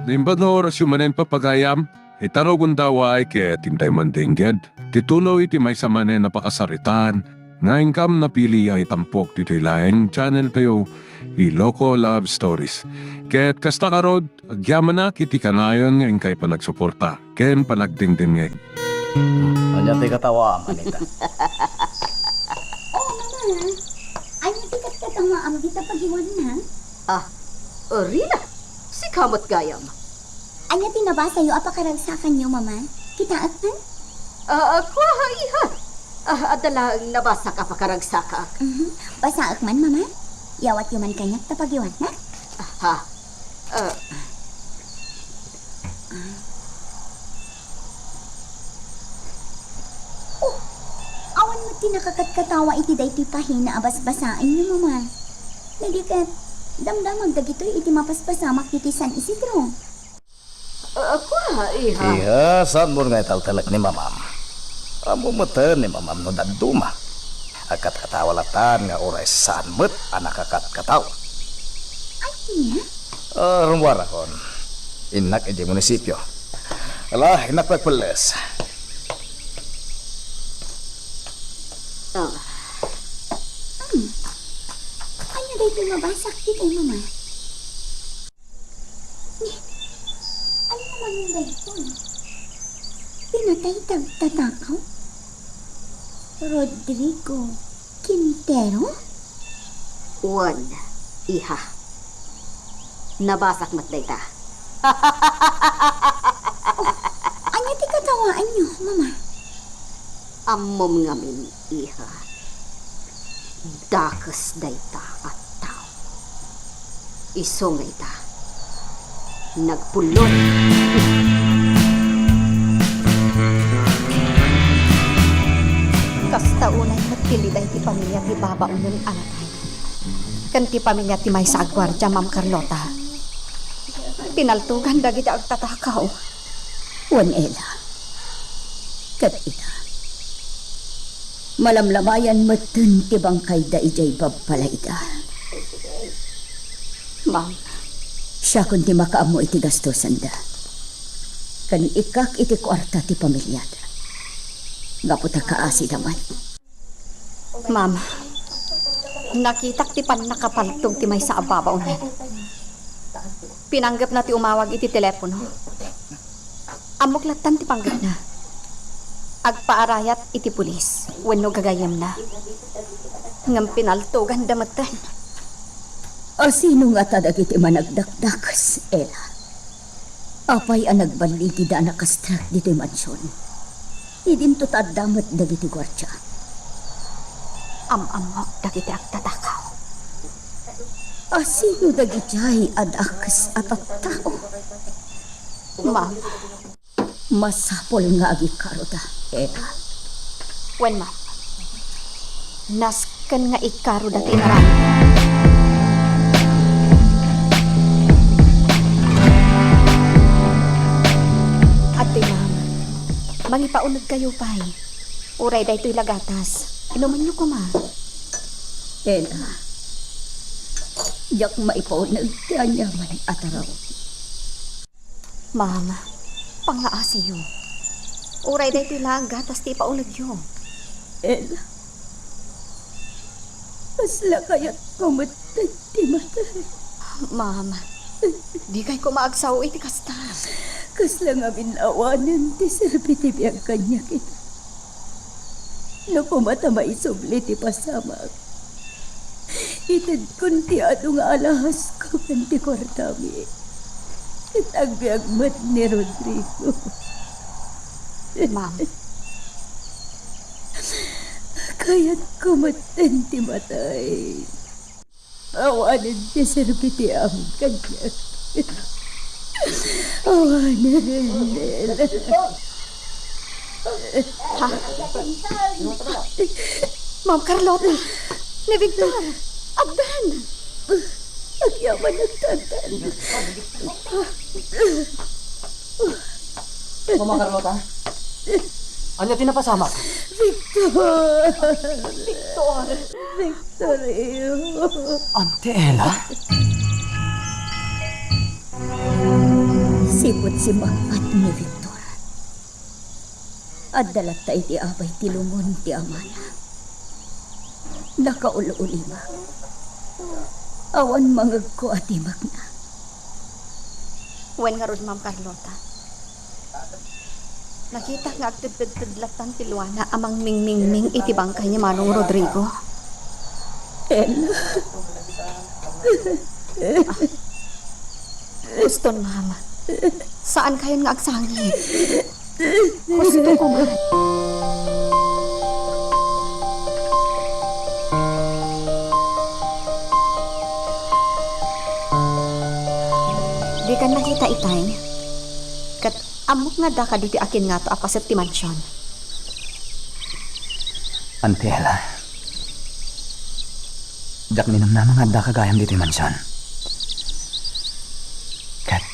Nimbano rasyumanen papagayam, itarog dawa ay kaya tintay mandingged. Titulo iti may samanen na pakasaritan, nga ingkam na pili ay tampok dito'y laing channel kayo, Iloko Love Stories. Kaya't kasta karod, agyaman na kiti kanayon nga ingkay panagsuporta, ken panagdingding nga. Kanya ti katawa, manita. Oh, mama. Ay, natikat ka tang maam kita pag-iwan na. Rina, si kamot gayam. Anya tinabasa yu apakaragsakan niyo, mama. Kita at man? Kwa, iha. Adala nabasa ka pakaragsaka. Basa at man, mama. Yawat yuman kanyak tapag-iwan na. Awan mo tinakakatkatawa iti day ti pahina abas-basaan niyo, mama. Hindi ka damdamag dagitoy iti mapaspasamak iti San Isidro. Kwa, iha. Iya, saan mo nga italtalak ni mamam? Amo matan ni mamam no daduma. Akat katawalatan nga oray saan met anak akat kataw. Ay, niya? Rumwara kon. Inak iti munisipyo. Ala, inak pagpulis. Anya day tumabasak kita, mama. Ano naman yung dahito? Pinatay tatakaw? Rodrigo Quintero? Wan, iha. Nabasak mat dayta. Anya ti katawaan niyo, mama? Ammom ngamin, iha. Dakas dayta at tao. Isongay ta. Nagpulot. Kasta unay nagpiliday ti pamilya ti babaon ng anakay. Kan ti pamilya ti may sa agwardya, Ma'am Carlota. Pinaltugan dagiti agtatakaw. Wan Ella. Kat ina. Malamlamayan matun ti bangkay da ijay babpalayda. Ma'am, Siya kundi makaamo iti gastusan da. Kan ikak iti kwarta ti pamilyada. Gaputa kaasi naman. Ma'am, nakitak ti pan nakapaltog ti may sa ababaw na. Pinanggap na ti umawag iti telepono. Amuklatan ti panggap na. Agpaarayat iti pulis. Wenno gagayam na. Ngam pinaltogan damatan. O sino nga tadag iti managdakdakas, Ella? Apay ang nagbaliti da nakastrak dito mansyon. Idinto tadamat dagiti gwardsya. Amamok dagiti agtatakaw. O sino dagiti adakas at tao? Ma'am, Masapol nga agi karuta, Ella. wen ma'am. Nasken nga ikaro dati narami. Ate ma'am, mangipaunod kayo pa'y. Uray da ito'y lagatas. Inuman niyo ko, ma. Ella, yak maipaunag ti anyaman at araw. Ma'am, pangaasi yun. Uray da ito'y lagatas ti paunod yun. Ella, masla kaya't kumatay ti matay. Ma'am, di kay ko maagsaw iti kasta. Kasla nga minawanan ti serbiti biyang kanya kita. No pumata maisubli ti pasamak. Itad kun ti ano nga alahas ko kan ti kwartami. Itagbiag mat ni Rodrigo. Ma'am, Kaya't kumaten ti matay. Awanan ti serbiti ang kanya. Awanan nila. ha? Ma'am Carlota, ni Victor, Abdan. Agyaman ang tatan. Mama Carlota, ano tinapasama? Victor! Victor! Victor, iyo. Ante Ella? Sipot si Mangpat ni Victor. At dalat tayo ti abay ti lungon ti amana. Nakaulo-ulima. Awan mangag ko at imag na. Wen nga ron, Ma'am Carlota. Nakita nga agtid-tid-tidlatan ti Luana amang ming-ming-ming iti bangkay ni Manong Rodrigo. Ella. Guston, Ma'am. Saan kayo nga agsangit? Gusto ko, Ma'am. Di ka nakita itay. Kat amok nga da ka diti akin nga to apasat ti mansyon. Ante Ella. Jak minam na mga da kagayam dito mansyon. Kat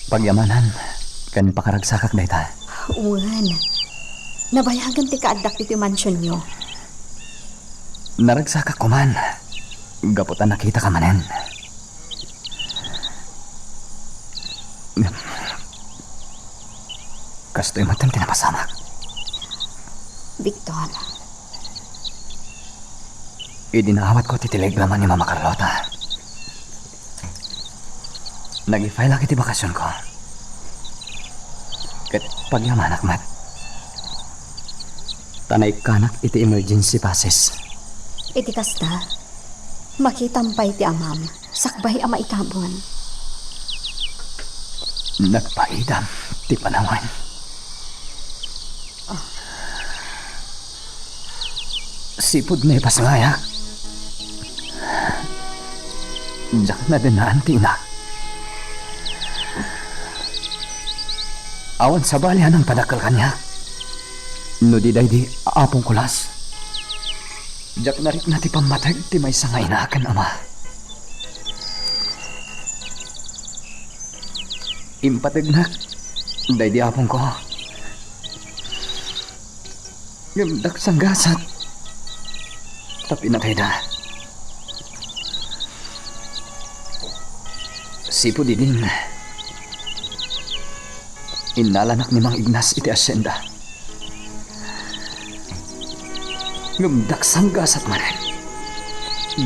pagyamanan kan pakaragsakak dayta. Uwan. Nabayagan ti kaadak diti mansyon nyo. Naragsakak ko man. Gaputan nakita ka manen. Kasto'y matang tinapasamak. Victor. Idinaawat ko titelegraman ni Mama Carlota. Nag-i-file lang iti bakasyon ko. Kat pagyamanak mat. Tanay kanak iti emergency passes. Iti kasta. Makitampay ti amam. Sakbay ama itabon. Nagpaidam ti panawan. Sipod na ipasngaya. Diyak na din na antina. Awan sa balihan ang padakal kanya. No di day di apong kulas. Diyak na rin na ti pamatag ti may sangay na akan ama. Impatag na. Day di apong ko. Gamdak sang gasat. Tapi na tayo na. Sipo di din. Inalanak ni Mang Ignas iti asyenda. Ngumdak sanggasat manen.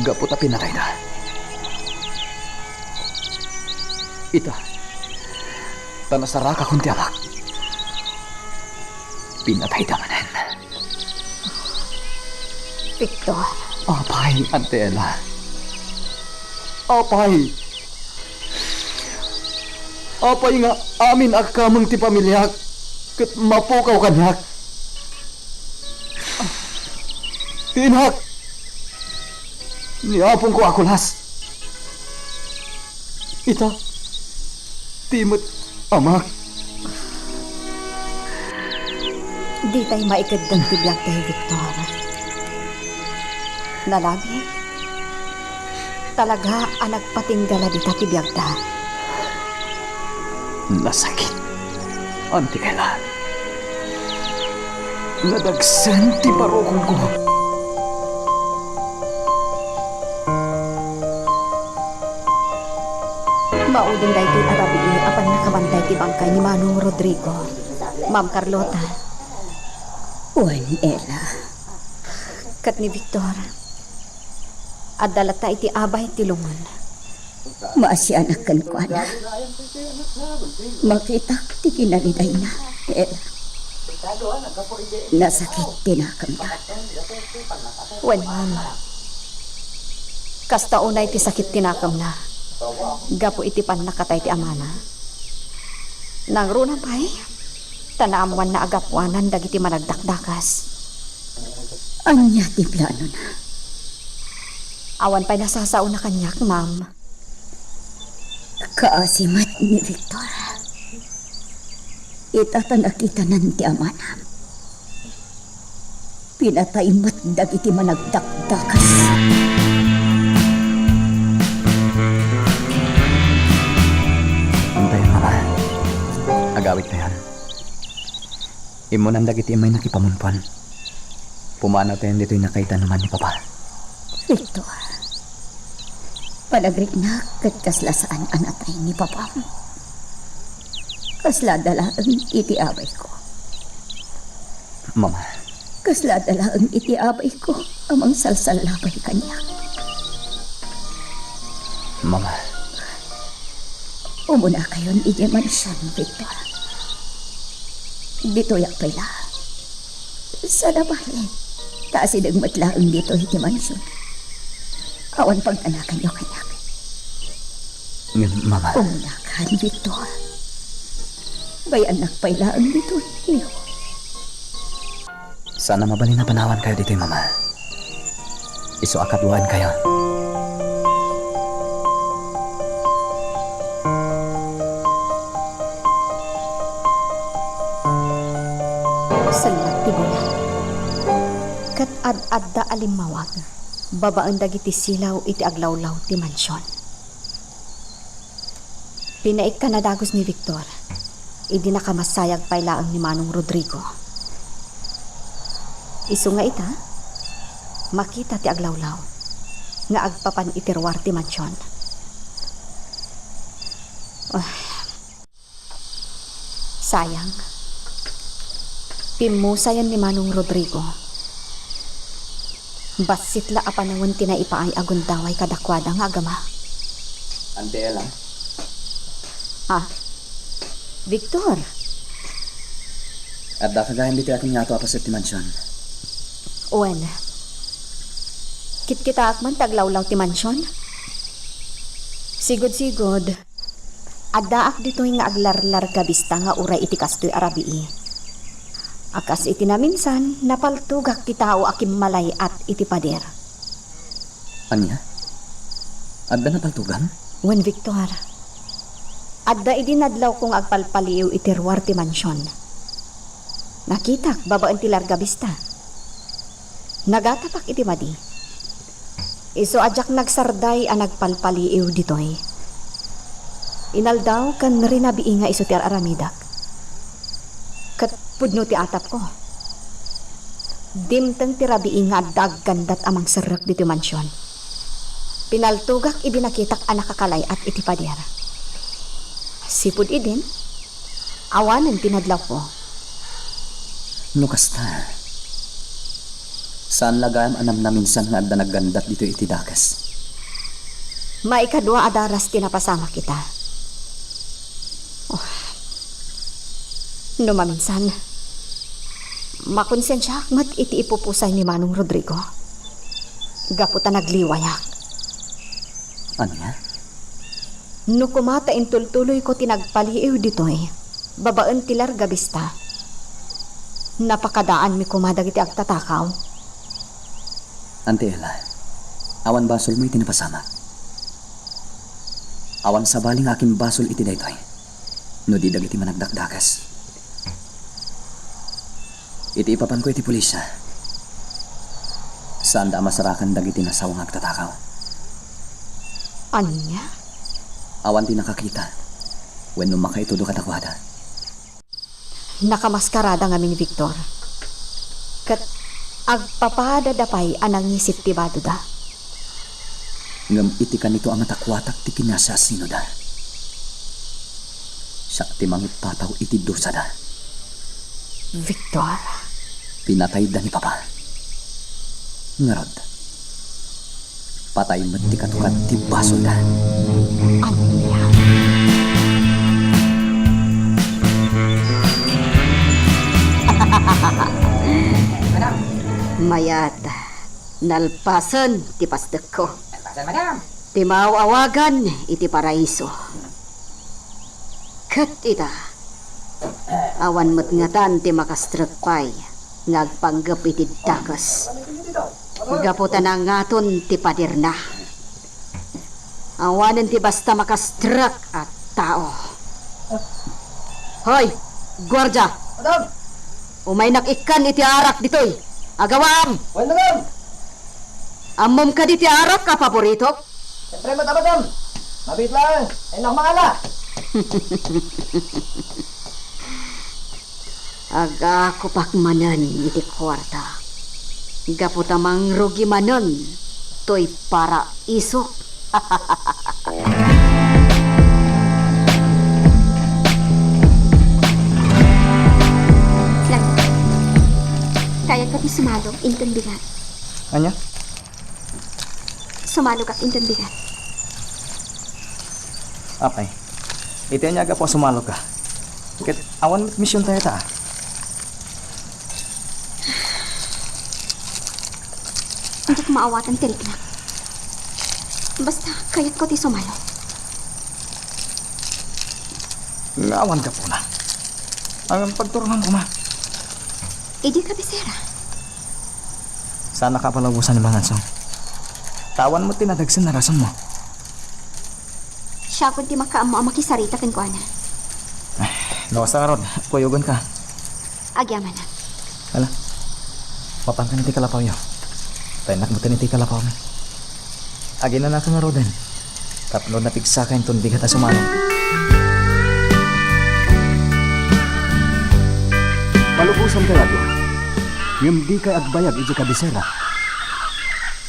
Gapo tapi na tayo na. Ita. Tanasaraka kunti amak. Pinatay da manen. Victor. Apay, Ante Ella. Apay. Apay nga amin agkamang ti pamilyak. Kat mapukaw kanyak. Tinak. Niapong ko akulas. Ita. Timot amak. Di tayo maikadang tibyak tayo, Victor. Nalagi. Talaga ang nagpatinggala di ta tibyak ta. Nasakit. Ante Ella. Nadagsan ti parokong ko. Maudin dahi ti arabi apan nakabantay ti bangkay ni Manong Rodrigo. Ma'am Carlota. Wan, Ella. Kat ni Victor. Adalat ta iti abay ti lungon. Maasyaanakan ko, ana. Makita ti kinaliday na, Ella. Nasakit tinakam na. Wen, ma'am. Kasta unay ti sakit tinakam na. Gapo iti pan nakatay ti amana. Nang runa pa'y, tanaamuan na agapwanan dagiti managdakdakas. Anya ti plano na. Awan pa'y nasasao na kanyak, ma'am. Kaasimat ni Victor. Itatanakita nan ti amana. Pinatay mo't dagiti managdakdakas. Antayin, Mama. Agawit na yan. Imunan dagiti may nakipamunpan. Pumanaw tayo dito'y nakaita naman ni Papa. Victor. Panagrik na katkaslasaan anatay ni Papa. Kasla dala ang itiabay ko. Mama, Kasla dala ang itiabay ko. Amang salsalabay kanya. mama, Umuna kayon iti mansyon, Victor. Dito yak pala. Sa labahin. Taasin ang matlaang dito iti mansyon. Awan pagtanakan niyo kanya. mama, Umuna kan, Victor. Bayan nakpailaan dito iyo. sana mabalin na panawan kayo dito, mama. Iso akadluan kayo. Salamat tigulang. Kat ad-adda alimawag. Babaan dagiti silaw iti aglawlaw ti mansyon. Pinaik ka na dagos ni Victor. Idi nakamasayag pailaang ni Manong Rodrigo. Isu nga ita, makita ti aglawlaw nga agpapan itirwar ti mansyon. Sayang. Pimusayan ni Manong Rodrigo. Basit la apanawon tinaipaay agundaway kadakwada nga agama. Ante Ella, Ah, Victor, at dakagayan dito aking nga ito apasit ti mansyon. Owen. Kit-kita akman taglawlaw ti mansyon? Sigod-sigod. Addaak dito'y nga aglarlar kabista nga uray iti kastoy arabii. Akas iti na minsan, napaltugak ti tao akim malay at iti pader. Anya? Adda na paltugan? Wen Victor, adda iti nadlaw kong agpalpaliw iti ruwar ti mansyon. Nakitak babaan ti largabista. Nagatapak iti madi. Iso ajak nagsarday a nagpalpaliw ditoy. Inaldaw kan rinabii nga iso ti aramidak. Kat pudno ti atap ko. Dimteng ti rabii nga daggandat amang serak dito mansyon. Pinaltugak idi nakitak anak kakalay at iti pader. Sipud idin, awanan tinadlaw ko. Nukas ta. Saan lagayam anam na minsan nga adda naggandat dito iti dakas? Maikadwa adaras tinapasama kita. No maminsan, makonsensya akmat iti ipupusay ni Manong Rodrigo. Gaputa nagliwayak. Anya? No kumata intultuloy ko tinagpaliiw ditoy, babaan ti largabista. Napakadaan mi kumadag iti agtatakaw. Ante Ella, awan basol mo iti napasama. Awan sabaling aking basol iti daytoy. No di dagiti managdakdakas. Iti ipapan ko iti pulisya. Saan da masarakan dagiti nasawang agtatakaw. Anya? Awan di nakakita. When makaitudo katakwada. Nakamaskarada nga min Victor. Kat agpapadadapay anang ngisip ti bado da. Ngam iti kanito ang matakwatak ti kinasa sino da. Siya ti mangipataw iti dosa da. Victor, Pinatay da ni Papa. Ngarod. Patay met ti katukan ti basol da. anya? Mayat, nalpasan ti pasdek ko. Ti maawagan iti paraiso. Kat ita, awan met ngatan ti makastrekpay, ngagpanggap iti dakas. Gaputan ang ngaton ti padirna. Awanan ti basta makastrak at tao. Hoy, gwardya! Umay nakikan iti arak ditoy. Agawam! Amom ka diti arak ka, paborito? Siyempre matabagam. Mabit lang. Ay nakmangala. Aga ko pakmanan iti kwarta. Gaputamang rugi manon. To'y para isok. ka ti sumalog, inton bigat. Anya? Sumalog kak inton bigat. Apay. Ito niya aga po sumalo ka. Kat awan mo't misyon tayo ta. Hindi ko maawatan tirik na. Basta kayat ko ti sumalo. Ngawan ka po na. Ang pagturunan ko ma. Idi ka bisera. Sana ka palabusan ni mga song. Tawan mo tinadagsan na rason mo. Siya kung ti makaam mo ang makisarita kin ko na. Lawas na rod. Kuyugon ka. Agyaman na. Hala. Mapangkan iti kalapaw yo. Tayanak mo iti kalapaw mi. Agi na ka nga roden. Tapno na pigsa ka yung tunbigat na sumalo. Palubusan kaya do. Ngem di kay agbayag iti kabisera.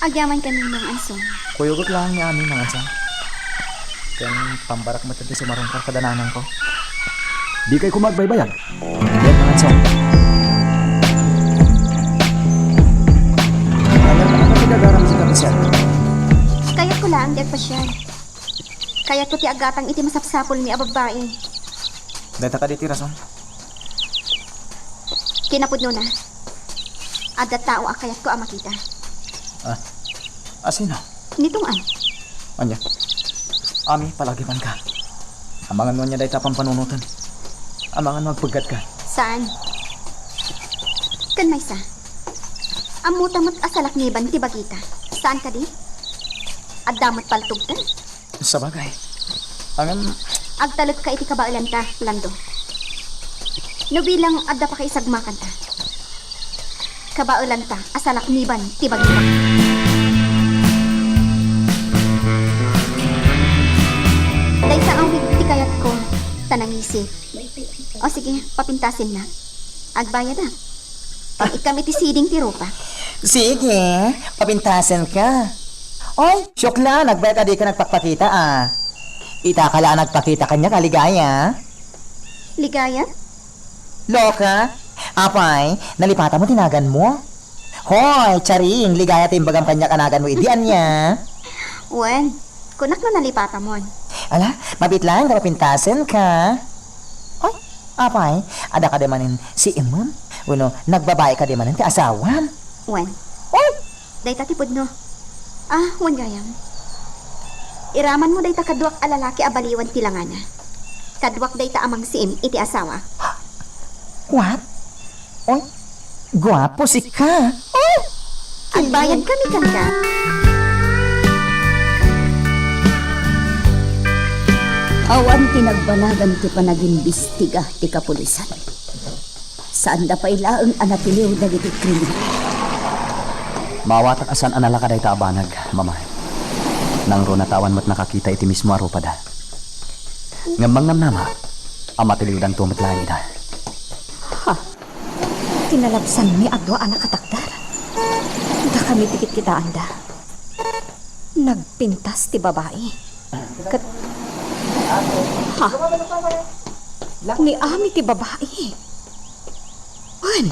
Agyaman ka ninong ansong. Kuyugot lang ni amin mga song. Kaya pambarak mo iti sumarungkar kadananan ko. Di kay kumagbaybayag. Yan mga song. Ano nagagaram sa kabisera? Kayat ko lang, dek pa siya. Kayat ko ti agatang iti masapsapol ni ababae. Deta ka diti rason. Kinapudno na. Ada tao akayat ko ang makita. Asino? Nitong an. Anya? Ami, palagi man ka. Amangan mo niya dahi tapang panunutan. Amangan magpagat ka. Saan? Kan may sa. Amutamot asalak niban ti bagita. Saan ka di? Adamot paltugtan. Sa bagay. Ang Agtalot ka iti kabailan ta, Lando. No bilang adda pa kay sagmakan ta. Kabailan ta, asalak niban ti bagita. Dahil sa awig ti kayat ko, tanangisi. O sige, papintasin na. Agbayad na. Kaya ikam iti siding ti ropa. Sige, papintasan ka. Oy, syok na, nagbayad ka di ka nagpakpakita Ita ka lang nagpakita kanya kaligaya. Ligaya? Loka, apay, nalipatan mo tinagan mo. Hoy, charing, ligaya timbagam kanya kanagan mo idian niya. Wen, kunak na nalipata mo. Ala, mabit lang, napapintasan ka. Oy, apay, ada ka demanin si imam. Uno, nagbabae ka demanin ti asawam. Wen, Oy, day tatipod no. Wen gayam. Iraman mo day ta kadwak alalaki abaliwan tilangana. Kadwak day ta amang siim iti asawa. what? Oy, guwapo si ka. Oy, Agbayan kami kan ka. Awan tinagbanagan ti panaginbistiga ti kapulisan. Saan da pa ilaang anatiliw dagiti krimen. Mawatak asan anala ka dahi taabanag, mamay. Nang ro natawan mo't nakakita iti mismo arupada. Ngambang namnama, amatiliwdan tumot lang ida. Tinalabsan mi adwa anak katakdar. Da kami tikit kita anda. Nagpintas ti babae. Kat... Ni ami ti babae. Wen,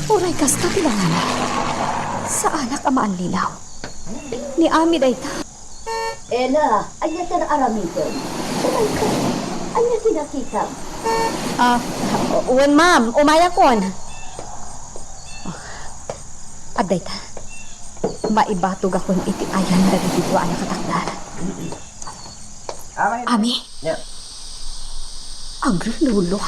uray kas ka tilangan. Sa anak amaan lilaw. Ni ami dayta. Ela, anya ka na aramiton. Umay ka. Anya kinakita. Wen ma'am, umaya kon. Aday ta. Maibatog akong iti ayan dagi dito anak katakdar. Ami? Yeah. Aglulo.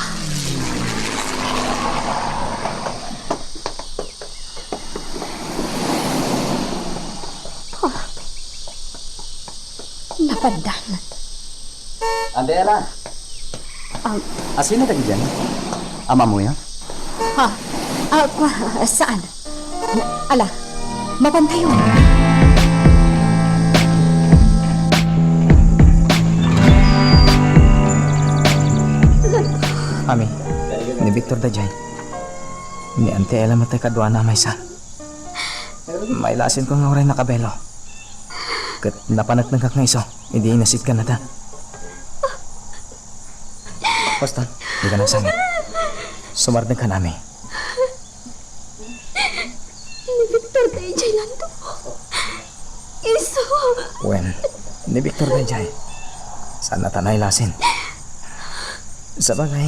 Napandan. Andela, asino tagi dyan? Ama mo yan? Saan? Ala, mapantayon. Ami, ni Victor Dajay. Ni Ante Ella matay kadwa na may sa. May lasin ko nga oray nakabelo. Kat napanagtagkak nga iso, hindi inasit ka na ta. Basta, di ka na sangit. Sumardag ka nami. puso. Wen, ni Victor Dayjay. Saan na tanay lasin? Sa bagay,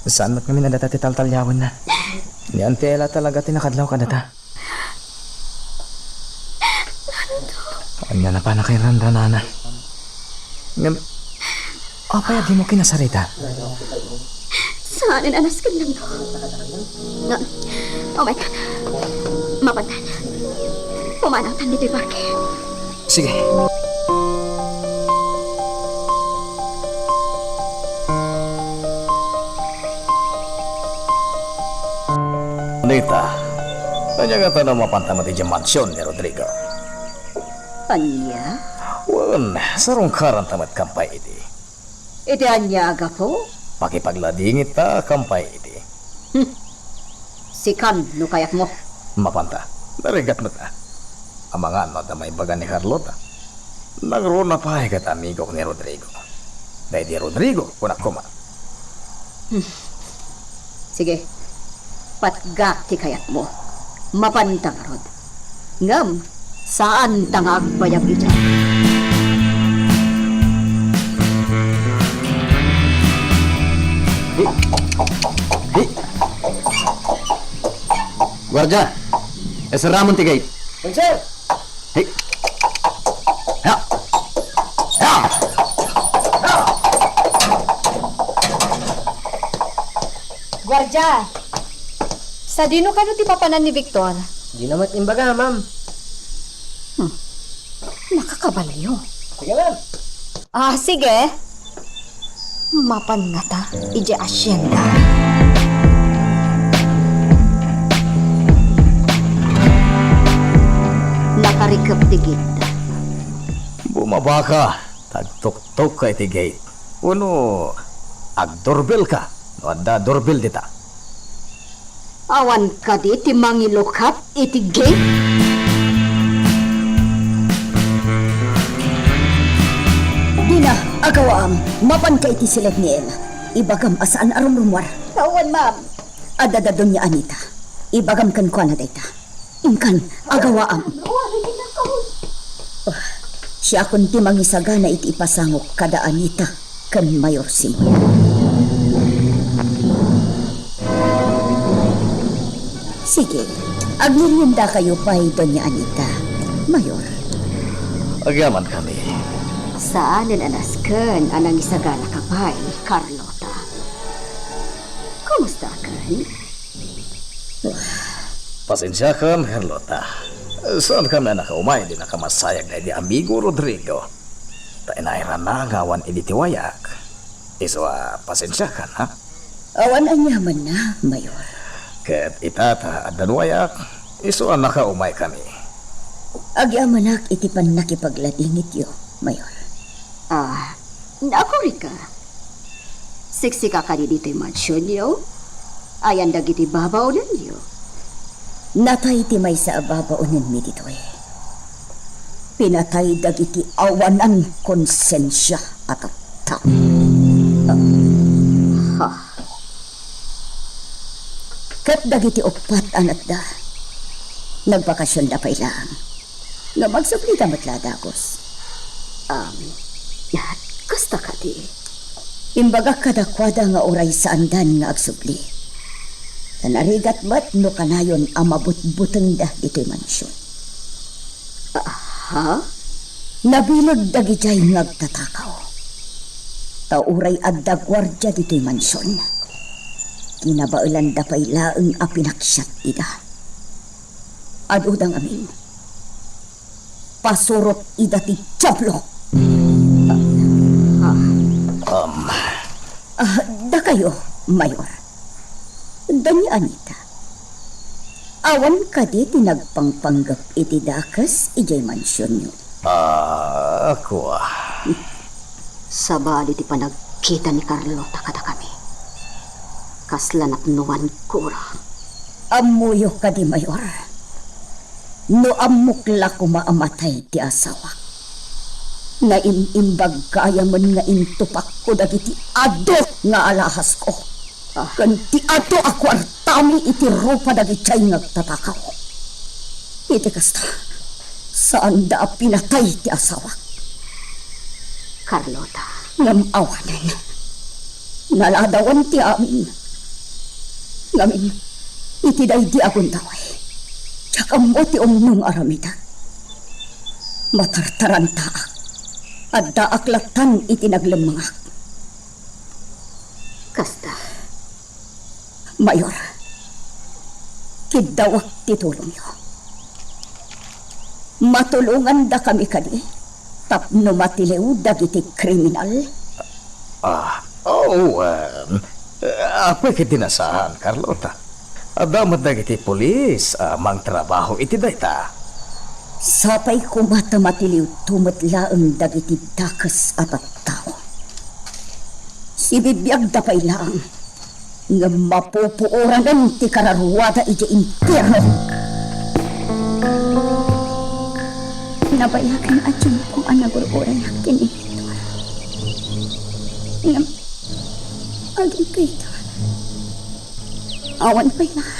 saan mat kami nadata ti taltalyawan na? Ni Ante Ella talaga tinakadlaw ka data. Anya na pa na kay Randanana. Ngam, apaya di mo kinasarita? Saanin anas ka lang. No. Oh my God. Mapantan. Pumanatan dito'y parke. Sige. Nita, kanya nga tanong mapantama ti mansyon ni Rodrigo. Anya? Wan, sarong karan tamat kampay iti. Iti anya aga po? Pakipagladingit ta kampay iti. Sikan no kayak mo. Mapanta, narigat mo ta. Amangan no damay baga ni Carlota. Nagro na pa kat amigo ni Rodrigo. Dahil di Rodrigo, kunak ko man. Sige. Patgak ti kayat mo. Mapantang rod. Ngam, saan tangag bayag ito? Hey! Guardia! Esramon ti gate. Sir! Hey! Ya! Ya! Gwardiya! Sa dino ka ti papanan ni Victor? Di naman imbaga, ma'am. Nakakabalayo. Sige lang. Sige. Mapan nga ta, ije asyenda. Nakarikap ti gate. Bumaba ka. Tagtok-tok ka iti gate. Uno, agdoorbell ka. No, adda doorbell dita. Awan ka di ti mangilokap iti gate? Dina, agawam, mapan ka iti silag ni Ella. Ibagam asaan aron rumwar. Kawan, ma'am. Adadadon niya Anita. Ibagam kan ko na dayta. Ingkan, agawaam. Siya kun ti mangisaga na iti ipasangok kada Anita kan Mayor Simon. Sige, agmerienda kayo pa'y Doña Anita. Mayor, Agyaman kami. Saanin anasken anang isagana ka pa'y, Carlota? Kumusta kan? Pasensya ka, Carlota. Saan kami nakaumay di nakamasayag na di amigo Rodrigo. Tainairan na ngawan initiwayak. Iswa, pasensya ka na. awan anyaman na, Mayor. Ket itata at danwayak, iswa nakaumay kami. Agyamanak iti pan nakipagladingit yo, Mayor. Naako ka. Siksika ka di dito'y mansyon yo. Ayan dagiti babaw ninyo. Natay ti may sa ababaunin mi dito eh. Pinatay dagiti awanan konsensya at tao. Kat dagiti upat anat da. Nagbakasyon na pa ilang. Nga magsuplita matladagos. Kasta ka di. Imbaga kadakwada nga oray sa andan nga agsupli. Tanarigat mat no kanayon amabut-buteng da dito'y mansyon. Nabilag dagijay ngagtatakaw. Tauray adda gwardya dito'y mansyon. Kinabailan da pa'y laeng apinaksyat ida. Adudang amin. Pasurot ida ti Diablo. Da kayo, Mayor. Dani Anita. Awan ka di tinagpangpanggap iti dakas ijay mansyon nyo. Ako Sabali ti panagkita ni Carlota kada kami. Kaslanap nuwan kura. Amuyo ka di, Mayor. No amukla ko maamatay ti asawa. Naimimbag kaya man nga intupak ko dagiti ado nga alahas ko. Kanti ato ako artami iti rupa dagitay nga tatakaw. Iti kasta, Saan da pinatay ti asawa? Carlota, Ngam awanan. Naladawan ti amin. Ngamin, itiday di akong daway. Tsaka mo ti umnong aramida. Matartaran taak. At daaklatan itinaglamangak. kasta. Mayor, kidawak titulong yo. Matulungan da kami kadi. Tapno matiliw dagiti kriminal. Apoy kitinasahan, Carlota. Adamat na kiti polis, mang trabaho iti dayta. Sapay kumata matiliw tumatlaang dagiti dakas at at tao. Si bibiyag da pay lang nga mapupuoranan ti kararwada iti impyerno. Nabayagan at yung kung anagurguran natin ito. Nga aging kayo. Awan pa'y lang.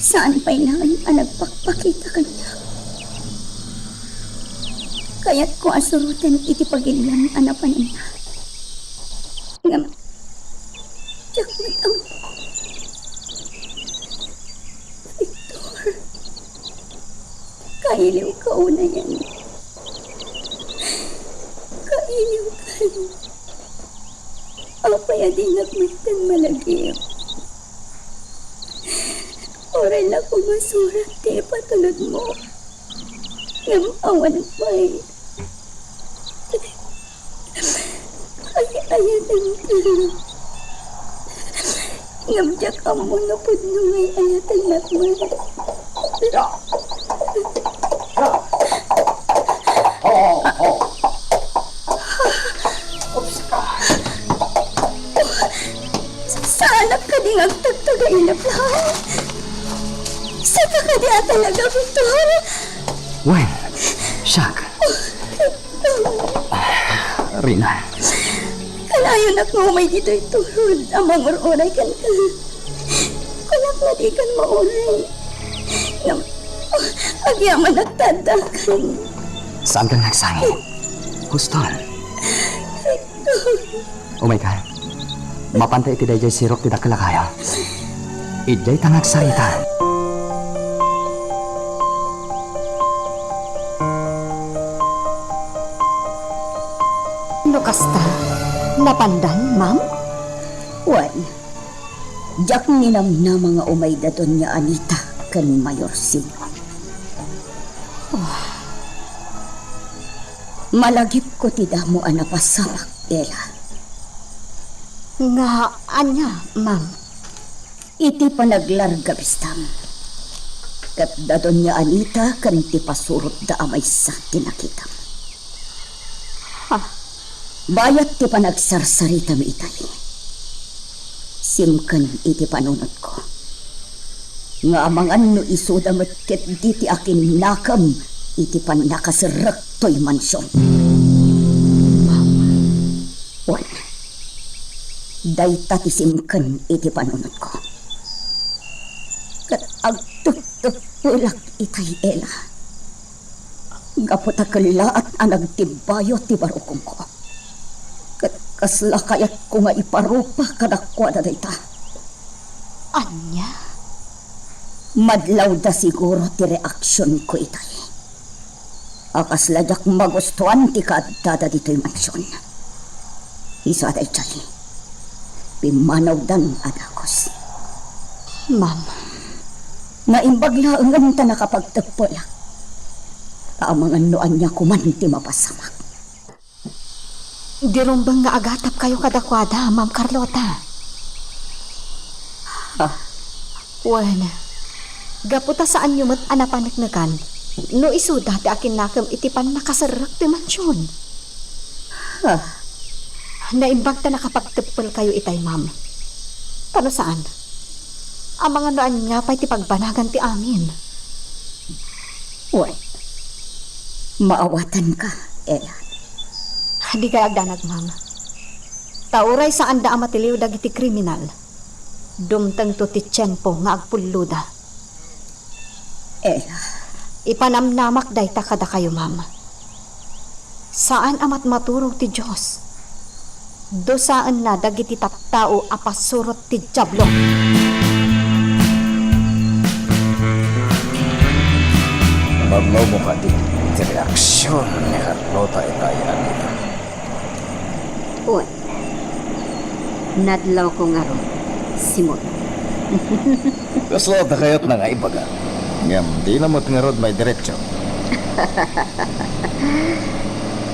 Saan pa'y lang ang nagpakpakita kanya? Kaya't ko asurutan iti pagilian anapan niya. Nga tiyak matang Victor, kailiw ka una yan. Kailiw ka rin. Apaya din nagmagtan malagim. Oray na kumasurat ti patulod mo. Ngam awan pa'y. Ayatan ka. Ngam jak amo na pudno ngay ayatan na man. Sana ka di agtagtagay na plan. Saka ka di talaga, Victor. Well, Shak. Rina. Kalayo na ko may dito'y turod. Amang oray kan ka. Kulak na di kan mauray. Agyaman nagtadakan. Saan kang nagsangin? Houston. Oh my God. Mapantay iti dayjay sirok ti dakalakayo. Ijay tangag sarita. No kasta, napandan, ma'am? Juan, jak ninam na mga umay daton niya Anita kan Mayor Silva. Malagip ko ti damo anapasamak, Ella. Nga, anya, ma'am? Iti panaglarga bistam. Kat daton niya Anita kan ti pasurot da amay sa tinakitam. Bayat ti panagsarsarita mi itay. Simkan iti panunod ko. Nga amangan no isuda matket di ti akin nakam iti panakasirek to'y mansyon. Wan, dayta ti simkan iti panunod ko. Kat agtutupulak itay Ella. Gaputa kalaat ang nagtibayo ti barukong ko. Kasla kayat ko nga iparupa kadakwa na dayta. Anya? Madlaw da siguro ti reaksyon ko itay. Akasla jak magustuhan ti kaadada dito'y mansyon. Isa day tiyali. Pimanaw dan adakos. Ma'am, Naimbagla ang ta nakapagtagpula. Taamangan noan niya kuman ti mapasamak. dirumbang nga agatap kayo kadakwada, Ma'am Carlota. Wana, gaputa saan yung anapaniknakan, no isuda ti akin nakam itipan nakasarak ti mansyon. Naimbag ta nakapagtipol kayo itay, ma'am. Tano saan? Ang mga noan nga pa'y ti pagbanagan ti amin. Uy, maawatan ka, Ella. Di ka agdanag, ma'am. Tauray saan da amatiliw dagiti kriminal. Dumtang to ti tiyempo nga agpuluda. Ella, Ipanamnamak dayta kada kayo, ma'am. Saan amat maturog ti Diyos? Dosaan na dagiti tattao apasurot ti Diablo. Maglaw mo ka din. Iti reaksyon ni Carlota itayan nito. Uy, nadlaw ko nga ron, Simon. Kaslota kayot na nga ibaga. Ngam, di na mo't nga rod may diretsyo.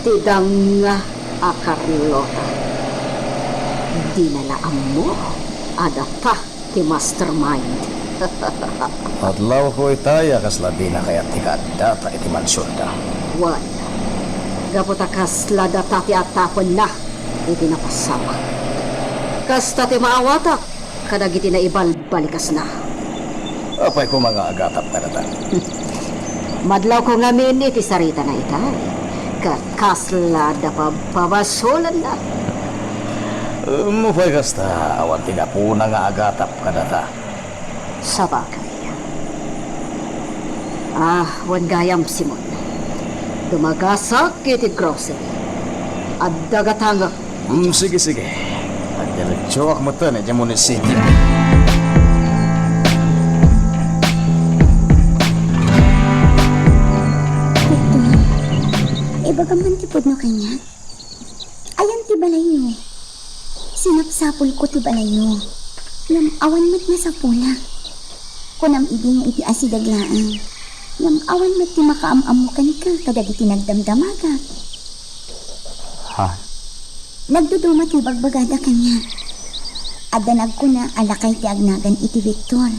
Tidang nga a Carlota. Di nalaan mo, adata ti mastermind. Adlaw ko itaya kasla di na kaya tikadata iti mansyon da. Wan, gaputa kasla data ti atapon na, iti napasama. Kasta ti maawatak, kadagiti na ibalbalikas na. Apay ko mga agatap na natan. Madlaw ko ngamin iti sarita na itay. Kasla da pabasulan na. Mupay kasta, awan tinapuna nga agatap ka data. Sa bagay. Wan gayam, Simon. Dumagasak iti grocery. At dagatanga. Sige, sige. At diretsyo ak mo to na dyan mo ni City. Ibagaman ti pudno kanya. Ayan ti balayo. Sinapsapol ko ti balayo. Ngam awan mat na sa pula. Kunam idi nga iti asidaglaan. Ngam awan mat ti makaamamukan ka kadagiti nagdamdamaga. Ha? Nagduduma ti bagbagada kanya. Adanag ko na alakay ti agnagan iti Victor.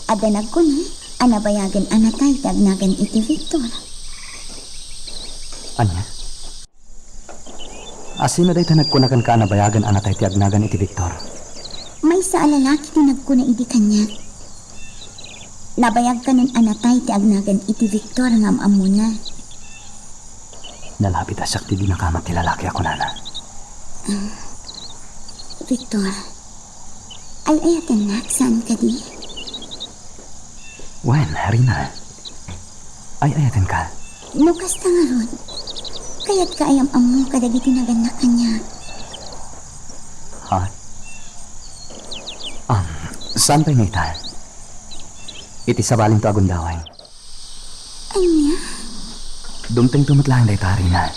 Adanag ko na anabayagan anatay ti agnagan iti Victor. Anya? Asino day ta nagkunakan ka na bayagan anatay ti agnagan iti Victor? May sa alalaki ti nagkuna idi kanya. Nabayag ka nun anatay ti agnagan iti Victor ngam amuna. Nalapit asak ti di nakamat ti lalaki ako nana. Victor, ay ayatan na, saan ka di? Wen, Rina. Ay ayatin ka. Nukas ta nga ron. Kaya't kaayam amu kadagiti naganak kanya. Ha? Saan pa ita? Iti sabaling to agundaway. Ay niya, Dumteng tumatlahan day ta, Rina.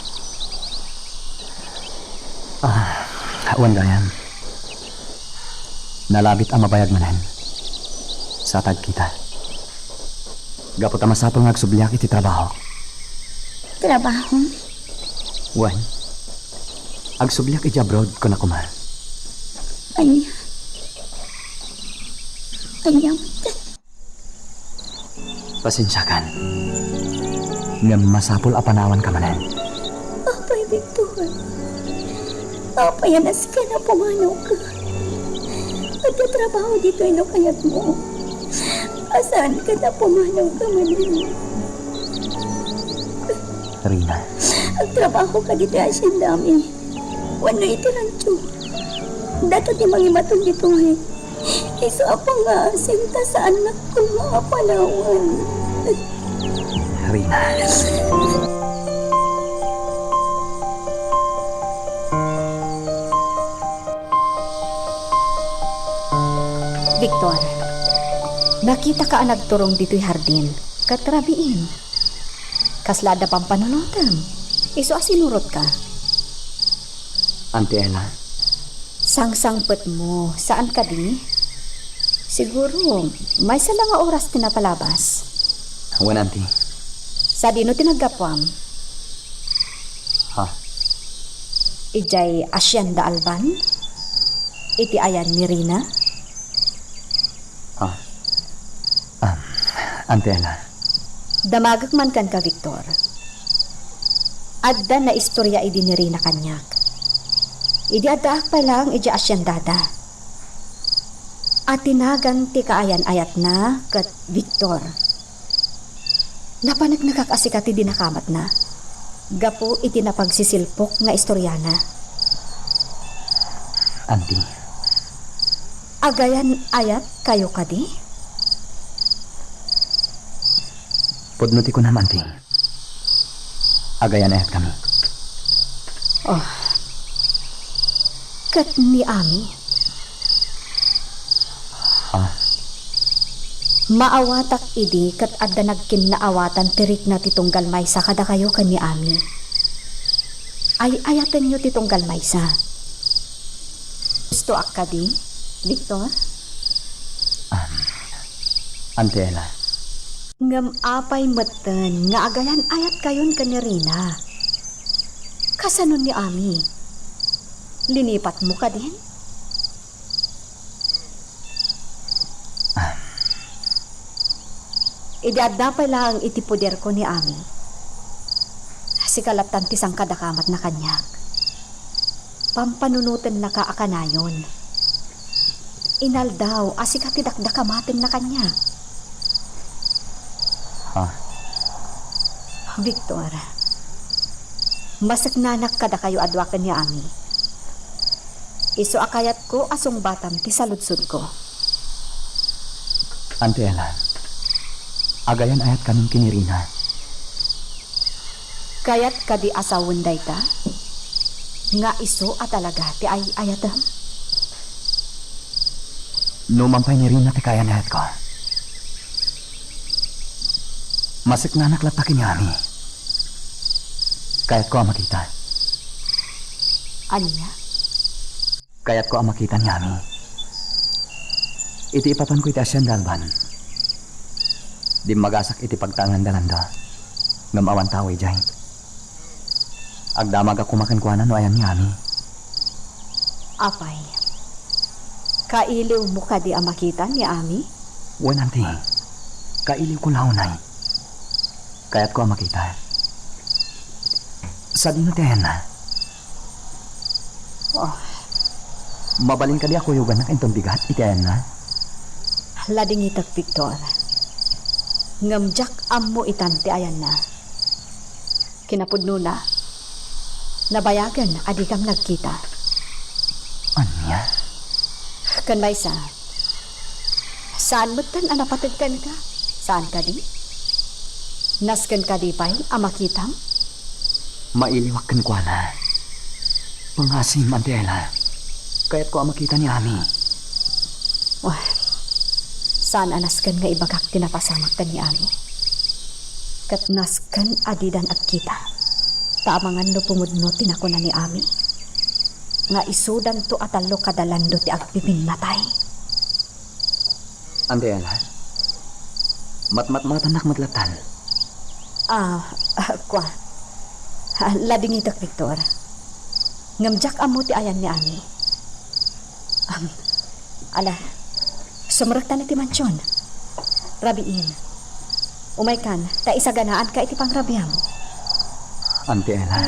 Wan gayam. Nalabit ang mabayag manan. Satag kita. Gapot ang masapang agsubliak iti trabaho. trabaho. Wan. Agsubliak iti abroad ko na kuma. Anya. Anya, Pasensyakan. Ngam masapol apanawan ka manan. apay Victor. Apay anas ka na pumanaw ka. At trabaho dito ay kayat mo. Asaan ka na pumanaw ka manin? Rina. Ang trabaho ka dito ay sindami. Wano itirancho. Dato di mangimatong dito eh. Iso apang nga sinta sa anak ko mga palawan. Rina. Victor, nakita ka ang nagturong dito'y hardin. Katrabiin. Kaslada pang panunutan. Iso asinurot ka. Auntie Ella. Sangsangpet mo. Saan ka di? Siguro, may salang nga oras tinapalabas. Wan, auntie. Sa dino tinagapwam. Ha? Ijay Asyenda Alban. Iti ayan ni Rina. Auntie Ella. Damagak man kan ka, Victor. Adda na istorya idi ni Rina kanyak. Idi addaak pa lang iji asyendada. At tinagan ti kaayan ayat na kat Victor. Napanak nakakasikat ti dinakamat na. Gapo iti napagsisilpok nga istoryana. Auntie. Agayan ayat kayo kadi? Pudnuti ko naman, ti. Agayan ayat kami. Kat ni Ami. Maawatak idi kat adda nagkin naawatan tirik na titunggal maysa kada kayo kan ni Ami. Ay ayatan nyo titunggal maysa. Gusto ak ka di, Victor? Ante Ella. Ngam apay matan nga agayan ayat kayon kan ni Rina. Kasanon ni Ami. Linipat mo ka din? Idadda pa lang itipuder ko ni Ami. Si kalatan tisang kadakamat na kanyak. Pampanunutan na kaakanayon. Inal daw asikatidakdakamatin na kanya. Victor, masak nanak kada kayo adwakan ni Ami. Iso akayat ko asong batam ti saludsud ko. Ante Ella. Agayan ayat kami kinirina. Kayat kadi asawon day ta? Nga iso at talaga ti ay ayatam? Numampay ni Rina ti kaya ayat ko. Masik na naklatakin niya ami. Kaya't ko ang makita. Anya? Kaya't ko ang makita niya ami. Iti ipapan ko iti asyan dalban. Di magasak iti pagtangan dalanda. Ngamawan taway jay. Agdamag ako makankuanan no ayan ni ami. Apay. Kailiw mo ka di ang makita ni Ami? Wananti. Kailiw ko launay. Kaya't ko ang makita. Sa dino tiyan na. Mabalin ka di ako yugan na kentong bigat itiyan na. Lading itak, Victor. Ngamjak ammo itanti ayan na. Kinapudno na. Nabayagan adi kam nagkita. Anya? Kan Maysa. Saan mo tan anapatid kan ka? Saan ka di? Nasken ka di pa'y amakitam? Mailiwak kan kwa na. Pangasim, Ante Ella. Kaya't ko ang makita ni Ami. Wah, saan anasken nga ibagak tinapasamak ta ni Ami? Kat nasken adidan agkita. Taamangan no pumudno tinako na ni Ami. Nga isudan to atalo kadalando ti agpipin matay. Ante Ella. Matmatan nak matlatan. Kwa. Lading itak, Victor. Ngamjak amo ti ayan ni Ami. Ala, sumrekta na ti mansyon. Rabiin. Umaykan, ta isaganaan ka iti pangrabiyam. Ante Ella.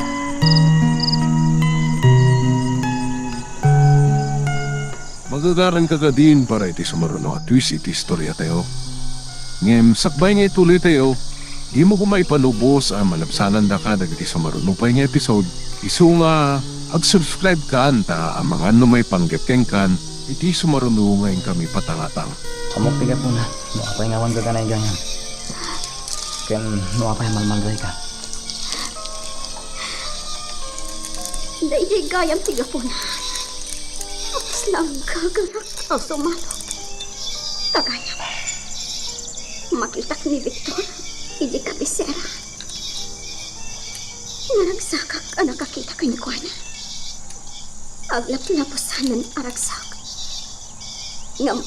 Magagaran ka ka din para iti sumaruno at twist iti istorya tayo. Ngem, sakbay nga ituloy tayo, di mo kumaipanubos ang malapsanan da ka dagiti sumaruno pa yung episode. Isu nga, ag-subscribe ka anta ang mga may panggepkeng kan, iti sumaruno ngayon kami patangatang. Amok tigat muna. Mukha pa yung awan gaganay ganyan. Ken, mukha pa yung malmanggay ka. Dahil gayang tiga po na. Tapos lang gaganak o sumalo. Tagaya mo. Makitak ni Victor, hindi ka bisera. Naragsakak ang nakakita ka ni Juana. Aglap-lapusan ng aragsak. Ngam,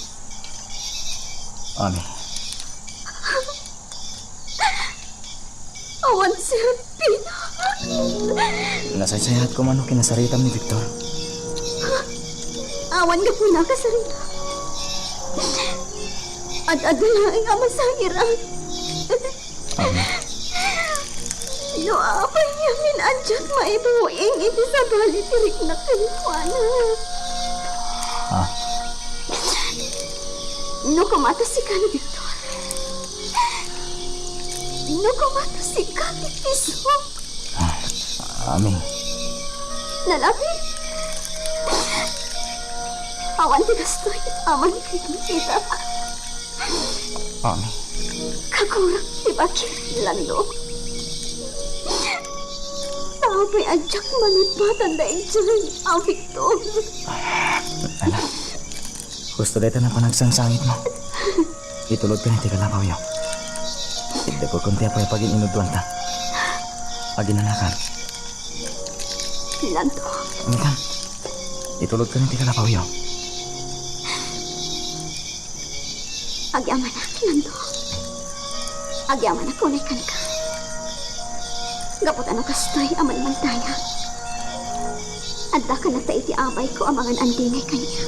Ami. awan si Pina. Nasaysayahat ko man o kinasaritam ni Victor. Awan ka po na kasarita. At adalaing ang masahiran. No, apay niya minadyak maibuing iti sa balitirik na kinikwana. No, kumata si ka ni Victor. No, kumata si ka ni Piso. Ami. Nalabi. Awan ti gastoy. Aman kita. Ami. Kakurang, di ba? Bakit, Lando? Tapay adyak malipatan dahil dyan, Victor. Gusto dito na panagsang-sangit mo. Itulod ka na ti kalapaw yo. Hindi ko kunti pa pagin inuduan ta. Paginanakan. Lando, Ano ka? Itulod ka na ti kalapaw yo. agyaman na, Lando. Agyaman na kunay ka. Gapot ano kastoy aman man tayo. Adda ka na ta iti abay ko amangan andingay kanya.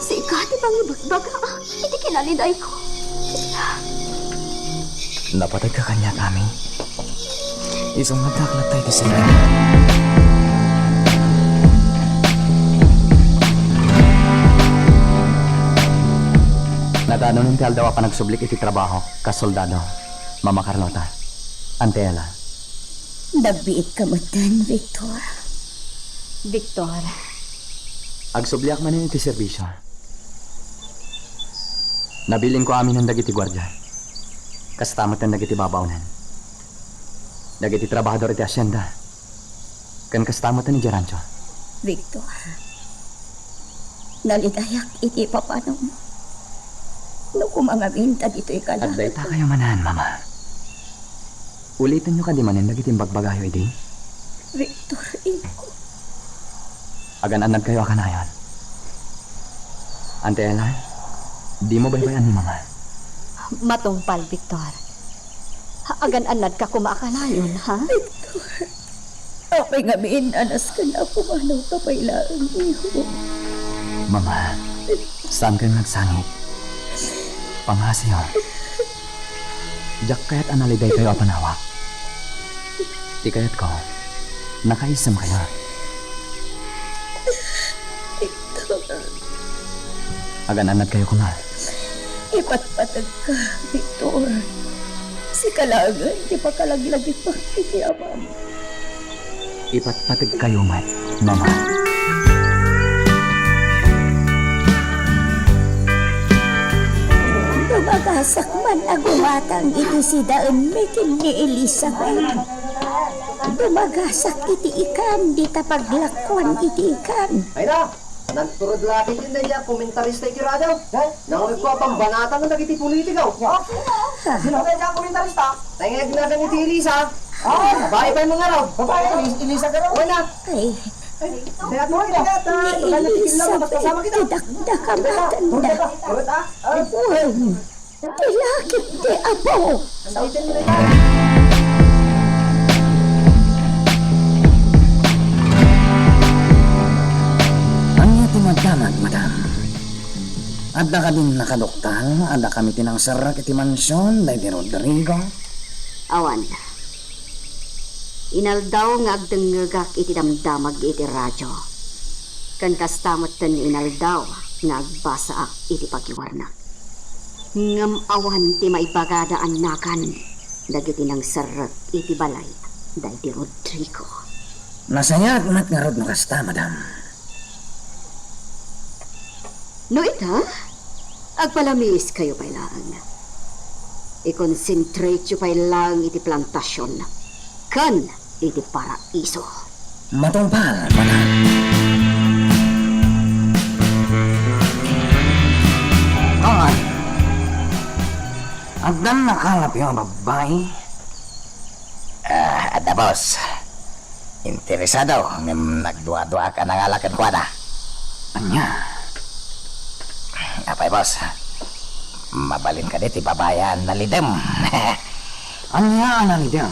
Si ikati pang ibagbaga, iti kinaliday ko. Napatag ka kanya kami. Isang nadaklat tayo kasi na. Nadano ng daw pa nagsublik iti trabaho, kasoldado, Mama Carlota, Ante Ella. Nagbiit ka matan, Victor. Victor, Agsubliak man iti serbisyo. Nabilin ko amin ng dagiti gwardya. Kastamat ng dagiti babaunan. Dagiti trabahador iti asyenda. Kan kastamat ni Gerancho. Victor, nalidayak iti papano mo. No kumangaminta dito At ikala. dayta kayo manahan, Mama. Ulitin nyo ka di manin dagiti bagbagayo iti. Victor, iko. Agan-anad kayo akanayon. Ante Ella, di mo baybayan ni Mama. matungpal, Victor. Agan-anad ka kumaakanayon, ha? Apay nga anas ka na pumanaw ka pailaan, iho. Mama, saan kayo nagsangit? Pangasiyo. Diyak kaya't analiday kayo apanawak. Di kaya't ko, nakaisam kayo. Agan-anad kayo kuma. Ipatpatag ka, Victor. Si Kalagan, di pa kalaglag pa, hindi amam. Ipatpatag kayo, Mama. Dumagasak man agumatang iti si Daon Mekin ni Elizabeth. Dumagasak iti ikan, di tapaglakwan iti ikan. Ay na! Nagturod laki yun na niya, komentarista iti radyo. Nangawag ko pambanatan ng nagiti politikaw. Sino kaya niya komentarista? Nangyayon na ganiti Elisa. Babae pa yung mga raw. Babae, Elisa ka raw. Wala. Ay, Kaya mo rin yata. ni Elizabeth, tidakdak ang matanda. Uwan, tilakit di apo. Ang iti magdamag, madam. Adda ka din nakadoktal, adda kami tinang sarak iti mansyon, day di Rodrigo. Awan. Inaldaw nga agdengagak iti damdamag iti radyo. Kan kastamot tan inaldaw nga agbasa iti pagiwarna. Ngam awan ti maibagadaan nakan. Dagiti nang sarak iti balay. Dahil ti Rodrigo. Nasayag mat nga rod no kasta, madam. No ita, agpalamis kayo pailaan. I-concentrate yu pailang iti plantasyon. Kan iti paraiso. Matungpal, madam. Kawan, agdan nakalap yung babae. Ada boss. Interesado, nagdua-dua ka ng alakan ko na. Anya, Apay boss, mabalin ka dito, babayan na lidem. anya ananidam.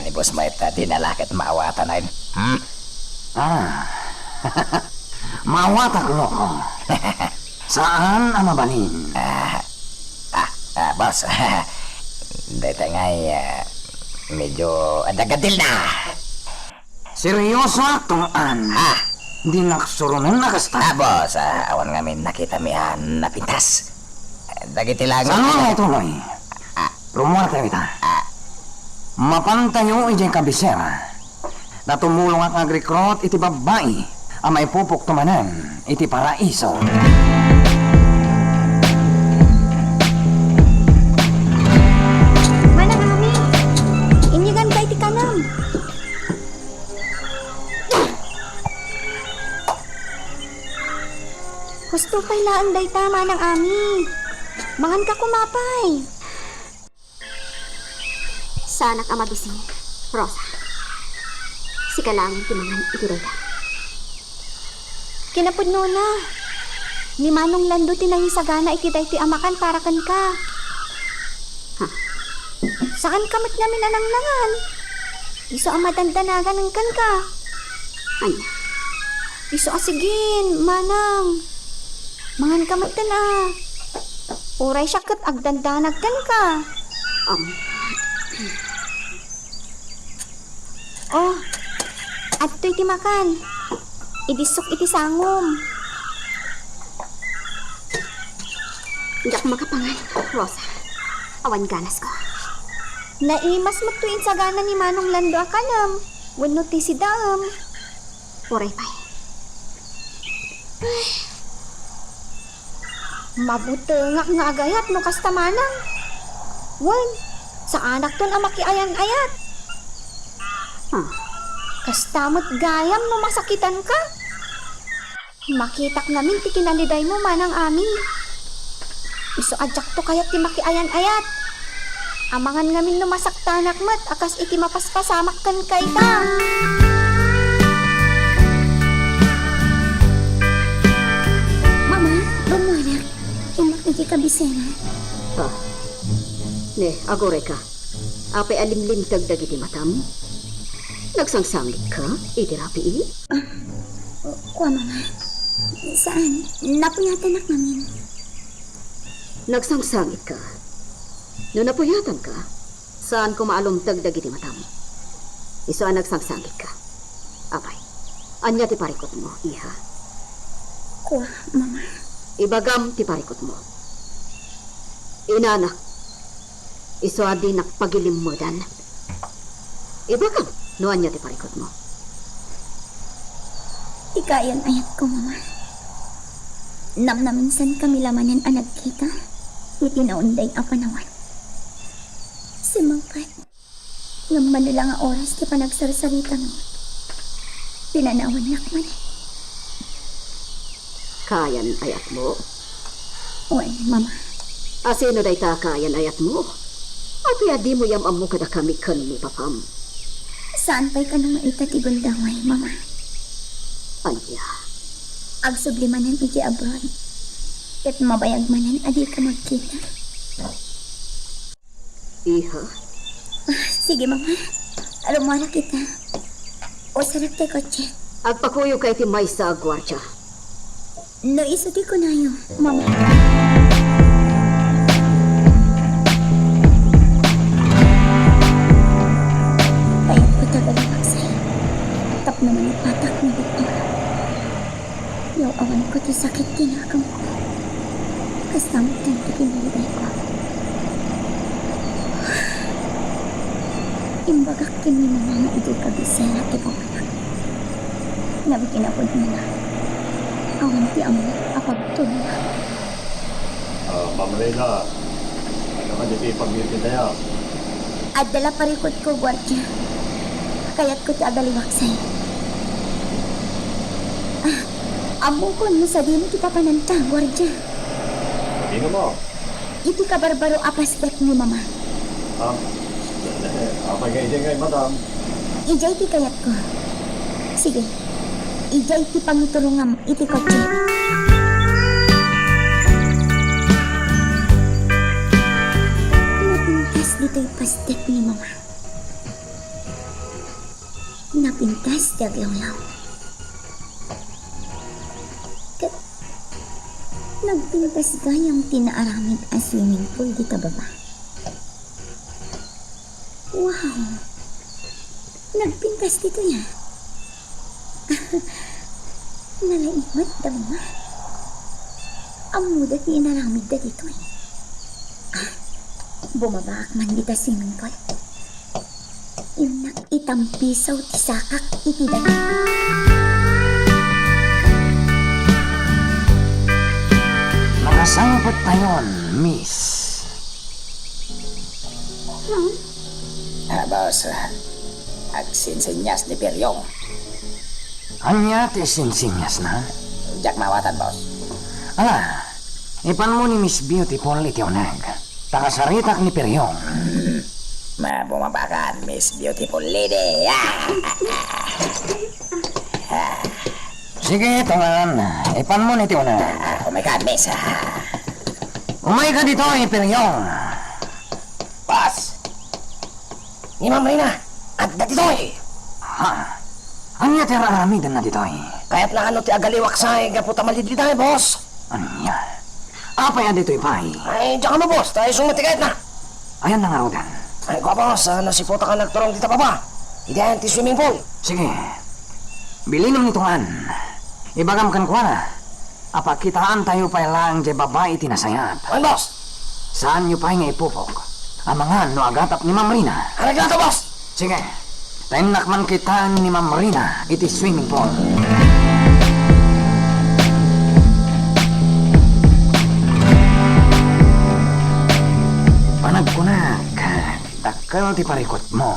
Ni boss mo ito, dinalakit maawatan na yun. Mawatak loko. Saan ang mabalin? Boss, dito ngay, medyo adagadil na. Seryoso aktongan. Di naksurunan na kasta. Boss, awan nga min nakita mihan na pintas. Dagiti lang. Saan mo tuloy? Rumuha tayo ita. Mapantayo ijay kabisera. Natumulong ang agrikrot iti babae. Ang may pupok tumanan iti paraiso. Tupay laan day tama ng ami. Mangan ka kumapay. Sa anak ama bisin, Rosa. Si kalangin timangan itiray ka. Kinapudno na. Ni Manong Lando tinayi sagana ikiday ti amakan para kan ka. Ha? Saan kamit namin anang-nangan? Iso ang madandanagan ng kan ka. Anya? Iso asigin, manang. Mangan kamit na. Uray siya kat agdandanag kan ka. Oh, at to'y ti makan. Ibisok iti sangom. Hindi ako makapangan, Rosa. Awan ganas ko. Naimas magtuin sa gana ni Manong Lando akanam. Wano ti si Dam. Oray pa'y. Mabuti nga agayat no kasta manang. Wan, sa anak ton ang makiayan-ayat. Kastamot gayam no masakitan ka. Makitak namin ti kinaliday mo manang ami. Iso adyak to kayat ti makiayan-ayat. Amangan ngamin no masaktanak mat akas iti mapaspasamak kan kay ka. Mama, bumuanak. Inak iti kabisera. Ne, agore ka. Apay alimlim tagdag iti matam. Nagsangsangit ka, iti rapi. Kuha, Mama. Saan? Napuyatan nak namin. Nagsangsangit ka. No napuyatan ka, saan ko maalom tagdag iti matam? Iso ang nagsangsangit ka. Apay, anya ti parikot mo, iha. Kuha, Mama. Ibagam ti parikot mo. Inanak, iso adi nakpagilim mo dan. Ibagam, no anya ti parikot mo. Ikayan ayat ko, Mama. Namnaminsan kami lamanan ang nagkita. Itinaunday ang panawan. Simangkat. Ngaman lang ang oras ti panagsarsarita mo. Pinanawan lakman. Kayan ayat mo. Wan, Mama. Asino day ta kayan ayat mo? Apya di mo yam amo kada kami kan ni papam. Saan pa'y ka nung maitatigol daway, Mama? Anya, Agsublimanan iti abroad. At mabayagmanan adi ka magkita. iha, Sige, Mama. Alumara kita. O sarap tayo kotse. agpakuyo kay ti may sa agwarcha. No, isuti ko na yun, Mama. Payag ko tagaliwag sa'yo. Tap naman ipatak ni Victor. Yaw awan ko ti sakit tinakam ko. Kasamot din ti kinaliday ko. Imbagak kini na nga iti kabisera ti pamanak. Nabikinapod mo na. Awan ti amo apagtun na. Ma'am Reyna, ano ka dito ipag-meeting tayo? At dala parikot ko, gwardya. Kaya't ko ti agaliwak sa'yo. Amo ko no sa din kita pananta, gwardya. Sino mo? Iti kabarbaro apastek ni Mama. Apay kayo din kay madam. Ijay ti kayat ko. Sige. Ijay ti pangitulungam iti kotse. Napintas dito'y pastek ni Mama. Napintas ti aglawlaw. Kat nagpintas gayang tinaaramid ang swimming pool di baba. Wow! Nagpintas dito yan. Nalaimat da Mama. Ang muda ti inaramid da dito eh. Bumabaak man dita swimming pool. Yung itampisaw ti sakak iti dati. Nakasangpot na yun, miss. Boss, agsinsinyas ni Peryong. Anya ti sinsinyas na? Jak mawatan, boss. Ipan mo ni Miss Beautiful iti unag. Takasaritak ni Peryong. Bumabakan, Miss Beautiful Lady. Sige, tungan. Ipan mo niti unag. Oh my God, Miss. Umay ka dito, Peryong. Boss! Ni Ma'am Rina, at dito Anya ti aramidan na dito Kaya't na ano ti agaliwak sa gaputa malidli tayo, boss. Anya? Apa yan dito ipay? Ay, diyan ka mo, boss. Tayo sumatikayat na. Ayan na nga rodan. Ay, ko, boss. Nasiputa ka nagturong dito pa ba? Idehan ti swimming pool. Sige. Bilinam nitungan. Ibagam kan kwa na. Apa kitaan tayo pa lang di babae tinasayat. Ay, boss. Saan nyo pa nga ipupok? Amangan no agatap ni Ma'am Rina. Ano ka, boss? Sige. Tainak man kitaan ni Ma'am Rina iti swimming pool. Panagkunag, dakal ti parikot mo,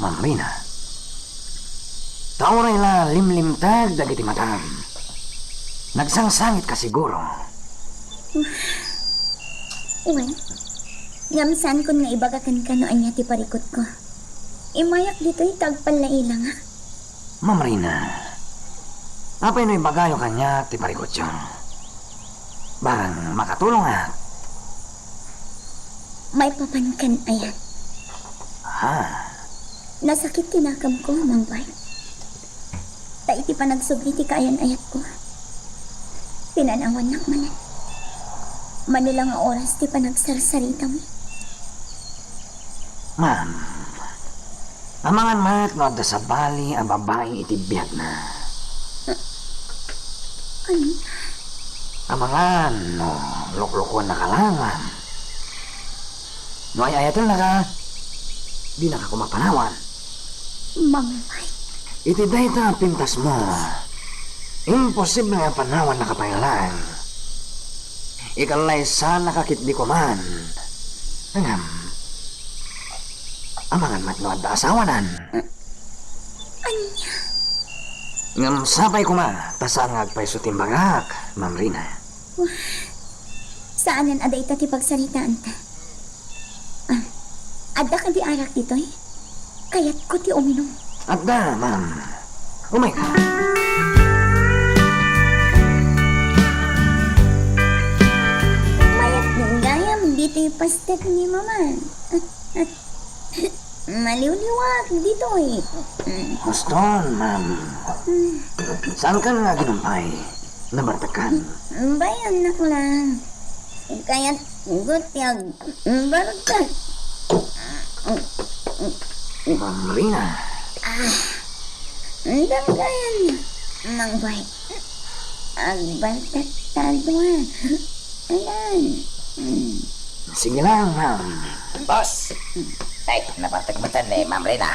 Ma'am Rina. Tauray la limlimtag dagiti matam. Nagsangsangit ka siguro. Uwan, ngamsaan ko nga ibagakan ka no anya ti parikot ko. Imayak dito'y tagpal na ilang ha. Ma'am Rina, apay no'y bagayo kanya ti parikot yun. Barang makatulong ha. May papankan ayan. Ha? Nasakit tinakam ko, Mang Bart. Ta iti pa nagsubli ti kaayan ayat ko. Pinanawan nak manan. Manilang nga oras ti pa nagsarsarita mo. Ma'am, amangan mat no adda sa bali ang babae iti biyag na. Ano? Amangan no luklukon na ka lang, ma'am. No ay ayatul na ka, di na ka kumapanawan. Mang Bart. Iti dayta pintas mo. Imposible nga panawan na kapailan. Ikalay sana kakit di ko man. Angam, amangan mat no adda asawanan. Anya? Ngam sapay ko ma, tasaan nga agpaiso timbagak, Ma'am Rina. Saanan ada ita ti pagsaritaan ta? Ada ka di arak dito eh. Kaya't ko ti uminom. Adda, ma'am. Umay ka. Mayat ng gayam dito yung pastet ni Mama. Maliwliwag dito eh. Huston, ma'am. Saan ka nga ginumpay? Nabartakan. Bayan na ko lang. Kaya't gutyag bartag. Ma'am Rina. Ang gayan niya. Mang bay. Agbartag tadwa. Ayan. Sige lang, ma'am. Boss! Ay, napartagmatan ni Ma'am Rina.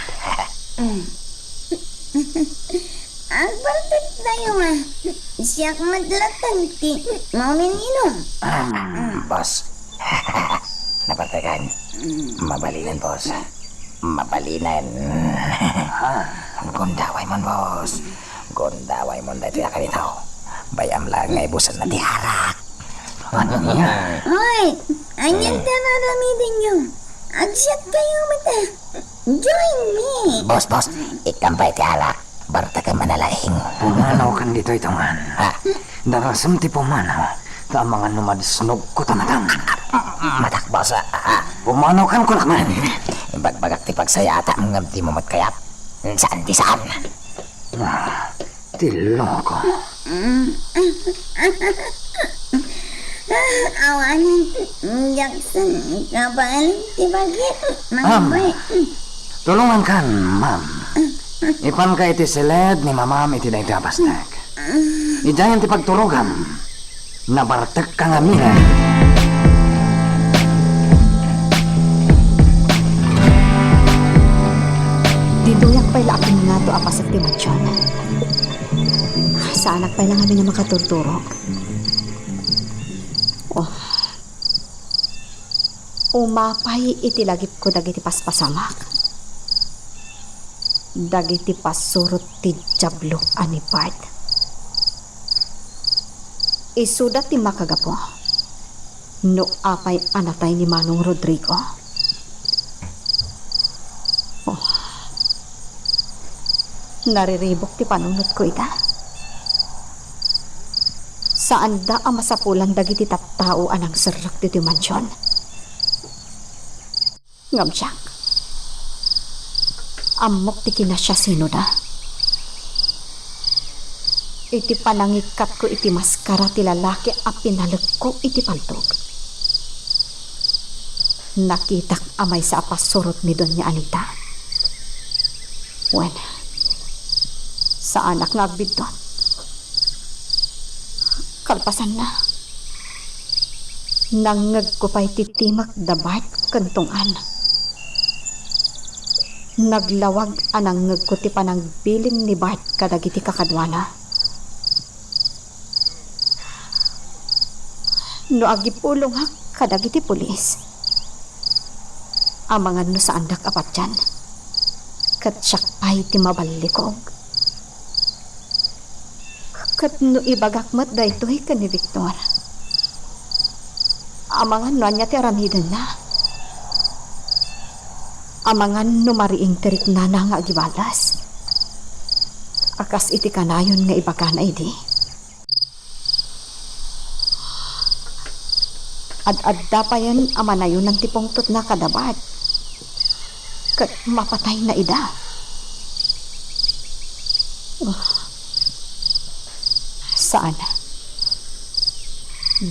Agbartag tayo ah. Siyak madlatang ti. Maumin-inom. Boss. Napartagan. Mabalinan, boss. Mabalinan. Gundaway mon, boss. Gundaway mon dahil na kanitaw. Bayam lang nga ibusan na tiharak. Ano niya? Hoy! Anyan tararamitin nyo. Agsyat kayo mata. Join me. Boss, ikampay tiharak. Barta ka manalaing. Pumanaw kan dito itungan. Darasam ti pumanaw. Ta mga numadsnog ko tamatang. Matak, boss. Pumanaw kan ko nakman. Bagbagak ti pagsayata ng ti mo matkayap. Saan ti saan? Tilo ko. Awanin. Jackson. Kabaling ti bagit. Mga bay. Tulungan kan, ma'am. Ipan ka iti silid ni mamam iti dahi tapastak. Idayan ti pagturugam. Nabartek ka nga mina. Diduyak pa'y laapin nga to apas at timansyon. Sa anak pa'y lang kami na makaturturok. Oh. Umapay itilagip ko dagiti paspasamak. Dagiti pasurot ti jablo ani Bart. isudat ti makagapo. No apay anatay ni Manong Rodrigo. Oh. Nariribok ti panunod ko ita. Saan da ang masapulan dagiti tattao anang serak diti mansyon? Ngam siya. Amok ti kinasya sino da. Iti panangikat ko iti maskara ti lalaki a pinalag ko iti paltog. Nakitak amay sa apasurot ni Doña Anita. Wen, sa anak nga agbid doon. Kalpasan na. Nangag ko pa'y titimak dabat kantungan. Naglawag anangag ko ti panagbiling ni Bart kadagiti kakadwana. No agipulong hak kadagiti pulis. Amangan no sa andak apat dyan. Kat syakpay ti mabalikog. Kat no ibagakmat da ito'y ka ni Victor. Amangan no anya ti aramidan na. Amangan no mariing terik na nga agibalas. Akas iti kanayon nga ibaga na idi. Ad-adda pa yan amanayon ng tipong tot na kadabat. Kat mapatay na ida. Saan?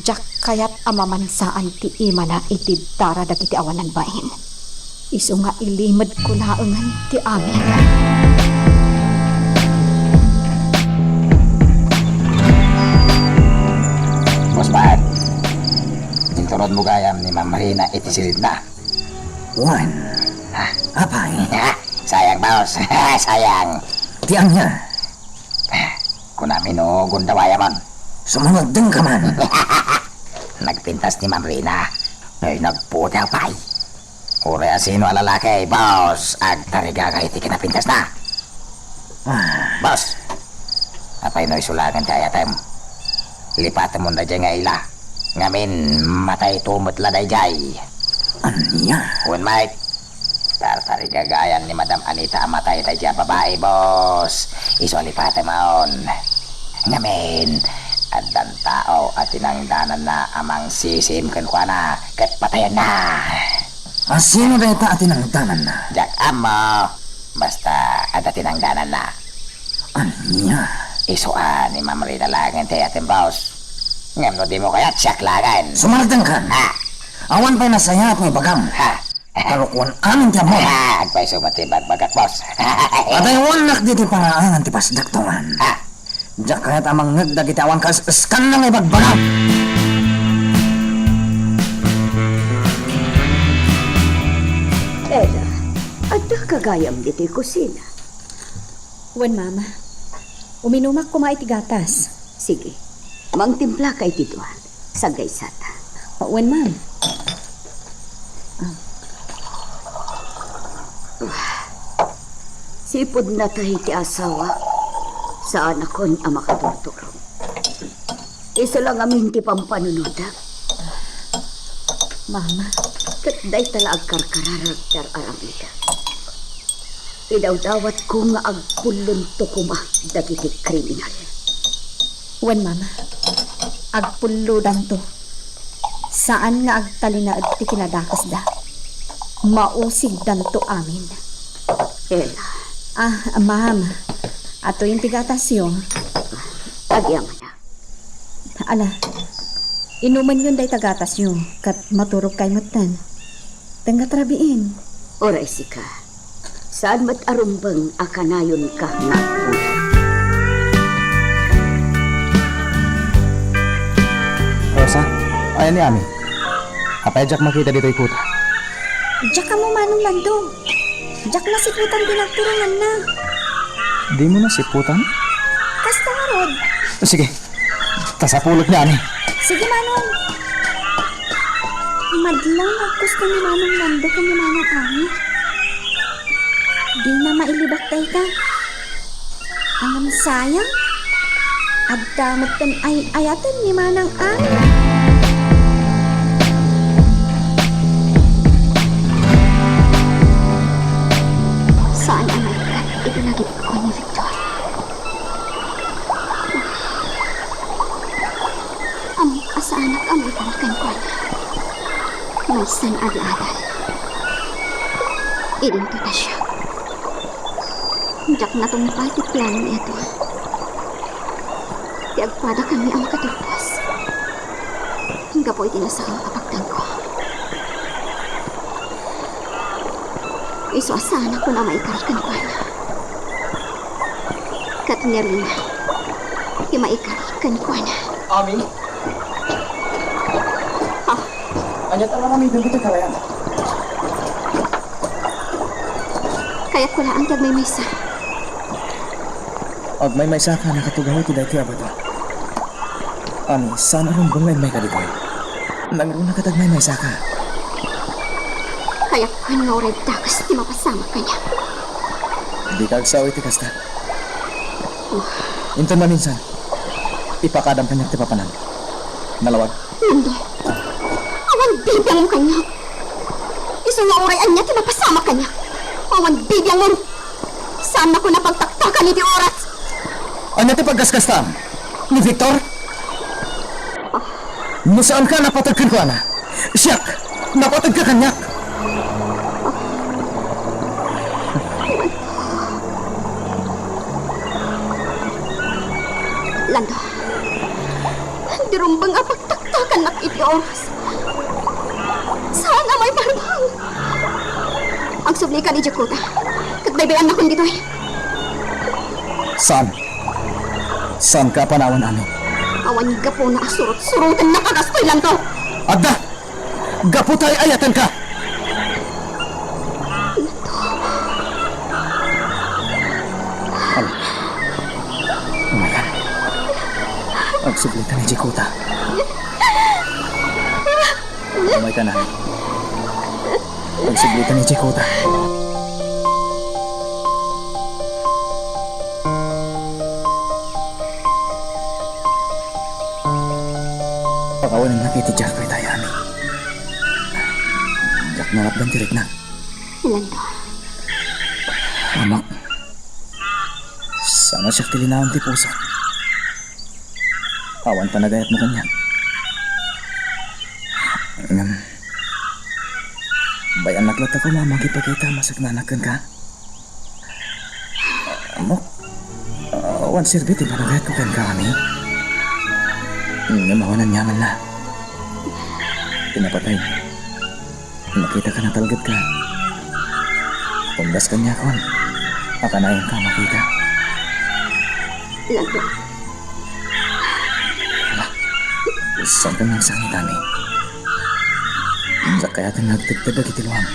Jak kayat amamansaan ti ima na iti dara dagiti awanan bahin. Isu nga ilimad ko laangan ti amin. Boss Bart, tinturod mo gayam ni Ma'am Marina iti silid na. Juan, apay, Sayang, boss. Sayang. tiang niya. Kunami no gundawaya man. Sumunod din ka man. Nagpintas ni Ma'am Rina. Ay nagputi apay. Ure asino alalaki, boss. Agtariga ka iti kinapintas na. Boss. Apay no isulangan ti ayatem. Lipatan mo na dyan nga ila. Ngamin matay tumot laday jay. Anya? Kun Mike. Tartariga gayan ni Madam Anita matay tayo dyan babae, boss. Isolipatan maon. Ngamin. Adan tao at tinangdanan na amang sisim kankwana kat patayan na. Sino ba ita atin ang tanan na? Jak amo. Basta ada tinangdanan na. Anya? Isuan ni Ma'am Rina langan tayo ating boss. Ngam no di mo kaya't siyak lagan. Sumaldan ka. Ha? Awan pa'y nasaya at may bagam. Ha? Pero kung amin tiyan mo. Ha? Agpay sumatibag bagat boss. Abay wanak dito pangaangan ti pasdaktongan. Ha? Diyak kaya't amang nagdagitawan ka skan lang ibagbagam. Ella, adda kagayam dito'y kusina. Wan, mama. Uminumak ko maiti gatas. Sige, mangtimpla kay tituan. Sagay sata. Wan, ma'am. Sipod na tayo ti asawa. Sa anak kon ang makatuturo. Isa lang amin ti pampanunod. Mama. Katday tala agkarkararar ter aramida. Idawdawat ko nga agpulon to kuma dagiti kriminal. Wan, mama. Agpuludan to. Saan nga agtalinaad ti kinadakas da? Mausig dan to amin. Ella, Ma'am. Ato yung tigatas yun. agyang na. Ala, inuman yun day tagatas yun. Kat maturog kay matan. Tenggat rabiin. Oray sika. Saan mat arumbang akanayon ka nga pula? Rosa, ayan ni Ami. Apay jak makita dito'y kuta. Diyak ka mo manong landong. Diyak na si putang pinagturungan na. Di mo na siputan? Kasta nga rod. Sige, tasapulot niya, Ami. Sige manong. Madlang maggusto ni manong landong kung ni manong Ami. Di na mailibak tayo ka. Ang sayang. At damutan ay ayatan ni Manang A. Saan ang maikat itinagip ko ni Victor? Ang asanak ang ikalkan ko na. May san adi-adal. Irinto na siya. Jak na itong napaltit plano ito. Tiagpada kami ang makatulpos. Hingga po itinasakang kapagtan ko. Iso asana ko na maikarkan ko na. Katnyarina, maikarkan ko na. Ami? Anyat ang kami doon kita kalayan. Kaya't ko lang ang may maysa. Og may saka nakatugaw ti dati abato. Ami, sana rin bungay may kalitoy. Nangruna katag may saka. Kaya't ko nga oray dakas di mapasama ka niya. Di ka agsawi ti kasta. Intan maminsan, ipakadam kanya ti papanan. Nalawag. Nando, awan bibiyang mo kanya. Iso nga oray anya ti mapasama ka niya. Awan bibiyang mo. Saan ako napagtaktakan ni di oras? Ano ti pagkaskastam? Ni Victor? Musaan ka napatag ko na? Siyak! Napatag ka kanyak! Lando, dirumbang nga pagtaktakan na iti oras. Saan nga may barbang? Ang subli ka ni Jakuta. Katbaybayan na kong dito eh. Saan? Saan ka panawan amin? Awan gapo na asurot-surutan na kagastoy lang to. Adda! Gapo tayo ayatan ka! Oh my God. Ang sublitan ni Jikuta. Kamay ka namin. Ang sublitan ni Jikuta. Pakawalan na kiti Jack kay tayo amin. Jack na lapdan tirik na. Lando, Amak. Sana siya tilinaon ti puso. Awan pa nagayat mo kanya. Bayan naklat ako mamagipagkita masagnanakan ka. Amok. Awan sirbiti pa nagayat ko kan kami. Mawanan nyaman na. Pinapatay. Makita ka na talagad ka. Pumdas ka niya kon. Akanayan ka makita. Lando, Saan ka nang sangit kami? Sa kaya tang nagtagtag at itiluan.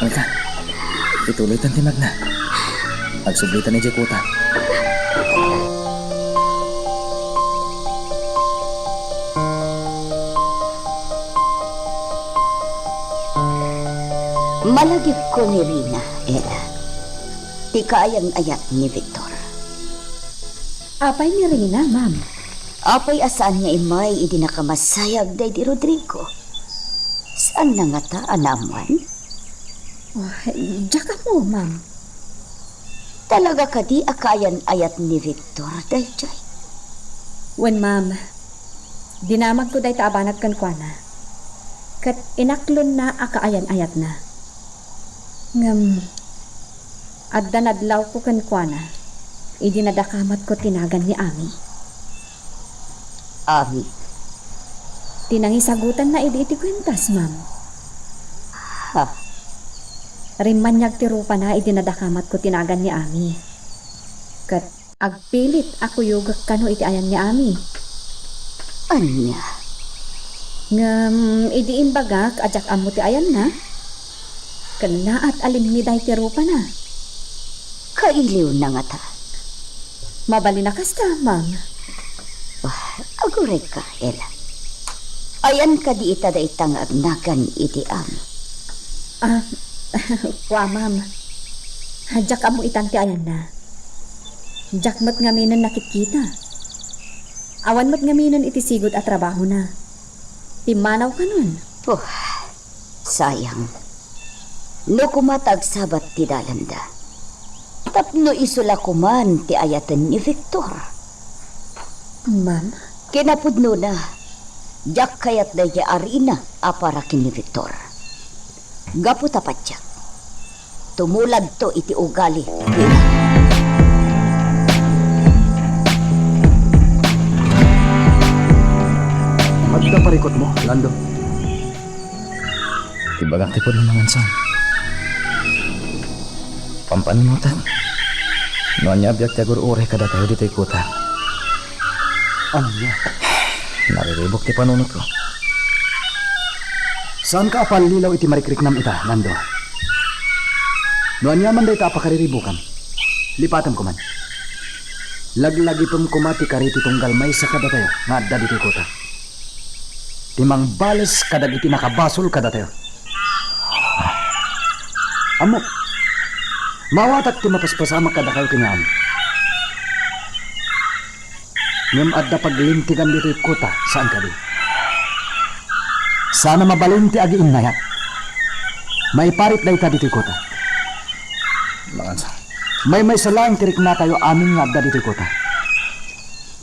Halika, ituloy tan timag na. Agsublitan ni Jekuta. Malagip ko ni Rina, Ella. Di kayang ayat ni Victor. Apay ni Rina, ma'am. Apay asaan niya imay idinakamasayag day di Rodrigo. Saan na nga ta, anaman? Oh, Jaka mo, ma'am. Talaga ka di akayan ayat ni Victor, day jay. Wen, ma'am. Dinamag ko day taabanat kan kwa na. Kat inaklon na akaayan-ayat na. Ngam, addan-adlaw ko kan kwa na. Idinadakamat ko tinagan ni Ami. Ami, Tinangisagutan na iti kwentas, ma'am. ha? Rimanyag ti rupa na idinadakamat ko tinagan ni Ami. Kat agpilit ako yugak kano iti ayan ni Ami. Anya? Ngam, idiimbagak ajak amo ti ayan na. Kana at alimniday ti rupa na. Kailiw na nga ta. Mabali na kasta, ma'am. Aguray ka, Ella. Ayan ka di ita da itang agnagan iti Ami. Wa, ma'am. Hadyak amo itan ti ayan na. Jakmat ngaminan nakikita. Awan mat ngaminan iti sigod at trabaho na. Timanaw ka nun. Oh, sayang. No kumatag sabat ti dalanda. Tapno isula kuman ti ayatan ni Victor. Ma'am? Kinapudno na. Jak kayat da ya arina aparakin ni Victor. Gapu tapat jak. Tumulad to iti ugali. Magda parikot mo, Lando. Tibagak tipod na naman son. Pampanunutan. Noon niya biyak tiagur ure kada tayo dito'y kuta. Anya? Nariribok ti panunot ko. Saan ka apal lilaw iti marikriknam ita, Lando? Noan niya man da ita apakariribukan. Lipatan ko man. Laglagi pang kumati kariti tunggal may sa kada tayo, nga adda dito'y kuta. Timang bales kadag iti nakabasol kada tayo. Amo, mawatak ti mapaspasama kada kayo kinyaan. Ngem adda paglintigan dito'y kuta, saan ka di? Sana mabalinti agi innayat. May parit da ita dito'y kuta. Mangansa. May salang tirik na tayo amin nga adda dito'y kuta.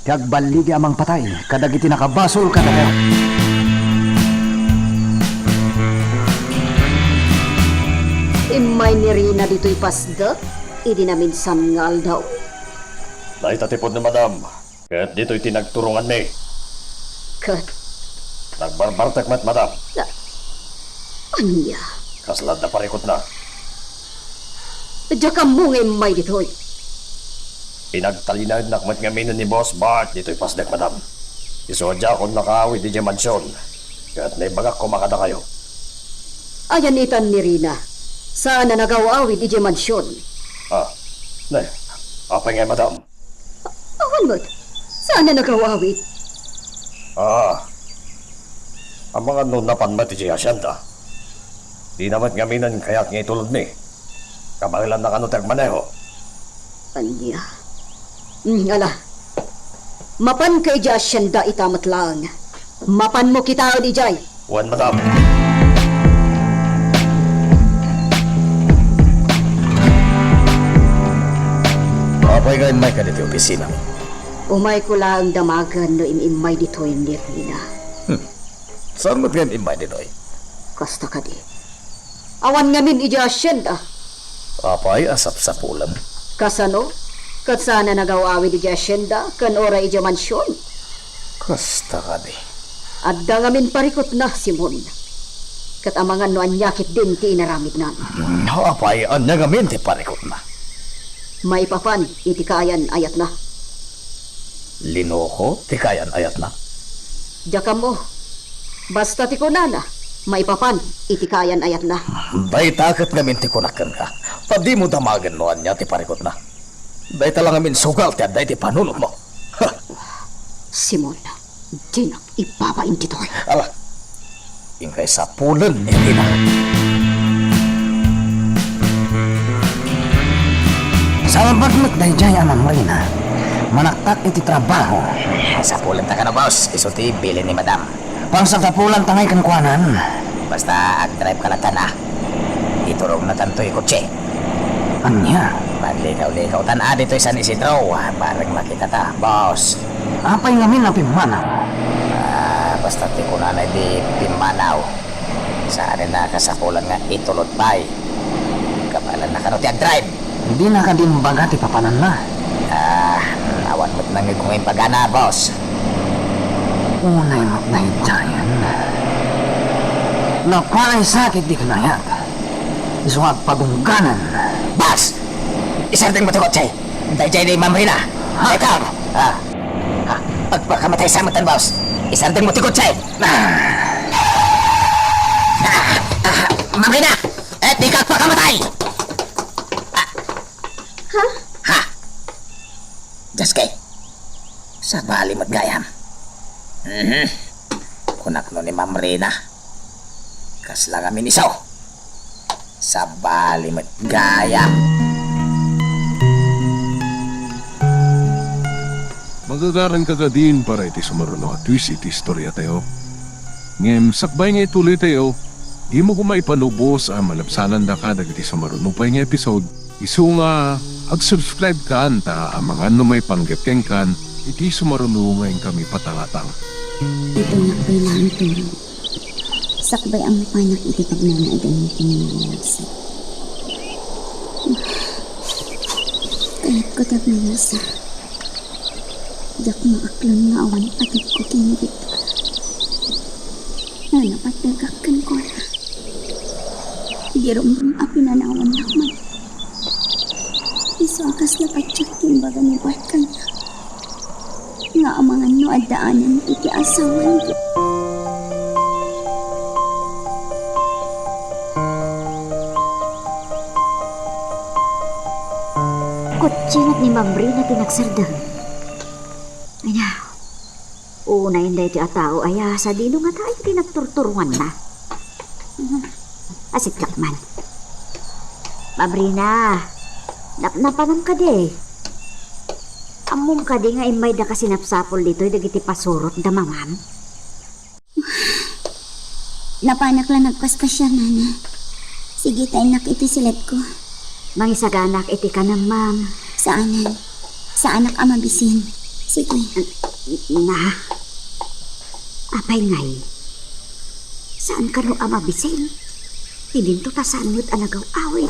Kag baligi amang patay, kadag iti nakabasol kada tayo. Imay ni Rina dito'y pasda. Idi namin sangal daw. Naitatipod ni madam. Kaya't dito'y tinagturungan ni. Kat, Nagbarbartak mat madam. anya? Kaslad na parikot na. Diya ka mo nga imay dito'y. Pinagtalinag nakmat ngaminan ni Boss Bart dito'y pasdak madam. Isodya akong nakaawit di mansyon. Kaya't naibagak kumakada kayo. Ayan itan ni Rina. Saan na nagawawi di mansyon? Nay, apay nga madam. Awan mo't. Saan na nagawawi? Ang mga nunapan mati di asyanda. Di naman ngaminan kaya't nga itulod ni. Kabangilan na kanutag maneho. Anya? Ala. Mapan kay di asyenda itamat lang. Mapan mo kita di jay. Wan madam. Apay ka may ka dito opisina mo. Umay ko lang damagan no imimay dito'y ni Rina. Saan mo't ngayon imay dito'y? Kasta ka di. Awan ngamin ija asyenda. Apay asap sa pulam. Kasano? Kat sana nagawawi di asyenda kan ora ija mansyon. Kasta ka di. Adda ngamin parikot na, Simon. Kat amangan no anyakit din ti inaramid na. Apay ang nagamin ti parikot na. Maipapan, iti kayan ayat na. Linoko ti kayan ayat na. Diyaka mo. Basta ti kunana, maipapan, iti kayan ayat na. Day takot ngamin ti kunakan ka. Padi mo damagan noan niya ti parikot na. Day talang ngamin sugal ti aday ti panunot mo. Simon, di na ipapain dito. Ala, ingkay sa pulan ni Rina. Sa bagmat day jay amang Rina. Manaktak iti trabaho. Sa pulan ta ka na, boss. Isuti, bilin ni madam. Pangsagtapulan tangay kankwanan. Basta ag-drive ka na tana. Iturong na tanto'y kutsi. Anya? Maglikaw-likaw tana dito San Isidro. Parang makita ta, boss. Apay ngamin ang pimanaw. Basta ti kunanay di pimanaw. Saan na kasapulan nga itulot pa'y. Kapalan na ka no ti ag-drive. Hindi na ka din bagati papanan na. Awan mo't nang ikumin pagana, boss. Unay mo't na hijayan. Napalay sakit di kanayat. Isuwag pagungganan. Boss! Isarding mo ti kotse. Dahil ni Ma'am Rina. Ikaw! Pagpakamatay sa matan, boss. Isarding mo ti kotse. Ma'am Rina! Di ka pagpakamatay! Ha? Just kay. Sa bali magayam. Kunak no ni Ma'am Rina. Kasla kami ni Saw. Sa bali magayam. Agagaran ka din para iti sumaruno at twist iti istorya tayo. Ngem, sakbay nga ituloy tayo, di mo kumaipanubos ang malapsanan da ka dagiti sumaruno pa nga episode. Isu nga, ag-subscribe ka anta ang mga ano may panggapkeng kan, iti sumaruno ngayon kami patangatang. Ito nga kailangan tulong. Sakbay ang panak iti pagnanaidan mo kinilagsa. Kahit ko tagnanasa, diyak maaklon nga awan patid ko kinibit. Na napatagakan ko na. Girong apinanawan lakman. Iso akas na patsak timbaga ni buhat kanya. Nga amangan no adaanan iti asawan ko. Kutsingat ni Mamri na tinagsardang. Anya, una yun dahil ti atao ay sa dino nga tayo tinagturturuan na. Asit kakman. Mamri na, napnapanam ka di. Amom ka di nga imay da kasi napsapol dito dagiti pasurot da mamam. Napanak lang nagpaspasya, nana. Sige tayo nakiti silat ko. Mangisaganak iti ka na, ma'am. Saanan? Sa anak amabisin. Sige. Na, apay ngay. Saan ka no amabisin? Ilinto ta saan mo't anagaw awit.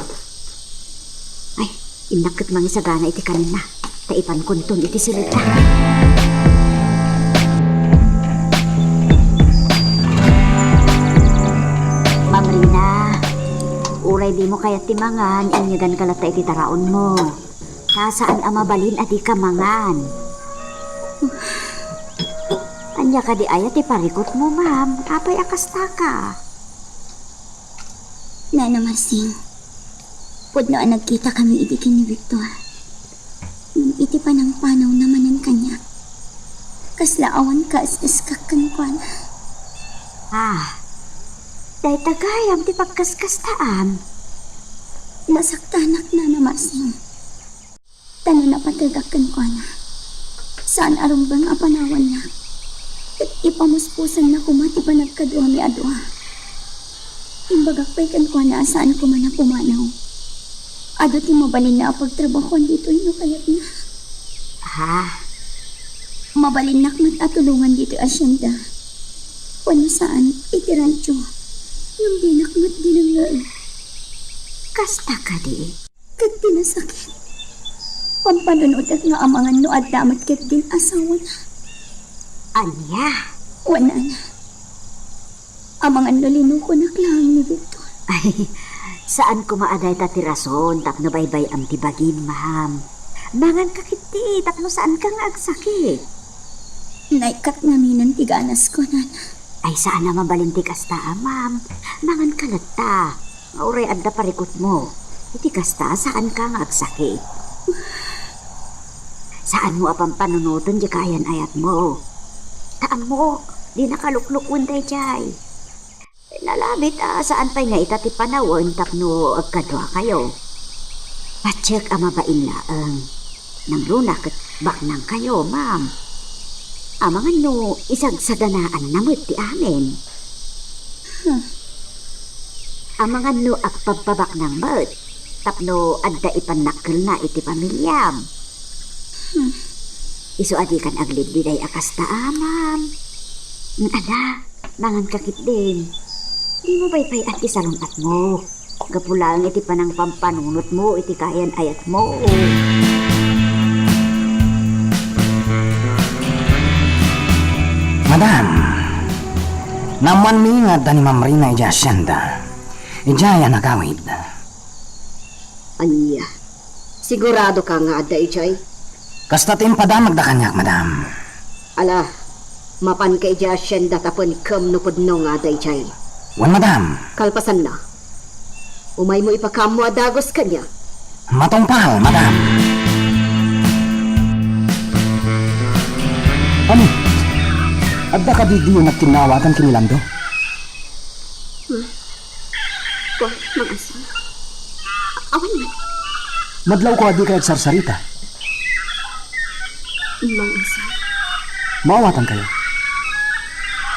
Ay, inakit mangisagana iti kanina. Taipan kunton iti silita. Mamrina, uray di mo kaya timangan, inyagan kalata iti taraon mo. Saan amabalin at ikamangan? Anya ka di ayat iparikot mo, ma'am. Apay akasta ka. Nana Marsing, pudno ang nagkita kami idikin ni Victor. Iti pa ng panaw naman ang kanya. Kaslaawan ka as-askakan ko na. Day tagayam ti pagkaskastaan. Nasaktanak na Marsing. Tano na patagakan ko na. Saan arumbang apanawan na. At ipamuspusan na kumati pa nagkaduha mi aduha. Imbagak pa'y kan ko na saan ko man na pumanaw. Ado ti mabalin na pagtrabaho dito ino kayat na. Mabalin nakmat at tulungan dito asyenda. Kung saan itirancho. Nang di nakmat dinang Kasta ka di? Kat tinasakit. Pampanunod at nga amangan no at damat kat din asawa na. Anya? Wala na. Amangan no linuko na klang ni Victor. Ay, saan ko maaday tatirason tapno baybay am tibagin, ma'am. Mangan kakiti, tapno saan kang agsakit? Naikat namin ang tiganas ko, nana. Ay, saan na mabalintik asta, ma'am? Mangan kalata. Mauray adda parikot mo. Iti kasta, saan kang agsakit? Saan mo apang panunutan di kayan ayat mo? Taan mo, di nakaluklukun tayo jay. Nalabit saan pa'y nga itati panawon tapno agkadwa kayo. Patsyak amabain laang. Nang lunak at baknang kayo, ma'am. Amangan no, isagsaganaan namit ti amin. Amangan no agpagpabak ng mat. Tapno adda ipanakil na iti pamilyam. Iso adi kan aglid biday akas ta, ma'am. Ada, mangan kakit din. Di mo baypay at isalungat mo. Gapulang iti panang pampanunot mo, iti kayan ayat mo. Madam, naman mi nga ni Mamrina ija asyenda. Ija yan nagawid. Anya, sigurado ka nga adda ichay? Kasta timpada magdakanyak, madam. Ala, mapan ka ija asyenda tapon kam nupudno nga adda ichay. Wan, madam. Kalpasan na. Umay mo ipakamo adagos kanya. Matungpal, madam. Ano? Adda ka di yung nagtinawatan kinilando? Wah, mag-asa. Awan man. Madlaw ko adi ka nagsarsarita. Mag-asa. Maawatan kayo.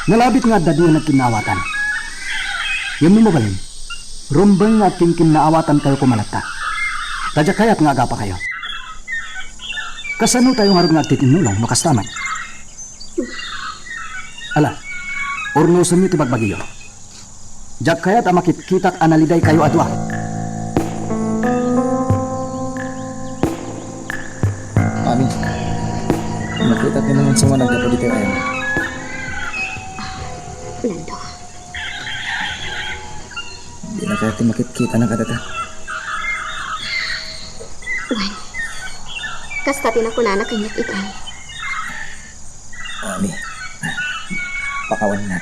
Nalabit nga dadi yung nagkinaawatan. Yan mo balin. Rumbang nga tingkin naawatan kayo kumalata. Tadya kaya't nga agapa kayo. Kasano tayo nga rin nga titinulong no kastaman? Ala, ornosan nyo tibagbagiyo. Diyak kaya't makitkitak analiday kayo adwa. Mami, nakita ko naman sa mga nagdapo dito ayan. Lando, Hindi na kaya makikita na kadata. Juan, kasta tinakunana kanyak itay. Mami, pakawan na.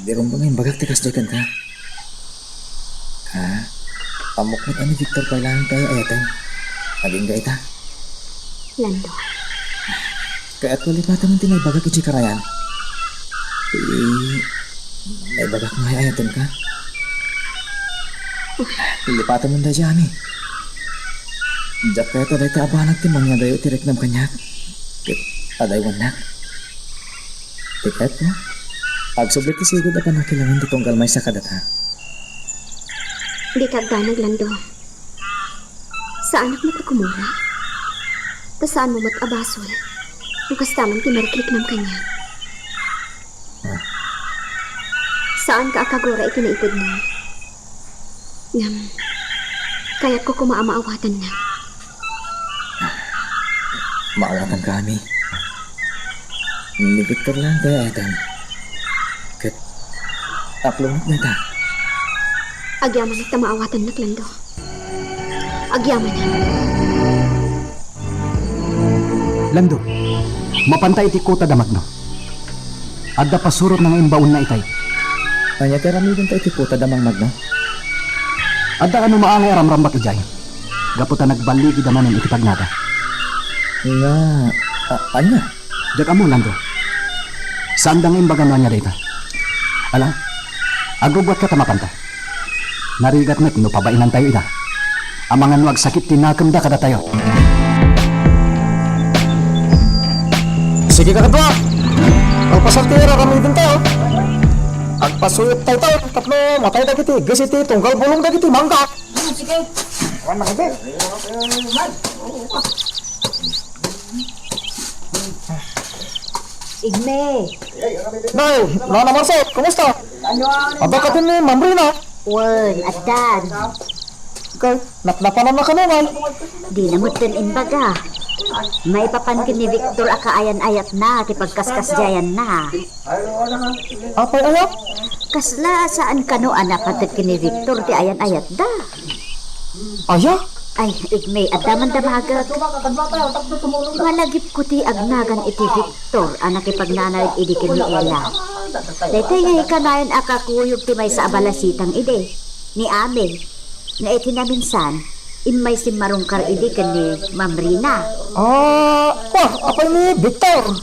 Di rin ba ngayon bagak tikas dyan ka? Ha? Pamukmit ani Victor kailangan tayo ayatan. Naging ga ita. Lando, Kaya't walipatan mo tinay bagak iti karayan. May bagak mo ayatan ka. Lipatan mo na dyan eh. Diyak kaya taday ka abanag ti mga dayo tirik ng kanyak. Taday wanak. Tikat mo. Pagsublit isigod na pa na kailangan ditong galmay sa kadata. di kagdanag Lando. Saan mo kumura? Ta saan mo matabasol? Ang kastaman tinariklik ng kanya. Saan ka akagora itinaipod na? Ngam, kaya't ko kumaamaawatan na. Maawatan kami. Ni Victor lang kaya Adam. Kat, aplunod na ta. Agyaman at tamaawatan na Lando. Agyaman na. Lando, mapantay iti kota damag no. Adda pasurot ng imbaon na itay. Kanya karamihan tayo tiputa damang magno. Adda ano maangay aramrambak ijay. Gaputa nagbaligi damanin iti pagnada. Nga, anya? Diyak amo Lando. Saan dang imbagan na niya dito? Ala, agugwat ka tamapanta. Narigat met no pabainan tayo ita. Amangan wag sakit tinakemda kada tayo. Sige ka kadwa. Ang pasartira kami din tayo. Agpasuyot tayo tayo. Tatlo, matay na kiti. Gasiti, tunggal bulong na kiti. Mangga. Sige. Wan makibig. Igme, Nay, Nana Marcel, kumusta? Aba ka din ni Ma'am Rina. Wan, adan. Okay, napanan na ka na, Nay. Di namot din imbaga. May papankin ni Victor akaayan-ayat na, ti pagkaskas jayan na. Apay ayap? Kasla saan kano anak patik ni Victor ti ayan-ayat da. Aya? Ay, igme, adaman damagag. Malagip ko ti agnagan iti Victor, anak ipagnanalig idikin ni Ella. Dito ngay kanayan akakuyog ti may sa abalasitang ide, ni Amel, na iti na minsan, imay si marungkar idikin ni Ma'am Rina. Wah, apay ni Victor.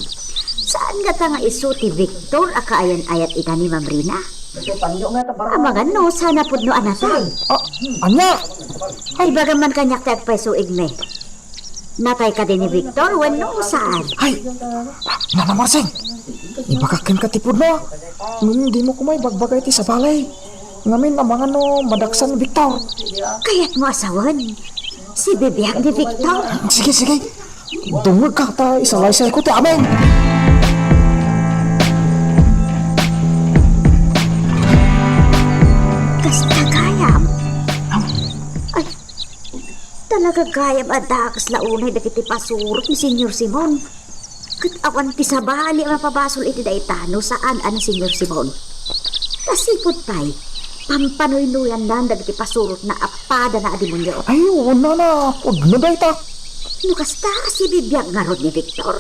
Saan nga ta nga isu ti Victor akaayan-ayat ita ni Ma'am Rina? Amangan no, sana pud no anatay. Anya? Ay, bagaman kanyak tag peso igme. Natay ka din ni Victor, wano saan? Ay, Nana Marcel. Ibakakin ka tipod na. Hindi mo kumay bagbagay ti sa balay. Ngamin amangan no, madaksan ni Victor. Kaya't mo asawan. Si bibiyag ni Victor. Sige, sige. Dungog ka ta, isalaysay ko ti amin. Kasta gayam. Ay, talaga gayam adakas launay dagiti pasurot ni Senyor Simon. Kat awan ti sabali ang mapabasol iti daitano saan ano Senyor Simon. Kasipot tay, pampanoy-nuyan na dagiti pasurot na apada na adimonyo. Ay, una na. Huwag na ba ita? Nukasta si bibiyag nga rod ni Victor.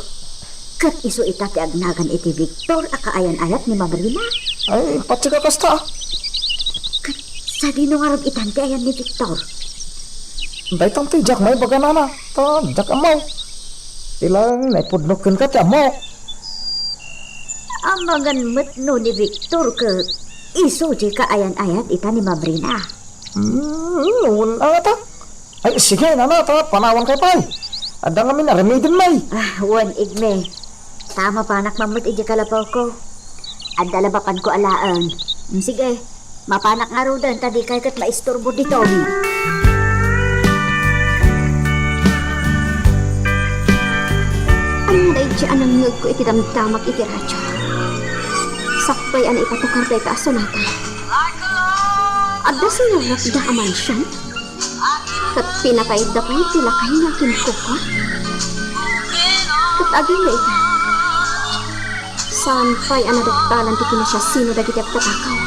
Kat iso ita ti agnagan iti Victor akaayan-ayat ni Ma'am Rina. Ay, patsika kasta. Kat sa dino nga rod itan ti ayan ni Victor. Daytang ti Jack may baga nana. Ta, Jack amaw. Ilang naipudnokin ka ti amaw. Amangan metno ni Victor ke iso di kaayan-ayat ita ni Ma'am Rina. Wala ta. Ay, sige, nana ta. Panawan kay pay. Ada nga min, aramidin may. Wan igme. Tama pa anak mamut iji kalapaw ko. At dalabapan ko alaan. Sige, mapanak nga rodan tadi kay kat maisturbo dito. Ang naidya anang ngag ko iti damdamak iti radyo. Sakpay ana ipatukar tayo kaasunata. Adda sinarap da amansyan. Kat pinakaid da pa yung tilakay nga kinkuko. Kat agay na ita. Saan pa'y anadoktalan ti kinasya sino dagiti at katakaw.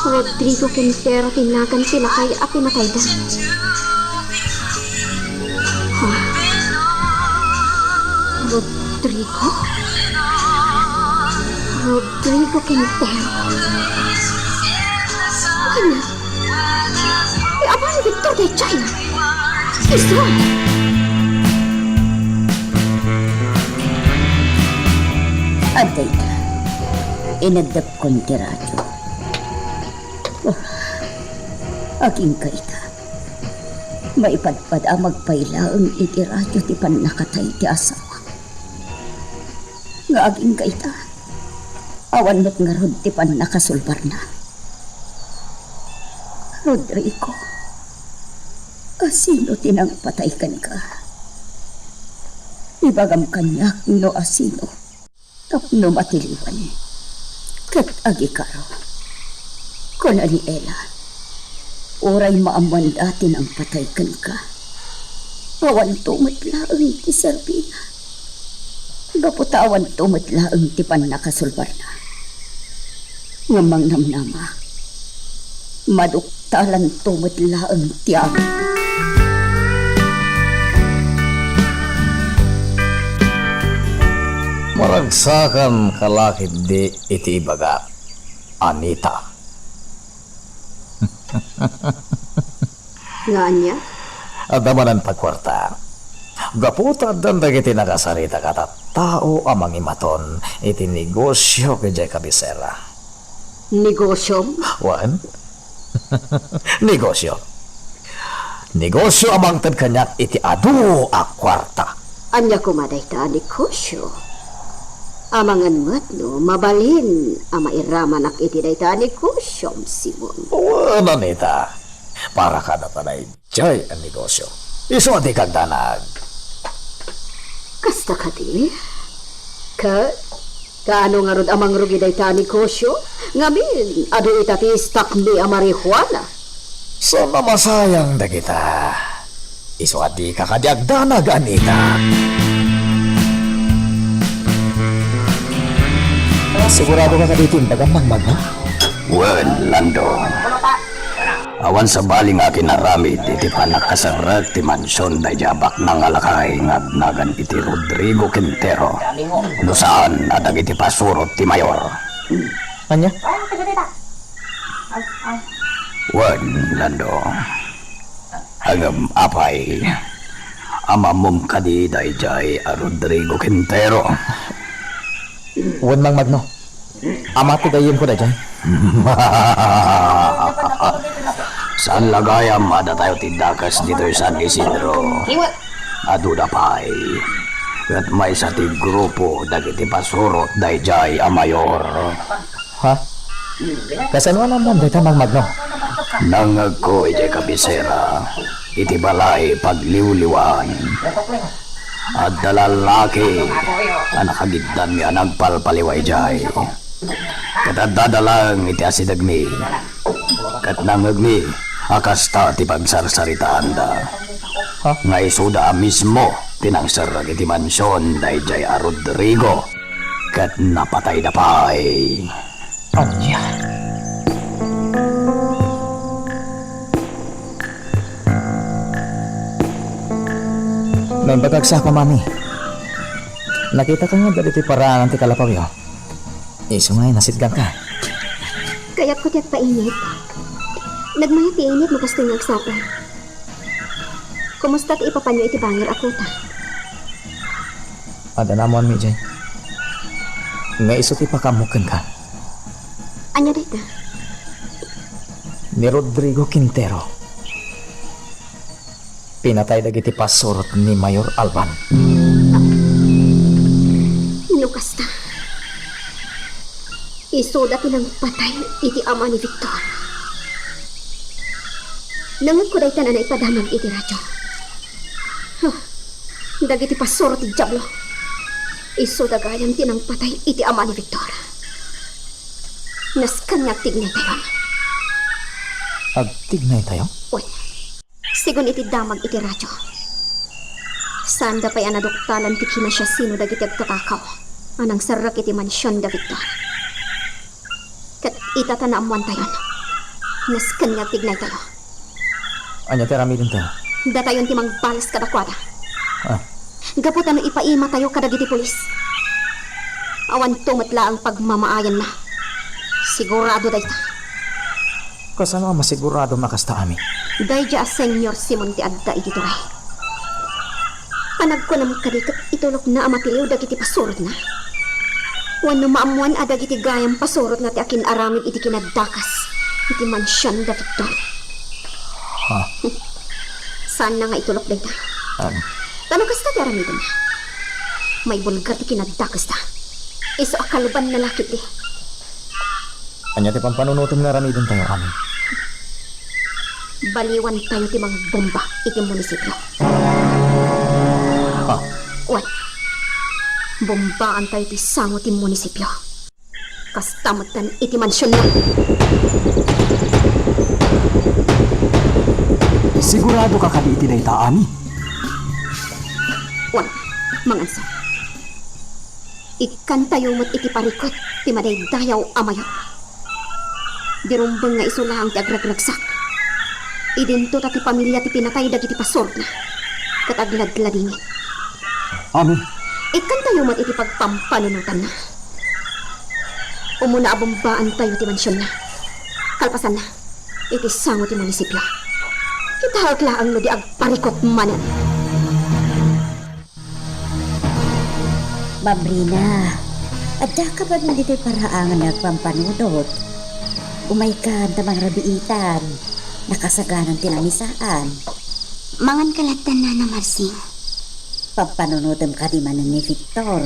Rodrigo Quintero tinagan tilakay at pinatay da. Rodrigo? Rodrigo Quintero? Ano? Aba ni Victor de China? Iso? Aday ka. Inagdap kong tiradyo. Aking kaita. Maipadpad ang magpailaang iti radyo ti panakatay ti asawa. Nga aking kaita. Awan mo't nga rod ti panakasulbar na. Rodrigo, asino tinang pataykan ka? Ibagam kanyak no asino. Tapno matiliwan. Kat agikaro. Kuna ni Ella. Oray maaman dati ng pataykan ka. Awan tumatlaang ti Serbina. Gaputawan tumatlaang ti panakasulbar na. Ngamang namnama. Maduktalan tumatlaang ti amin. Maragsakan kalakit di iti ibaga, Anita. Nga anya? Adamanan pagkwarta. Gaputad dan dagiti nakasarita kata tao amang imaton iti negosyo kajay kabisera. Negosyo? Wan? Negosyo. Negosyo amang tad kanyak iti adu a kwarta. Anya kumaday ta negosyo. Amangan mat no, mabalin ama iramanak iti dayta negosyo, Simon. Wan, Anita. Para kada tanay jay ang negosyo. Iso di kag danag. Kasta ka di? Kaano nga rod amang rugi dayta negosyo? Ngamin, adu itati stakmi a marihuana. Sa mamasayang dagita. Iso di kakadyag danag, Anita. Sigurado ka kaditin bagang magmag, no? Well, Lando. Awan sa baling akin naramid iti panakasarak ti mansyon da jabak ng alakay ngagnagan iti Rodrigo Quintero. No saan adag iti pasurot ti mayor. Anya? Well, Lando. Agam apay. Amamom kadi dayjay a Rodrigo Quintero. Wan mang magno. Amati dayon ko da dyan. Saan lagayam ada tayo tindakas dito sa San Isidro. Aduda pay. At may sa ti grupo dagiti pasurot dayjay a mayor. Ha? Kasano naman dito mang magno? Nangag ko ijay kabisera. Iti balay pagliwliwan. At dalalaki ang nakagitdan niya nagpalpaliway jay. Katadadalang iti asidagmi. Kat nangagmi akasta ti pagsarsaritaan da. Nga isuda mismo tinangsarag iti mansyon dayjay a Rodrigo. Kat napatay da pay. Anya? May bagagsa ko, mami. Nakita ka nga dali paraan ti kalapaw yo. Iso nga nasidgang ka. Kaya't ko tiyak painit. Nagmaya ti init mo gusto nga agsapan. Kumusta ti ipapanyo iti bangir ako ta? Ada namuan mi dyan. Nga iso ti pakamukan ka. Anya dito? Ni Rodrigo Quintero. Pinatay dagiti pasurot ni Mayor Alban. Isoda tinang patay iti ama ni Victor. Nangag ko dahi tanan na ipadamag iti radyo. Huh, dagiti pasoro ti Diablo. Isoda gayam tinang patay iti ama ni Victor. Naskan nga tignay tayo. Agtignay tayo? Uy, sigun iti damag iti radyo. Sanda pa'y anadoktalan ti kinasya sino dagiti agtatakaw. Anang sarak iti mansyon da Victor. Kat itatanamuan tayo. Naskan nga tignay tayo. Anya ti ramidin tayo? Datayon ti mangbalas kadakwada. Ah. Gapot ano ipaima tayo kadagiti pulis. Awan tumatla ang pagmamaayan na. Sigurado day ta. Kasano ang masigurado makasta ami? Day ja Senyor Simon ti adda iti turay. Panag ko nam kadikat itulok na amatiliw dagiti pasurot na. Wano maamuan adag iti gayam pasurot na ti akin aramid iti kinadakas. Iti mansyon da Victor. Ha? Saan na nga itulok day ta? Tanong kasta ti aramidin na. May bulgar ti kinadakas ta. Iso akaluban na lakit di. Anya ti pampanunutom nga ramidin tayo ami? Baliwan tayo ti mga bomba iti munisipyo. Ha? Wan. Bombaan tayo ti sango ti munisipyo. Kastamatan iti mansyon na. Sigurado ka kadi iti dayta ami? Wan. Mangansa. Ikan tayo mo't iti parikot ti madaydayaw amayo. Dirumbang nga isulahang ti agraglagsak. Idinto ta ti pamilya ti pinatay dagiti pasor na. Katagladladingit. Ami, Ikan tayo mo't iti pagpampanunutan na. Umuna abombaan tayo ti mansyon na. Kalpasan na. Iti sango ti munisipyo. Kitahaglaang no di agparikot manan. Mabrina, adda ka ba dito'y paraangan nagpampanudot? Umay ka tamang rabiitan, nakasaganan tinamisaan. Mangan kalatan na na Marsing. Pampanunutom ka di manan ni Victor.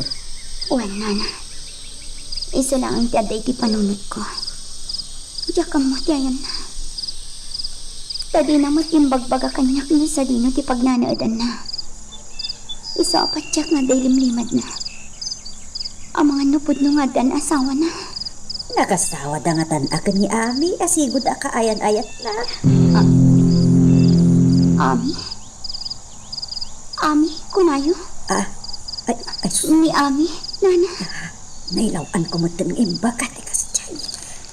Wala na. Isa lang ang tiada iti panunod ko. Diya ka mo tiyayan na. Tadi na mo't imbagbaga kanyak na sa dino ti pagnanaadan na. Isa apat tiyak nga day limlimad na. Ang mga nupod no nga dan asawa na. Nakasawa dangatan akan ni Ami, asigod aka ayan-ayat na. Ami? Ami, kunayo? Ay, Ni Ami, Nana. nailawan ko mo itong imbagat, kasi dyan.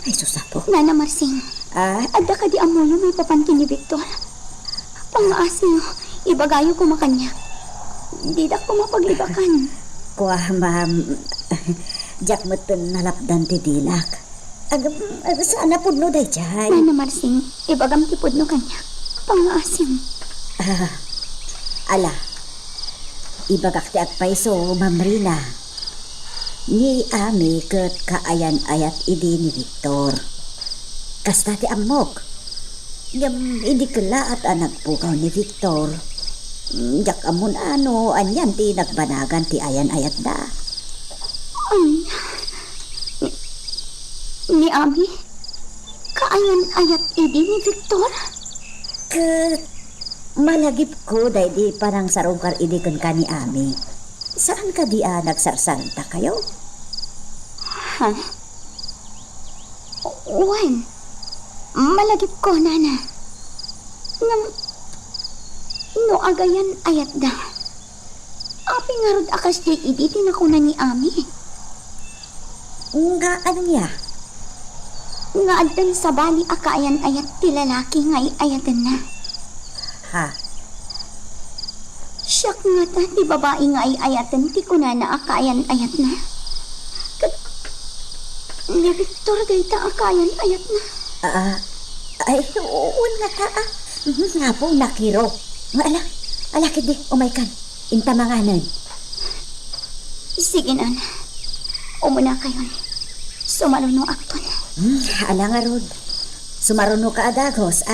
Ay, susapo. Nana Marsing. Adda ka di amuyo may papankin ni Victor. Pangaasyo, ibagayo ko makanya. Di da ko mapaglibakan. Kuha, ma'am. Diyak mo itong nalapdan ti dilak. Sana po no day dyan. Nana Marsing, ibagam tipod no kanya. Pangaasyo. Ala, ibagak ti agpaiso, Ma'am Rina. Ni Ami ket kaayan-ayat idi ni Victor. Kasta ti amok. Ngam idi kela at anak pukaw ni Victor. Jak amun ano, anyan ti nagbanagan ti ayan-ayat da. Ni Ami? Kaayan-ayat idi ni Victor? Ket malagip ko day di parang sarungkar idi ken ka ni Ami. Saan ka di nagsarsanta kayo? Ha? Wan. Malagip ko, Nana. No agayan ayat da. Api nga rod akas di iditin ako na ni Ami. Nga ano niya? Nga adan sa bali akayan ayat ti lalaki nga ayatan na. Ha? Siyak nga ta, ti babae nga ayatan ti kunana akayan ayat na. Ni Victor dayta akayan ayat na. Ay, oo nga ta. Nga po, nakiro. Ala, kidi, umaykan. Intamanganan. Sige, Nana. Umuna kayo. Sumaruno akton. Ala nga, Rod. Sumaruno ka adagos,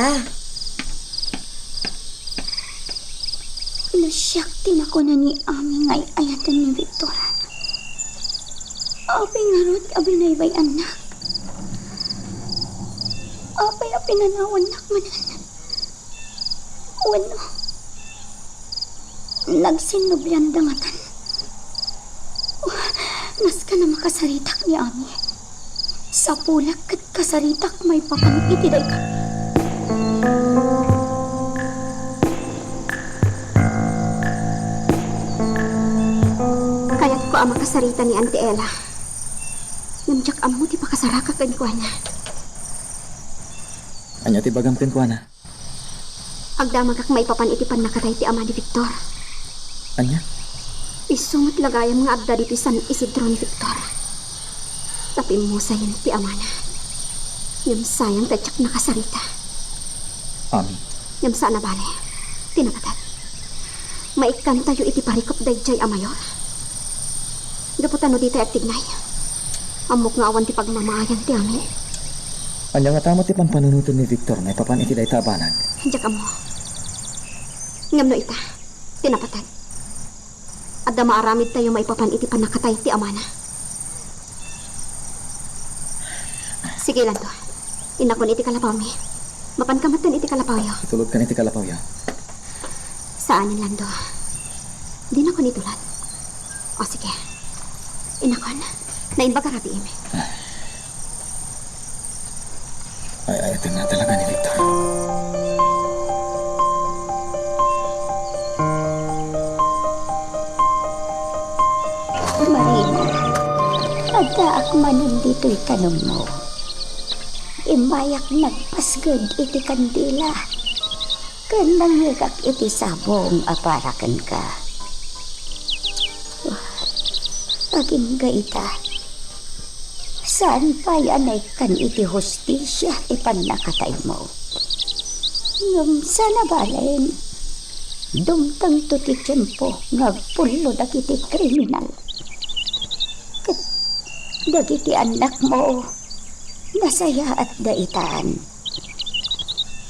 Nasyak din ako na ni Ami ngay ayatan ni Victor. Api nga rod, abinaybayan na. Pinanawan na manan. Wano. Nagsinubyan dangatan. Mas ka na makasaritak ni Ami. Sa pulak kat kasaritak may papanitiday ka. Kaya't ko ang makasarita ni Auntie Ella. Namjak amo ti pakasaraka kan ko na. Anya ti bagam ken kuana? Agdamag kak may papanitipan nakatay ti ama ni Victor. Anya? Isungot lagayam nga abda dito San Isidro ni Victor. Tapi mo sayan ti ama na. Yung sayang tadyak nakasarita. Ami. Yung saan na bale. Tinapatad. Maikan tayo iti parikop dayjay amayor. Gaputan no dito at tignay. Amok nga awan ti pagmamayan ti ami. Anya nga tamo ti pampanunutan ni Victor na ipapan iti day tabanag. Diyak amo. Ngam no ita. Tinapatad. Adda maaramid tayo maipapan iti panakatay ti amana. Sige lang to. Inakon iti kalapaw mi. Mapankamatan iti kalapaw yo. Itulog ka iti kalapaw ya. Saan lang do? Di na ko nitulat. O sige. Inakon. Nainba ka rabi imi. Ay, ayatin na talaga ni Victor. Marina, ada akmanon dito'y tanong mo. Imayak nagpasgod iti kandila. Kanangigak iti sabong aparakan ka. Aging gaita. Saan pa yanay kan iti hostisya ipan nakatay mo? Ngam sana balayin. Dumtang to ti tiyempo ngagpulo dagiti kriminal. Dagiti anak mo, nasaya at daitan.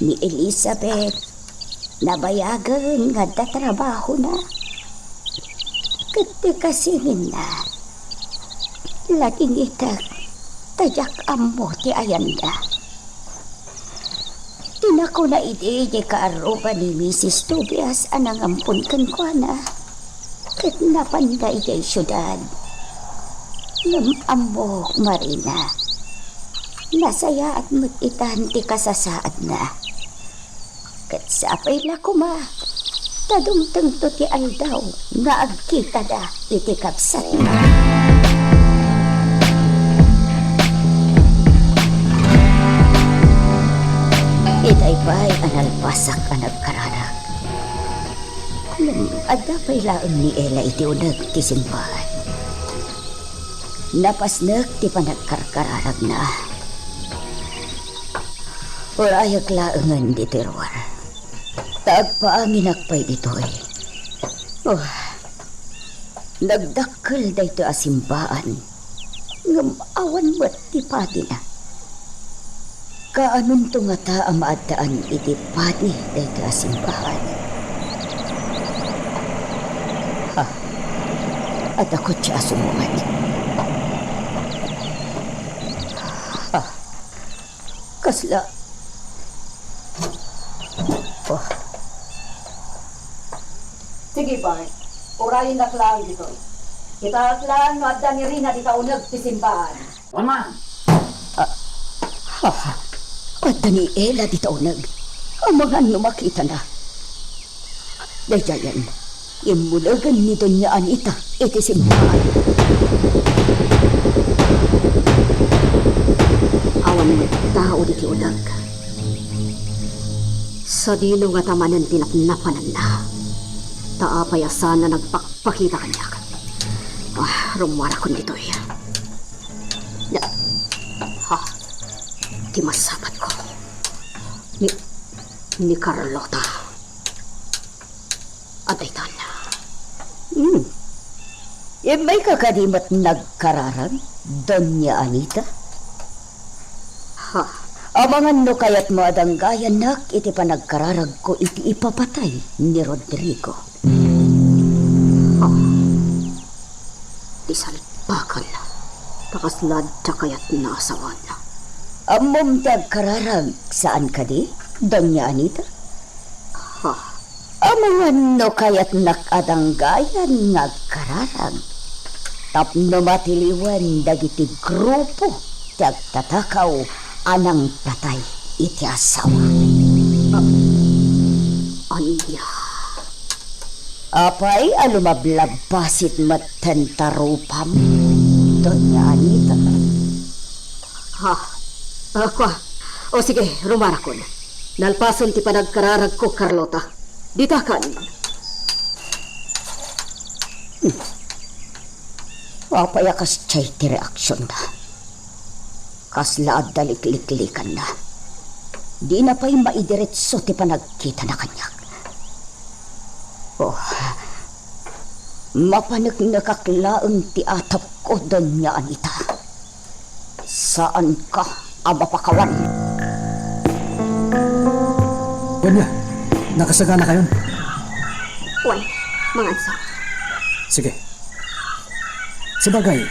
Ni Elizabeth, nabayagan nga datrabaho na. Kati kasingin na, laging itak, tadyak amo ti ayanda. Tinako na iti di kaarupa ni Mrs. Tobias anang ampun kankwana. Kat napanday di syudad. Ng ambok, Marina. Nasaya at matitan ti kasasaad na. Kat sapay la kuma. Tadumtang to ti aldaw nga agkita da iti kapsat na. Itay pa'y analpasak anag kararag. Adda pa'y laang ni Ella iti unag ti simbahan. Napasnak ti panagkarkararag na. Urayag laangan di terwar. Tagpaanginakpay ditoy. Oh, nagdakkel da ito asimbaan. Ngamawan mo't ti pati na. Kaanon to nga ta ang maadaan iti pati da ito asimbaan. Ha, at ako siya sumuman. Kasla. Oh. Sige ba, urayin na klang dito. Kita klang no adda ni Rina di kaunag ti simbahan. Mama! Adda ni Ella di kaunag. Ang mga makita na. Dayayan, imulagan ni Doña Anita iti simbahan. Awan mo tao di ti udag. Sa dilo nga tamanan tinapnapanan na. Taapayasan na nagpakpakita kanya. Rumara ko nito eh. Ha? Di masapat ko. Ni Carlota. Adaytan. May kakadimat nagkararag, Doña Anita? Ha? Amangan no kayat mo adanggayan nak iti panagkararag ko iti ipapatay ni Rodrigo. Ha? Di salpakan. Pakaslad ta kayat naasawan na. Amom kararag saan ka di, Doña Anita? Ha? Amangan no kaya't nakadanggayan nga kararag. Tapno matiliwan dagiti grupo tagtatakaw anang patay iti asawa. Anya. Apay alumablabasit matentarupam, Doña Anita. Ha? Kwa. O sige, rumarakon. Nalpason ti panagkararag ko, Carlota. Ditakan. Apay akas chay ti reaksyon na. Kaslaad dalikliklikan na. Di na pa'y maidiretso ti panagkita na kanyak. Oh, mapanagnakaklaang ti atap ko, Doña Anita. Saan ka, amapakawan? Donya, nakasagana kayon. Wan, mangansa. Sige. Sabagay,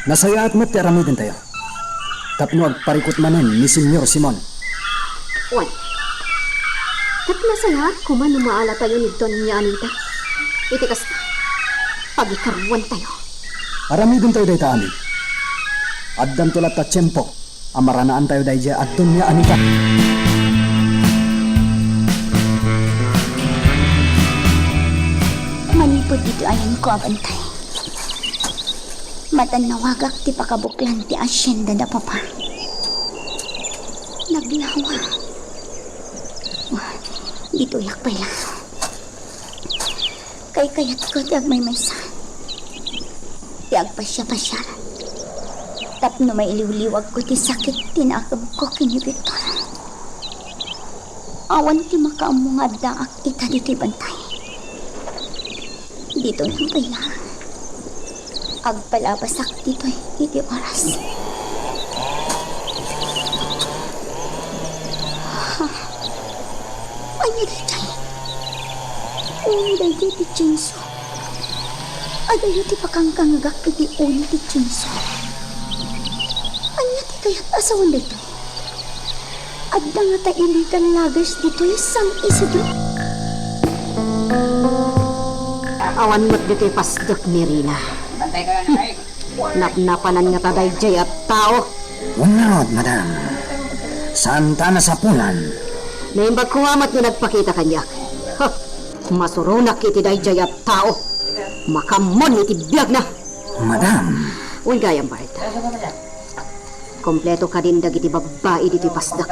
nasaya at matiaramidin tayo. Tapno agparikot manin ni Senyor Simon. Wan. Kat nasaya kuman maala tayo ni Doña Anita. Itikas, pagikaruan tayo. Aramidin tayo dahi amin. Addan tulat ta tiyempo, amaranaan tayo dahi at Doña Anita. Manipod dito ayan ko abantay. Matanawagak ti pakabuklan ti asyenda da papa. Naglawa. Wah, dito yak pa lang. Kay kayat ko dag may maysa. Tiag pa siya. Tapno may iliwliwag ko ti sakit tinakab ko kini Victor. Awan ti makaamungad daak ita dito'y bantay. Dito lang pala. Agpalabasak dito'y iti oras. Anya dito'y? Uday di ti Chinso. Adayo ti pakangkangagak iti uni ti Chinso. Anya ti kaya't asawan dito'y? Adda nga ta iligan lagas dito'y sang Isidro. Awan mo't dito'y pasdok ni Rina. Bantay kayo na kayo. Napnapanan nga taday jay at tao. Unod, madam. Santa na sa punan. Naimbag ko amat nga nagpakita kanyak. Ha! Masurunak iti day jay at tao. Makamon iti biyag na. Madam. Uy gayang Bart. Kompleto ka din dagiti babae dito'y pasdak.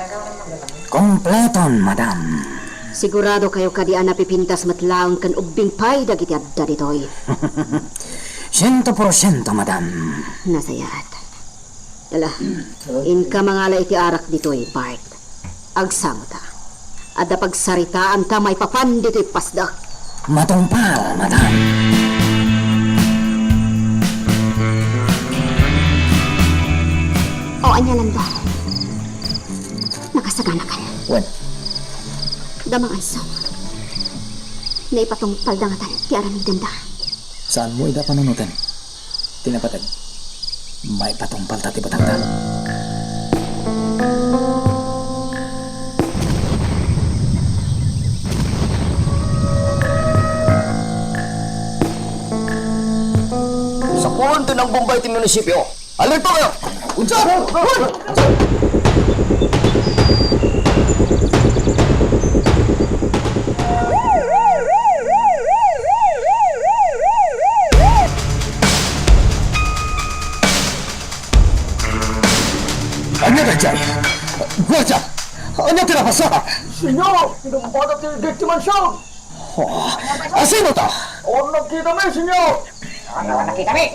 Kompleton, madam. Sigurado kayo kadian napipintas matlaang kan ubing pay dagiti adda ditoy. 100%, madam. Nasayat. Dala, inka mangala iti arak ditoy, Bart. Agsamo ta. Adda pagsaritaan ta may papan dito'y pasdak. Matumpal, madam. O anya lang ba? Nakasagana ka. Wen, Damang anso. Naipatong paldangatan ti aramid danda. saan mo ida panunutan? Tinapatag. May patumpal tati batangta. Sa punto ng Bombay Team Munisipyo. Alerto kayo! Unsa! Anya dajay? Gwardiya! Anya tinapasa? Senyor! Pinumpata ti Gate Mansion! Asino ta? O nakita mo, senyor! Nakita mi.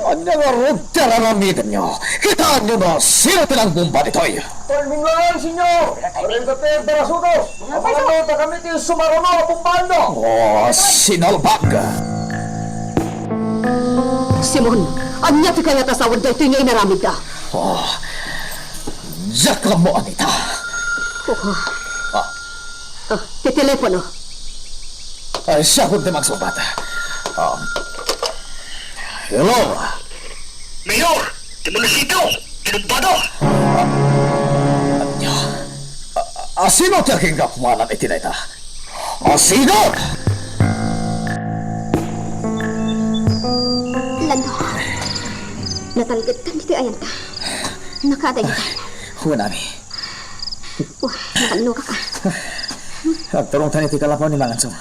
Anya nga rugta na namigan nyo. Kitaan nyo na sino tinang bomba nito'y. Timing lang, senyor! Arengate Berasudos! Apagano ta kami ti Sumarono, Pumpando! Oh, sinalbag. Simon, anya ti kaya tasawad da ito nga inaramid da. Oh, Zakla mo, Anita. Ti telepono. Ay, siya kung di magsubat. Hello? Mayor, di munisipyo, Bado! Asino ti aking kapwanan iti dayta? Asino? Lando, natalgad kan dito ayan ta. Nakadagitan. Hunami. Wah, nakaluka ka. Agturong tani ti kalapaw ni Mangansong.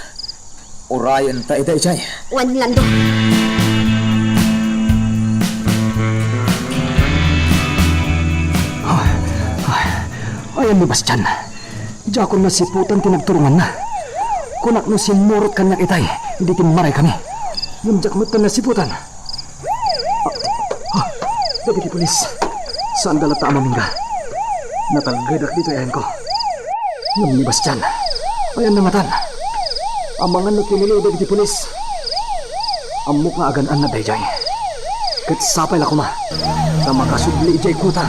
Urayan ta ita ichay. Wan Lando. Ayan ni Bastian. Diya ko nasiputan tinagturungan na. Kunak no sinmurot kanyak itay, hindi maray kami. Yung diyak mo nasiputan. Dagiti pulis. Saan galata amamingga? Natalgadak dito ayan ko. Yung ni Bastian. Ayan namatan. Amangan no kinulo dagiti pulis. Amok nga agan na dayjay. Kat sapay la kuma. Na makasubli ijay kuta.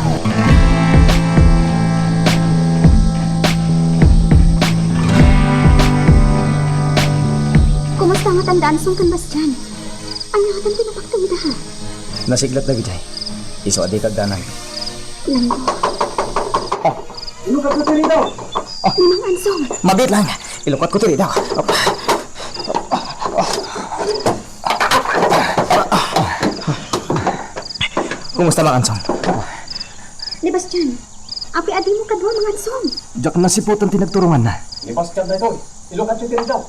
Kumusta nga tandaan song kan Bastian? Ang nakatan pinapagtawida ha. Nasiglat lagi jay. Iso adi kagdanan. Lando. Ilukat ko tiri daw. Nimang ansong. Mabit lang. Ilukat ko tiri daw. Kumusta Mang Ansong? Ni Bastian, api adi mo kadwa mga ansong. Diyak nasiputan tinagturungan na. Ni Bastian daw. Ilukat ko tiri daw.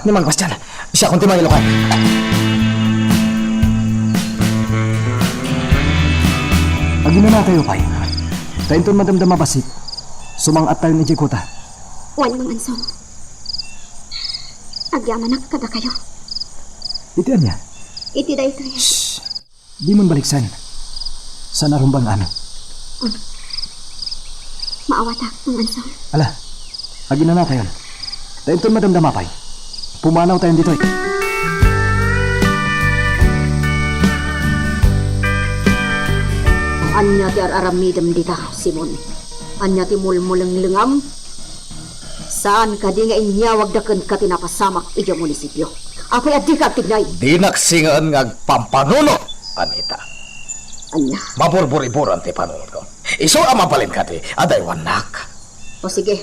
Ni Mang Bastian. Siya kung timang ilukat. Agi na tayo, Pay. Tainton madamdama basit. Sumangat tayo ni Jikuta. Wan mga ansong. Agyaman na kada kayo. Itian niya. Iti da ito yan. Di man baliksan. Sa narumbang amin. Maawata mga ansong. Ala, agi na tayo. Tainton madamdama, Pay. Pumanaw tayo dito. Anya ti araramidam dita, Simon. Anya ti mulmulang lingam. Saan ka di nga inyawag daken ka tinapasamak ija munisipyo? Apay adi ka tignay. Di naksingaan nga pampanuno, Anita. Anya. Maburburiburan ti panunod ko. Iso ang mapalin ka ti, aday wanak. O sige.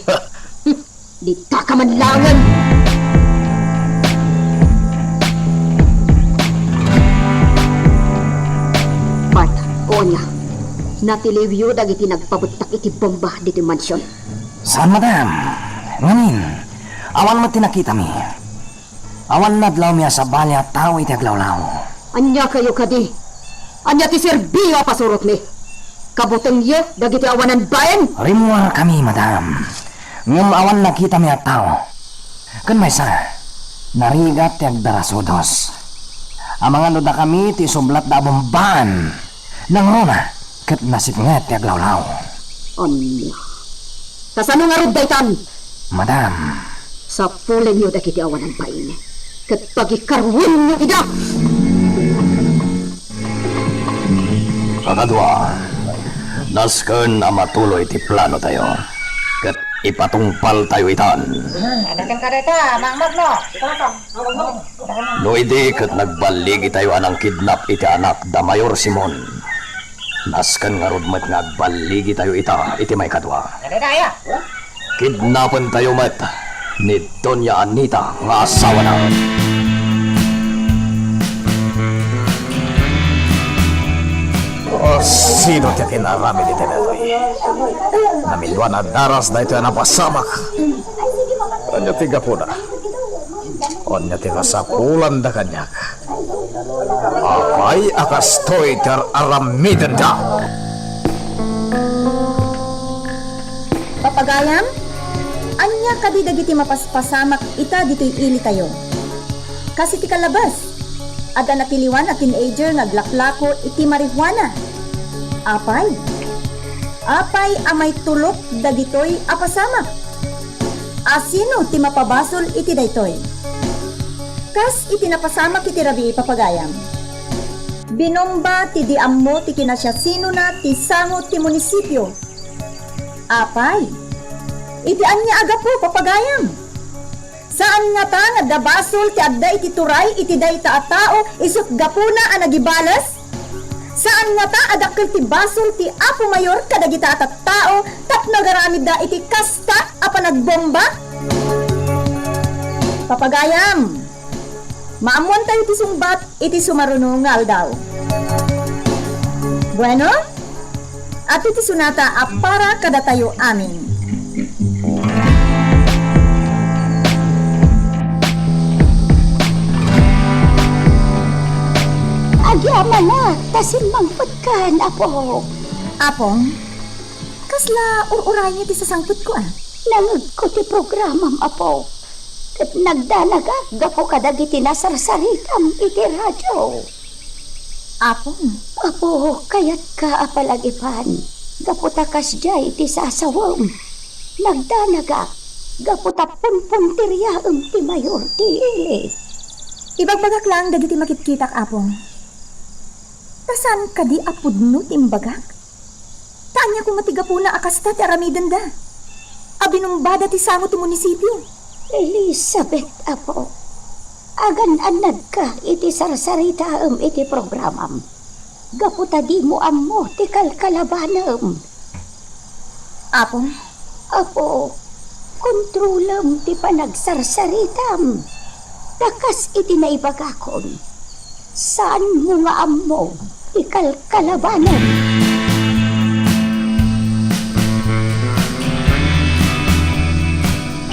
Di ta ka manlangan. Bart, o anya. Natilivyo dagiti nagpabutak iti bomba diti mansyon. Saan, madam? Ngamin, awan mo tinakita mi. Awan nadlaw miya sa balya tao iti aglawlaw. Anya kayo kadi. Anya ti Serbio pasurot mi. Kabuteng ye dagiti awanan bayan. Rimuar kami, madam. Ngam awan nakita miya tao. Kan may sa, narigat ti agdarasudos. Amangan doon na kami ti sublat da bomban. Nang rona, kat nasipngat ti aglawlaw. Anya. Kasano nga rod daytan? Madam, Sa pulen niyo dagiti awanan bayan. Kat pagikarwin niyo ida. Kakadwa, nasken ang matuloy ti plano tayo. Kat ipatungpal tayo itan. anakan ka dito, mangmag no. No ide kat nagbaligi tayo anang kidnap iti anak da Mayor Simon. Nasken nga rudmat nga agbaligi tayo iti may kadwa. Kidnapan tayo met ni Doña Anita nga asawa na. Sino ti kinarami dito na ito? Namilwa na daras na ito na pasamak. Anya tiga po na. Anya tiga sa pulan da kanyak. Apay akastoy ter aramiden da. Papagayam? Anya kadi dagiti mapaspasamak ita dito'y ili tayo. Kasi ti kalabas. Ada natiliwan na teenager naglaklako iti marihuana. Apay amay tulok dagitoy apasamak. Asino ti mapabasol iti daytoy? Kas iti napasamak iti rabi papagayam. Binomba ti di ammo ti kinasyasino na ti sango ti munisipyo. Apay, iti anya aga po papagayam. Saan nga ta nga dabasol ti adda iti turay iti dayta a tao isut gapuna a nagibalas? Saan nga ta adakkel ti basol ti Apo Mayor kadagita at tao tapno garamid da iti kasta apa nagbomba? Papagayam, maamuan tayo ti sumbat iti sumarunungal daw. Bueno, at iti sunata apara kada tayo amin. Agyaman na, tasin mangpatkan, Apo. Apong, kasla ururay niya ti sasangput ko Nangag ko ti programam, Apo. Kat nagdanaga, gapo kadagiti nasarsaritam iti radyo. Apong, Apo, kayat ka apalagipan. Gapo takas jay iti sasawam. Nagdanaga, gapo tapunpuntiryaam ti mayor ti ilis. ibagbagak lang dagiti makitkitak apong. Tasan ka di apudno timbagak? Tanya kung matiga po na akasta ti aramidan da. Abinumbada ti sango ti munisipyo. Elizabeth, Apo. Agan-anad ka iti sarsaritaam iti programam. Gaputa di mo ammo ti kalkalabanam. Apong, Apo, kontrolam ti panagsarsaritam. Takas iti naibagakon. Saan mo nga ammo ti kalkalabanam?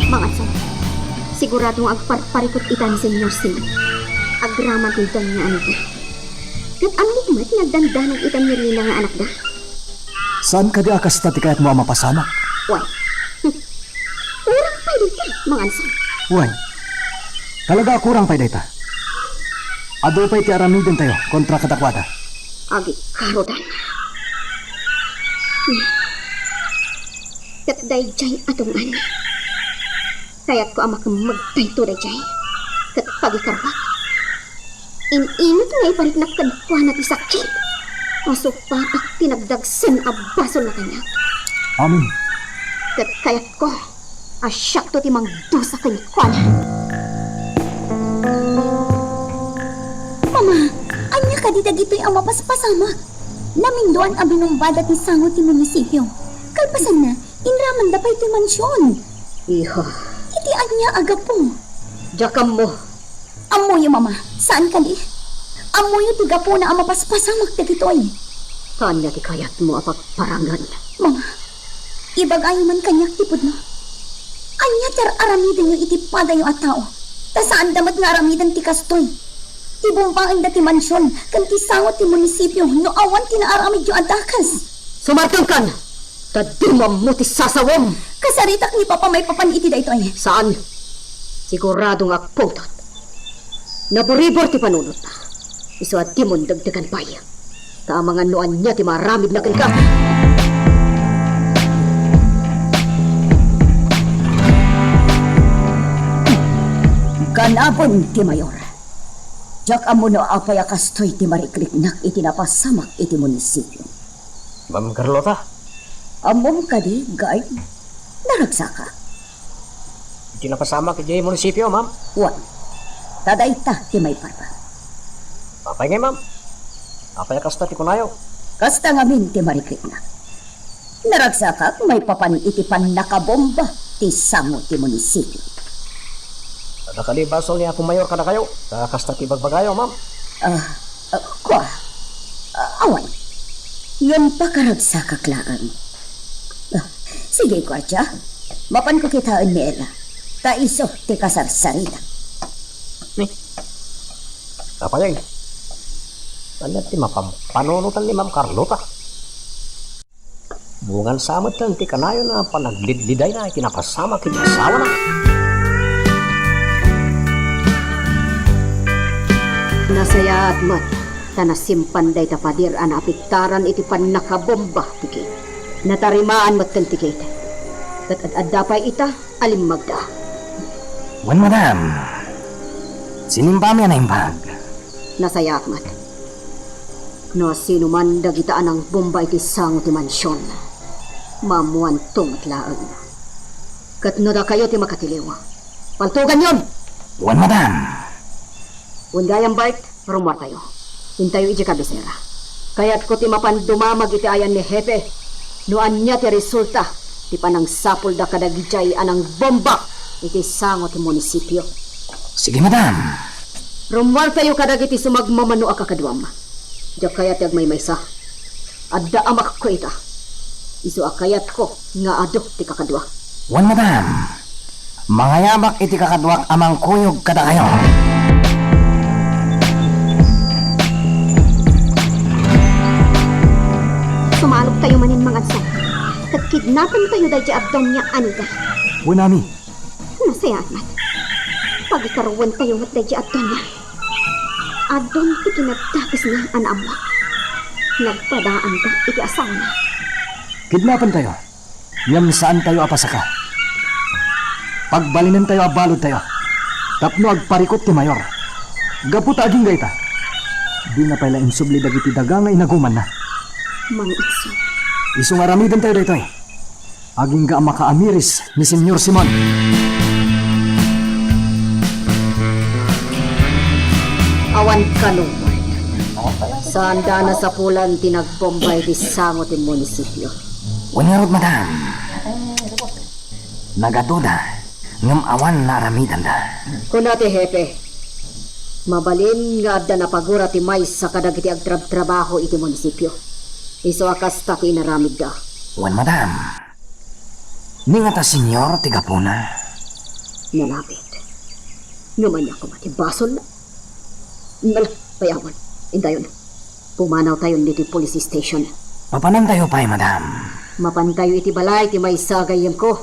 Mga sir, siguradong agparparikot itan ni Senyor Singh. Agraman tintan niya anak da. Kat amlikmat nagdandanag itan ni Rina nga anak da. Saan ka di akas ti kayat mo ang mapasamak? Why? Urang pa din ka, mga sir. Uwan, talaga kurang pa data. Ado pa'y ti aramidin tayo kontra katakwata. Agi karodan. Kat dayjay atong ani. Kaya't ko amak magtayto dayjay. Kat pagikarbat. Init nga iparik na kadwa na ti sakit. Aso papak tinagdagsan abasol na kanya. Amin. Kat kaya't ko asyak to ti mangdusa kanya kwana. Mama, anya ka di dagito'y ang mapaspasama. Naminduan ang binumbada ti sango ti munisipyo. Kalpasan na, inraman da pa iti mansyon. Iho, Iti anya agapo. jakam mo. Amoy, Mama. Saan ka di? Amoy ti gapo na ang mapaspasamak dagito'y. Kanya ti kayat mo apagparangan. Mama, ibagayo man kanyak tipod no. Anya ter aramidan yung iti padayo at tao. Ta saan damat nga aramidan ti kastoy. Ti bumpaan da ti mansyon, kan ti sangot ti munisipyo, no awan ti naaramid yung adakas. Sumartong kan! Tadimam mo ti sasawam! Kasaritak ni Papa may papan iti da ito ay. Saan? Siguradong akputot. Naboribor ti panunot na. Iso at timon dagdagan paya. Ta mga noan niya ti maramid na ka. ganapon ti mayor. Jak amo no apay akastoy ti marikliknak iti napasamak iti munisipyo. Ma'am Carlota, Amom kadi, guard, naragsaka. iti napasama kiti munisipyo, ma'am. Wan, tadayta ti may parpa. Apay ngay, ma'am. Apay kasta ti kunayo. Kasta ngamin ti marikliknak. Naragsaka may papan iti pan nakabomba ti sango ti munisipyo. Nakali basol niya akong mayor kada kayo. Kasta ti bagbagayo, ma'am. Kwa, awan. Yan pa karagsaka klaan. Sige, kwartya. Mapan ko kitaan ni Ella. Taiso ti kasarsarita. Apay ay. Ano ti mapampanunutan ni Ma'am Carlota? Bungan samot lang ti kanayo na panaglidliday na itinapasama kiti asawa na. Nasaya at mat, tanasimpan day tapadir anapiktaran iti pan nakabomba tiki. Natarimaan mat kantikit. Kat dapay ita, alimagda. Wan, madam. Sinimpa mi na imbag. Nasaya at mat. No sino man dagitaan ang bomba iti sango ti mansyon. Mamuan tong at laang. Kat no da kayo ti makatiliw. Paltugan yon! Wan, madam. Undayang bait, rumor tayo. Hintayo iti kabisera. Kaya't ko ti mapandumamag iti ayan ni Hepe. Noan niya ti resulta, ti panang sapul da kadagijay anang bomba iti sangot ti munisipyo. Sige, madam. Rumwal tayo kadagiti sumagmamano a kakadwam. Diya kayat yag may maysa. Adda amak ko ita. Isu akayat ko nga ado ti kakadwa. Wan, madam. Mangayabak iti kakadwak amang kuyog kada kayo. Sumalok tayo manin mga sa. Kidnapan tayo dahil abdong niya anita. Wanami. Nasayaan mat. Pagkaroon tayo mat dahil abdong niya. Adon ti kinagtakas na anamwa. Nagpadaan ka iti asawa na. Kidnapan tayo. Ngam saan tayo apasaka. Pagbalinan tayo abalod tayo. Tapno agparikot ti mayor. Gaputa aging gayta. Di na pala insubli dagiti daga nga inaguman na. Mang iso. Isong aramidan tayo dito eh. Aging ga makaamiris ni Senyor Simon. Awan ka Lord. Sanda na sa pulan tinagbombay ti sangot ti munisipyo. Wanirot, madam. Nagaduda. Ngam awan na aramidan da. Kuna ti Hepe. Mabalin nga adda na pagura ti mais sa kadagiti agtrab-trabaho iti munisipyo. Iso akas ta ti inaramid da. Wan, madam. Ningata senyor tigapuna. Nalapit. Naman ako matibasol na. Nala, payawan. Indayon. Pumanaw tayo dito police station. Papanan tayo pa'y, madam. Mapan tayo iti balay ti may sagayam ko.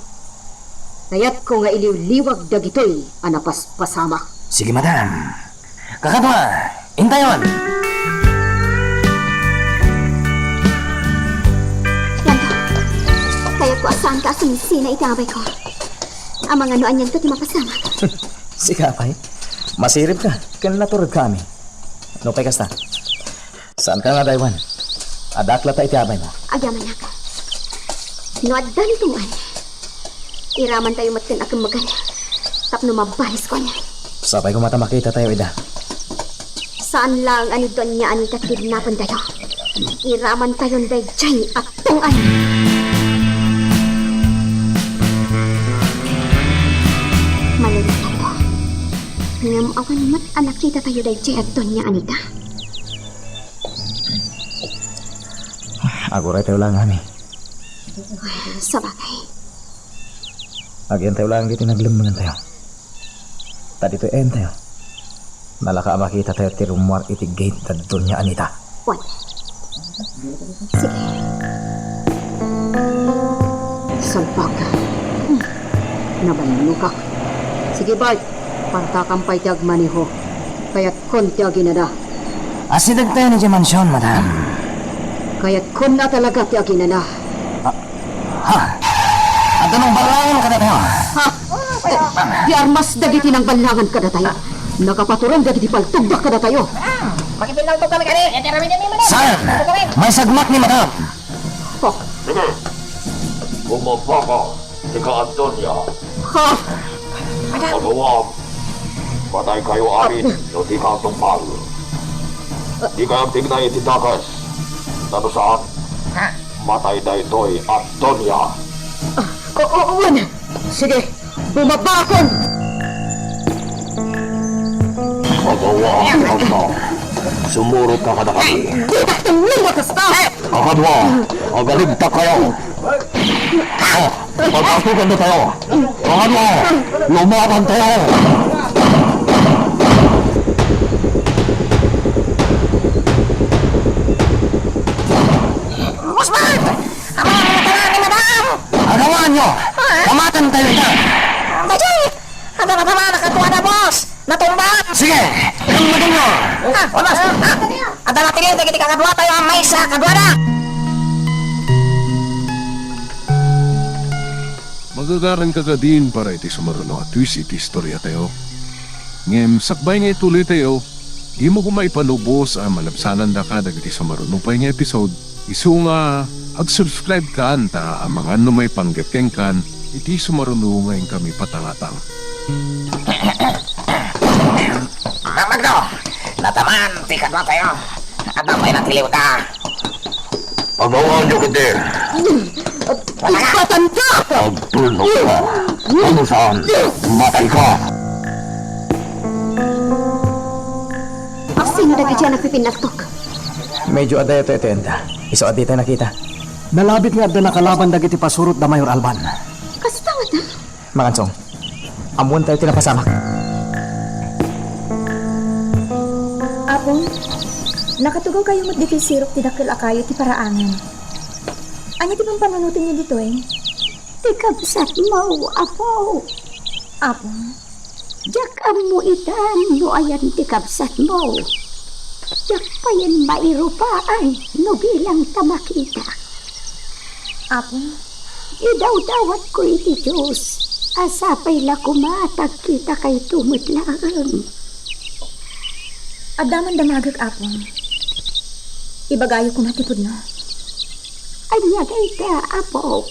Kayat ko nga iliw-liwag dagitoy anapas pasama. Sige, madam. Kakadwa, intayon. Yanto. Kaya ko asahan ka sumisina itabay ko. Ang mga noan yan to ti mapasama. Sikapay. Masirip ka. Kaya naturod kami. No pay kasta. Saan ka nga, Daywan? Adakla tayo tiabay mo. Agyaman na ka. No addan tungan. Iraman tayo matin akong magan. Tapno mabahis ko niya. Sabay ko mata makita tayo, Ida. Saan lang ani doon niya ani kakidnapan tayo. Iraman tayo day jay at tungan. Malilitan ko. Ngam awan mat anak kita tayo day jay at doon niya anita. Aguray tayo lang, Ami. Sabagay. Agyan tayo lang dito naglimbangan tayo. Tadi to end tayo. Nalaka makita tayo ti rumwar iti gate na doon niya anita. Wan. Sige. Salpag ka. Nabalino ka. Sige, bay. Partakampay ti agmaniho. Kaya't kon ti aginada. Asidag tayo ni Dimansyon, madam. Kaya't kon na talaga ti aginada. Ha? At anong balangan ka na tayo? Ha? Di armas dagiti ng balangan kada tayo. Nakapaturan dagiti paltugdak kada tayo. Saan? May sagmat ni madam. Oh, Sige, bumaba ka, ika Antonia. ha? Pagawam, patay kayo amin, no di ka tumpal. Di kayang tingnan ititakas. Tano saan? Matay na ito'y Antonia. Oo, sige, bumaba ako! Pagawam, Anto. Sumurot ka kada kami. Lumakas ka! Kakadwa, magaligta kayo. Pagkasukan na tayo. Kakadwa, lumaban tayo. Agawan nyo! Kamatan tayo ito! Bajay! Ada na tama nakatuwa na, boss! Natumba! Sige! Kamatan nyo! Boss! Ada na tingin, tigit kakadwa tayo ang may sa kadwa na! Magagaran ka ka din para iti sumaruno at twist iti istorya tayo. Ngem, sakbay nga ituloy tayo, di mo kumay panubos ang malabsanan da ka dagiti sumaruno pa nga episode. Isu nga, ag-subscribe ka anta ang mga numay panggapkeng kan, iti sumaruno ngayon kami patangatang. Magdo! Nataman, ti kadwa tayo! At may natiliw ka! Pagawaan nyo kita. Ipatanda! Pagtulog ka. Ano saan? Matay ka. Sino na siya nagpipinaktok? Medyo aday ito etenda. Iso adi tayo nakita. Nalabit nga da nakalaban dagiti pasurot da Mayor Alban. Kasutawat na? Mangansong, amuan tayo tinapasamak. Apong, nakatugaw kayo magdikil sirok ti dakil akayo ti paraangan. Ano ti bang panunutin niyo dito eh? Tikabsat mo, apo. Apong, Jak mo itan no ayan tikabsat mo. Jak pa yan mairupaan no bilang tamakita. apong, Idaw-dawat ko iti Diyos. Asapay la kumatag kita kay tumutlaan. adaman damagag apong. Ibagayo ko matipod no. Anya kay ka, apo.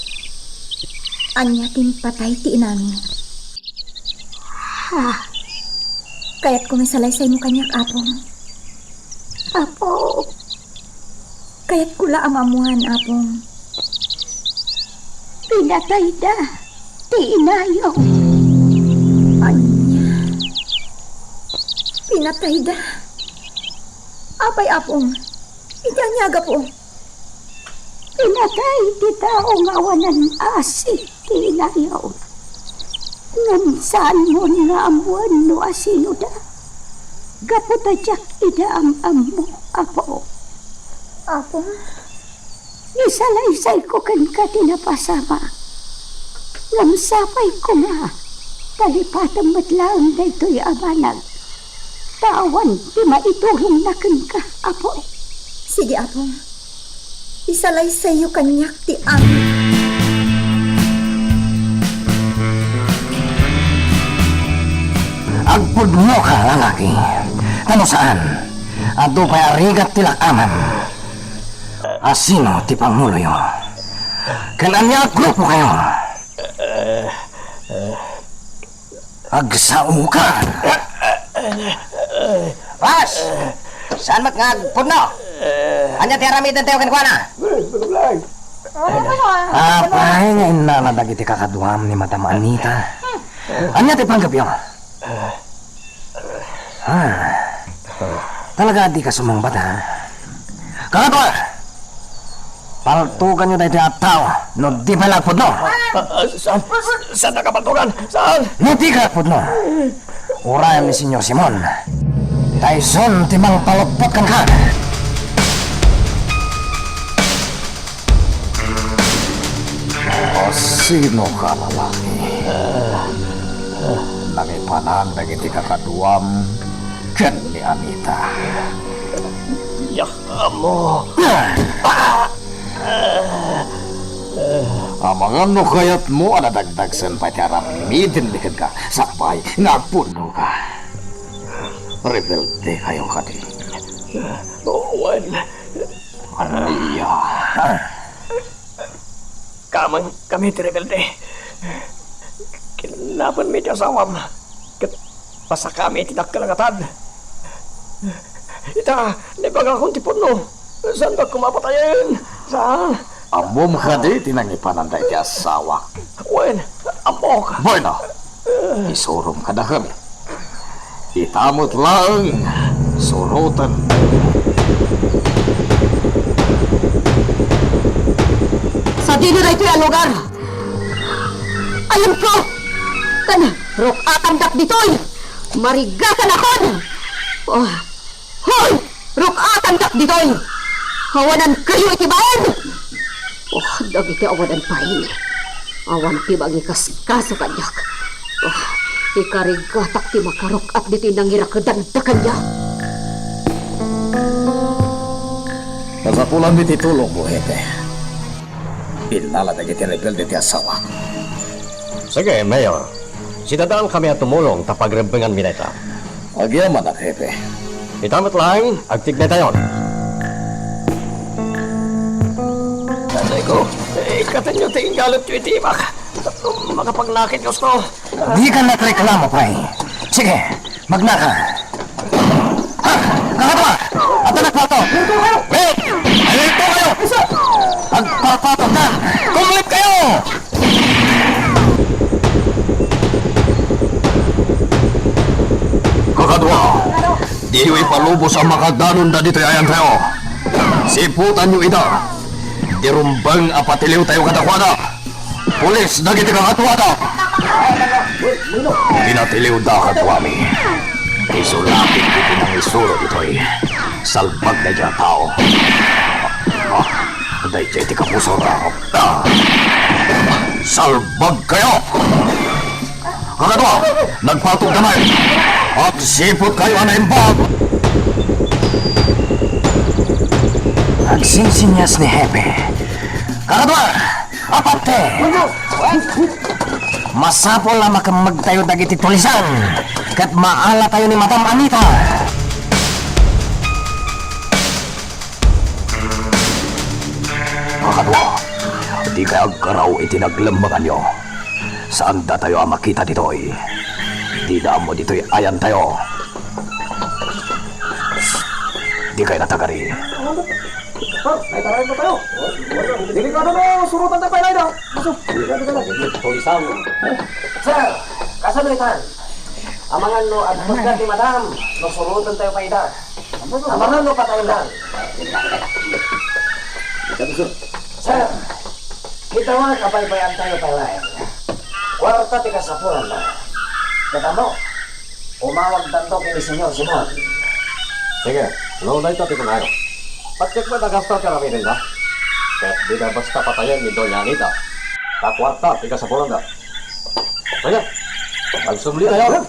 Anya tin patay ti inami. Ha, Kaya't kumisalaysay mo kanyak apong. apo. Kaya't kula amamuhan apong. Pinatay da. Ti inayo. Anya. Pinatay da. Apay apong. Ikanyaga po. Pinatay ti taong awanan asik ti inayo. Ngansan mo nga amuan no asino da. Gaputajak idaam mo, apo. Apong. Isalaysay ko kan ka tinapasama. Ngamsapay ko nga. Talipatang matlaang da ito'y abanag. Tawan, di maiturong na kan ka, apo. Sige apong. Isalaysay yu kanyak ti ami. Agpud mo ka, lalaki. Ano saan? Ado pa arigat tilakaman. Asino ti Pangulo yo? Kananya grupo kayo? Agsao ka. Pas! Saan mat nga pudno? Anya ti aramitan tayo kankwana? Apay nga inanadag iti kakaduam ni Madam Anita. Anya ti panggap yo? Talaga di ka sumangbat, ha? Kakatwa! Paltukan nyo tayo at tao, no di palagpod, no? Saan nakapantukan? Saan? No di kalagpod, no? Urayan ni Senyor Simon. Tyson, timang palupot kan ka. O sino ka, lalaki? Nangipanan na iti kakaduam ken ni Anita. Ya, amo. Amangan no kayat mo anadagdag sen pacaram midin lihat ka sapay ngapuno ka. Rebelde kayo ka din. Owen. Iya. Kami rebelde. Kinapan mi asawam. Ket pasa kami tidak kalangatan. Ita, nebag akong tipuno. Saan ba kumapatayin? Saan? Amom ka di tinangipanan tayo ti asawa. Wen, amok. Bueno, isurom ka na kami. Itamot lang, surutan. Sa dino na ito'y lugar. Ayun ko! Kana, rukatan dak dito'y! Marigatan akon! Oh, hoy! Rukatan dak dito'y! Hawanan kayo itibayan! Oh, dagiti awanan pa ini. Awan ti bagi kaskasa kanyak. Oh, ikarigatak ti makarukat dito'y nangirakedan da kanyak. Kasapulan di titulong mo, Hepe. Pinala dagiti rebelde ti asawa. Sige, Mayor. Sinadaan kami at tumulong tapag rempengan mineta. Agyaman at Hepe. Itamot lang, agtignay tayon. Tatay ko, ikatan nyo tingin galot nyo itibak. Makapagnakit gusto. Di ka nagreklamo, Pay. Sige, magnaka. Ha! Kakatwa! At anak mo ito! Wait! Ayun ito kayo! Agpapatok na! Kumulip kayo! Kakadwa, di nyo ipalubos ang makadanon na dito'y ayan tayo. Siputan nyo ita. Irumbang apatiliw tayo kadakwada. Pulis, nagiti kang atwada. Pinatiliw da katwami. Isulapin ko ng isuro dito'y salbag na dyan tao. Day jay ti kapuso ra. Salbag kayo! Kakadwa, nagpatog gamay. At sipot kayo ang imbag. Agsinsinyas ni Hepe. Kakadwa, apate. Masapol na makamagtayo dagiti tulisan. Kat maala tayo ni Madam Anita. Kakadwa, di kaya agkaraw itinaglambagan nyo. Saan da tayo ang makita dito'y? Di na mo dito'y ayan tayo. Di kayo natagari. May tarayin ko tayo. Delikado mo, surutan tayo pa daw. Tulisan. Sir, kasabilitan. Amangan no, at pagkat ni Madam, no surutan tayo pa ida. Amangan no pa tayo lang. Sir, kita mo kapaybayan tayo palayan. Kwarta tika sa puran na. Kita mo, umawag tanto kini Senyor Simon. Sige, no na ito tika na. Patik ba nagastar ka namin na? Kaya di na basta patayan ni Doña Anita. Takwarta tika sa puran na. Sige, magsumli tayo.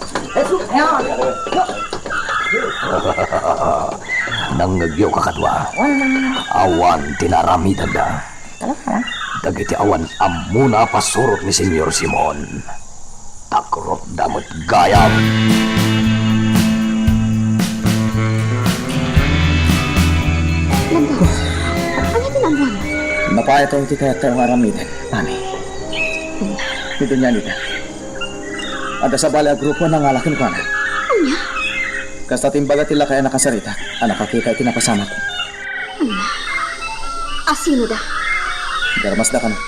Nanggagyo kakadwa. Awan tinaramitan da. Dagiti awan amuna pasurot ni Senyor Simon. Takrot damot gayam. Lando, ano tinamon? Napaya tayo ti kaya tayo aramitin, mami. Dito niya nita. Ada sa bala grupo ng alakin ko na. Anya? Kasta timbaga tila kaya nakasarita, anak kakita itinapasamak. Anya? Asino da? Garamas da ka na.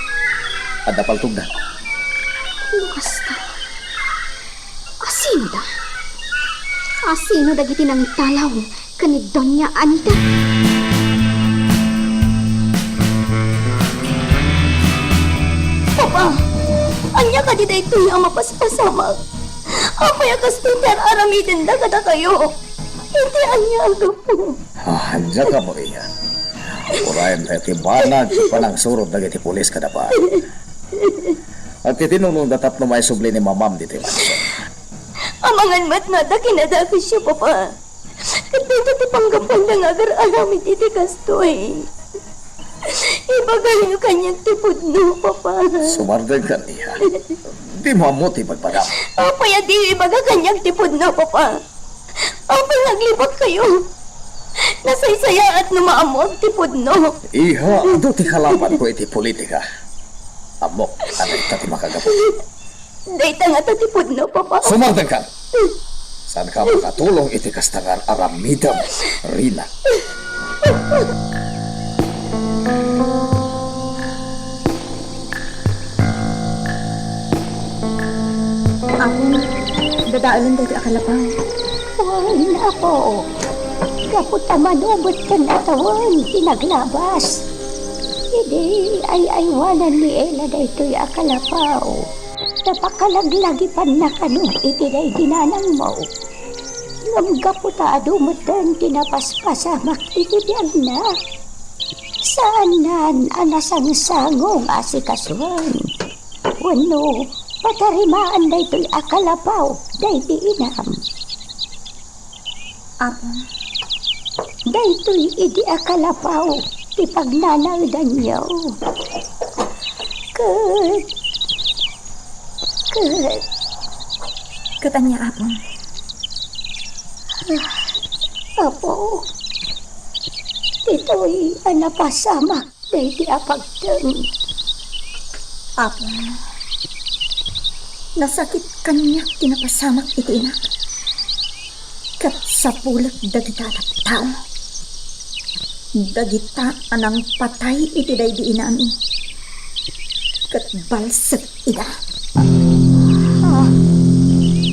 At dapaltog da. Lukas da. Asino da? Asino da giti nang italaw kani Doña Anita? Papa, anya ka di da ito yung mapaspasamak. Apay akas Peter aramidin da kada kayo. Hindi anya ang grupo. Anja ka mo iya. Urayan tayo tibanag panang surot na giti pulis kada pa. At titinulong datap na may subli ni mamam dito yung mansyon. Amangan mat na da kinadaki siya, Papa. At dito ti panggapang nangagar aramid iti kastoy. Ibagay niyo kanyang tipod no, Papa. Sumardag ka niya. Di mamuti magpadam. Apay di ibaga kanyang tipod no, Papa. Apay naglibak kayo. Nasaysaya at numaamog tipod no. Iha, ito ti kalaban ko iti politika. Amok, anay tati makagapot. Dahita nga ta tipod no, Papa. Sumardag ka. Saan ka makatulong iti kastangar aramidam, Rina? Ako, dadaalan dito akalapaw. Wala na ako. Kapot naman ubot ka natawan, pinaglabas. Hindi ay aywanan ni Ella da ito'y akalapaw. Napakalaglagi pa na kanong itinay ginanang mo. Ngamgaputa adumot dan tinapaspasamak itibiyag na. Saan nan anasang sangong asikasuan? Wano, patarimaan da ito'y akalapaw, da iti inam. Apa? Da ito'y idi akalapaw, ipagnanagdan niyo. Katanya apon. Apo, ito'y anapasamak na iti apagdang. Apo, nasakit kanya tinapasamak iti inak. Kat sa pulat dagdagat tao. Dagita anang patay iti daydi inami. Kat balsek ida.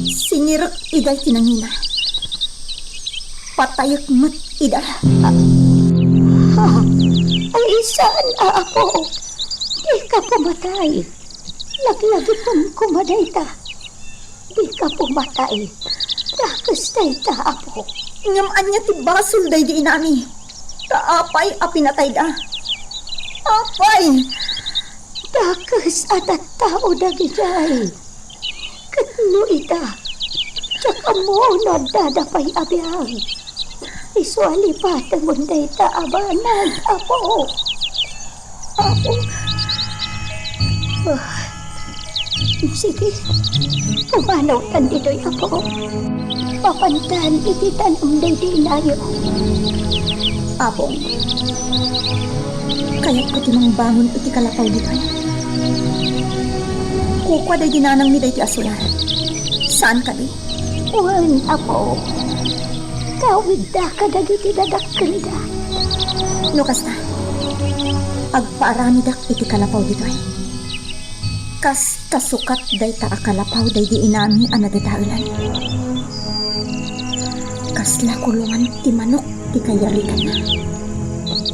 Singirak iday tinangina. Patayak mat ida. Ay isaan ako. Di ka pumatay. Laglagi pong kumaday ta. Di ka pumatay. Dakas day ta ako. Ngamaan niya ti basol daydi inami. Taapay a pinatay da. Apay! Dakas at tao dagiday. Katno ita. Tsaka mo nagdadapay abiyang. Iswali pa tamunday ta abanag ako. Ako. Sige. Pumanaw tan dito'y ako. Papantan iti tanong day di inayo. Apong, kaya't ko timang bangon iti kalapaw dito. Kukwa day dinanang ni day ti asulan. Saan ka di? Wan ako. Kawid da kadagiti dadakkel da. No kasta, agpaarami dak iti kalapaw dito. Kas kasukat day ta akalapaw day di inami ang nadadaulan. Kas lakulungan ti manok ti kayarikan na.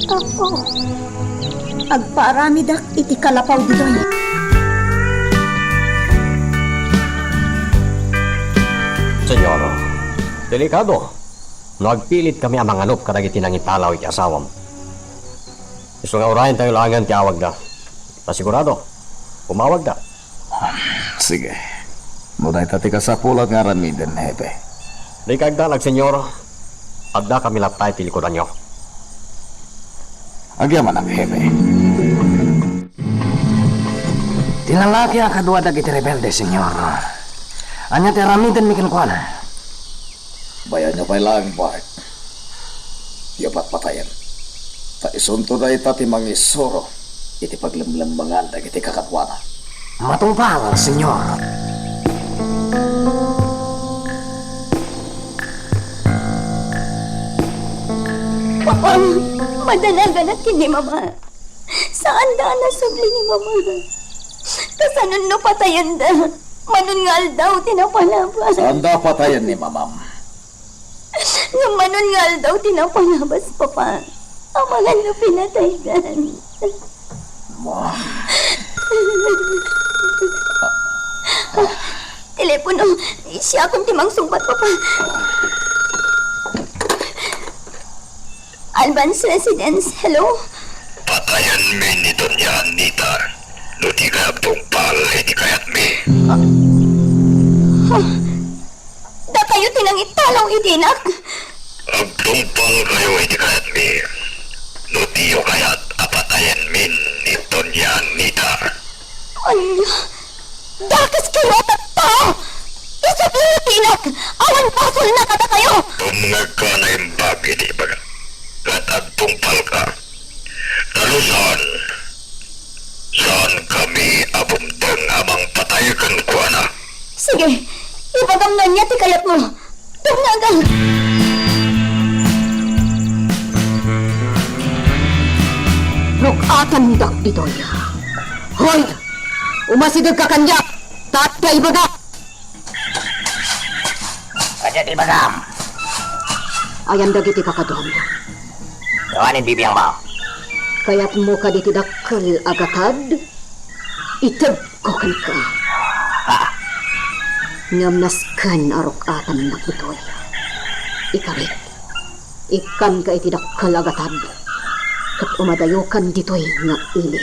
Ako. Agpaarami dak iti kalapaw dito. Senyoro, delikado. Nagpilit kami ang manganop kadagiti nang italaw iti asawam. Gusto nga urayan tayo langan ti awag da. Pasigurado, umawag da. Sige. Munay tati ka sa pulat nga ramiden, hepe. Di kagdalag, senyoro. Agda kami laptay ti likodan nyo. Agyaman ang hepe. Tinalaki ang kadwa dagiti rebelde, senyor. Anya ti ramiden mi kinukuan. Bayan nyo pa'y lang, Bart. Yapat patayan. Ta isunto na itati mangisoro. Iti paglamlambangan dagiti kakatwana. Matungpal, senyor. Papang, madanagan at ni Mama. Saan da nasubli ni Mama? Kasanon no patayan da. Manungal daw tinapalabas. Saan da patayan ni mamam? Nga manungal daw tinapalabas, Papa. Ang mga no pinatay dan. Telepono, siya akong timang sumbat, Papa. Albans Residence, hello? Patayan mi nito niya, Nita. Luti ka tungpal, hindi kayat mi. Da kayo tinang italaw, idinak? Ang tungpal kayo, hindi kayat mi. Luti yo kayat apatayan min nito niya, Nita. Ano? Dakas kayo at tao! Isabihin, idinak! Awan pasol na kada kayo! Tumngag ka na yung bagay, di ba? At tungpal ka. Talusan. Saan kami abumtang amang patayakan ko na? Sige, ipagamnan niya ti kayat mo. Tumnagang! Nukatan dak ditoy. Hoy! Umasidag ka kanya! Tatay baga! Kanya di bagam. Ayan dagiti kakadom. Gawanin bibiyang mo. Kaya't mo ka diti dakkel agatad, itag ko kan ka. Ngamnaskan arok-atan na itoy. Ikarit, ikan ka iti dakkel agatad, kat umadayokan ditoy nga ili.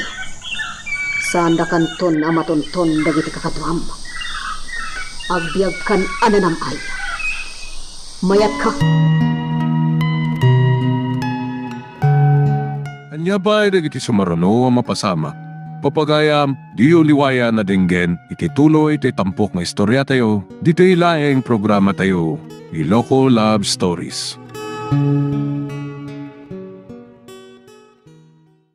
Saan da kanton amatonton dagiti kakadwam. Agbiag kan ananam ay. Mayat ka. Anya ba ay dagiti sumarano ang mapasama? Papagayam, diyo liwaya na dinggen, itituloy iti tampok nga istorya tayo, dito ilaing programa tayo, Iloko Love Stories.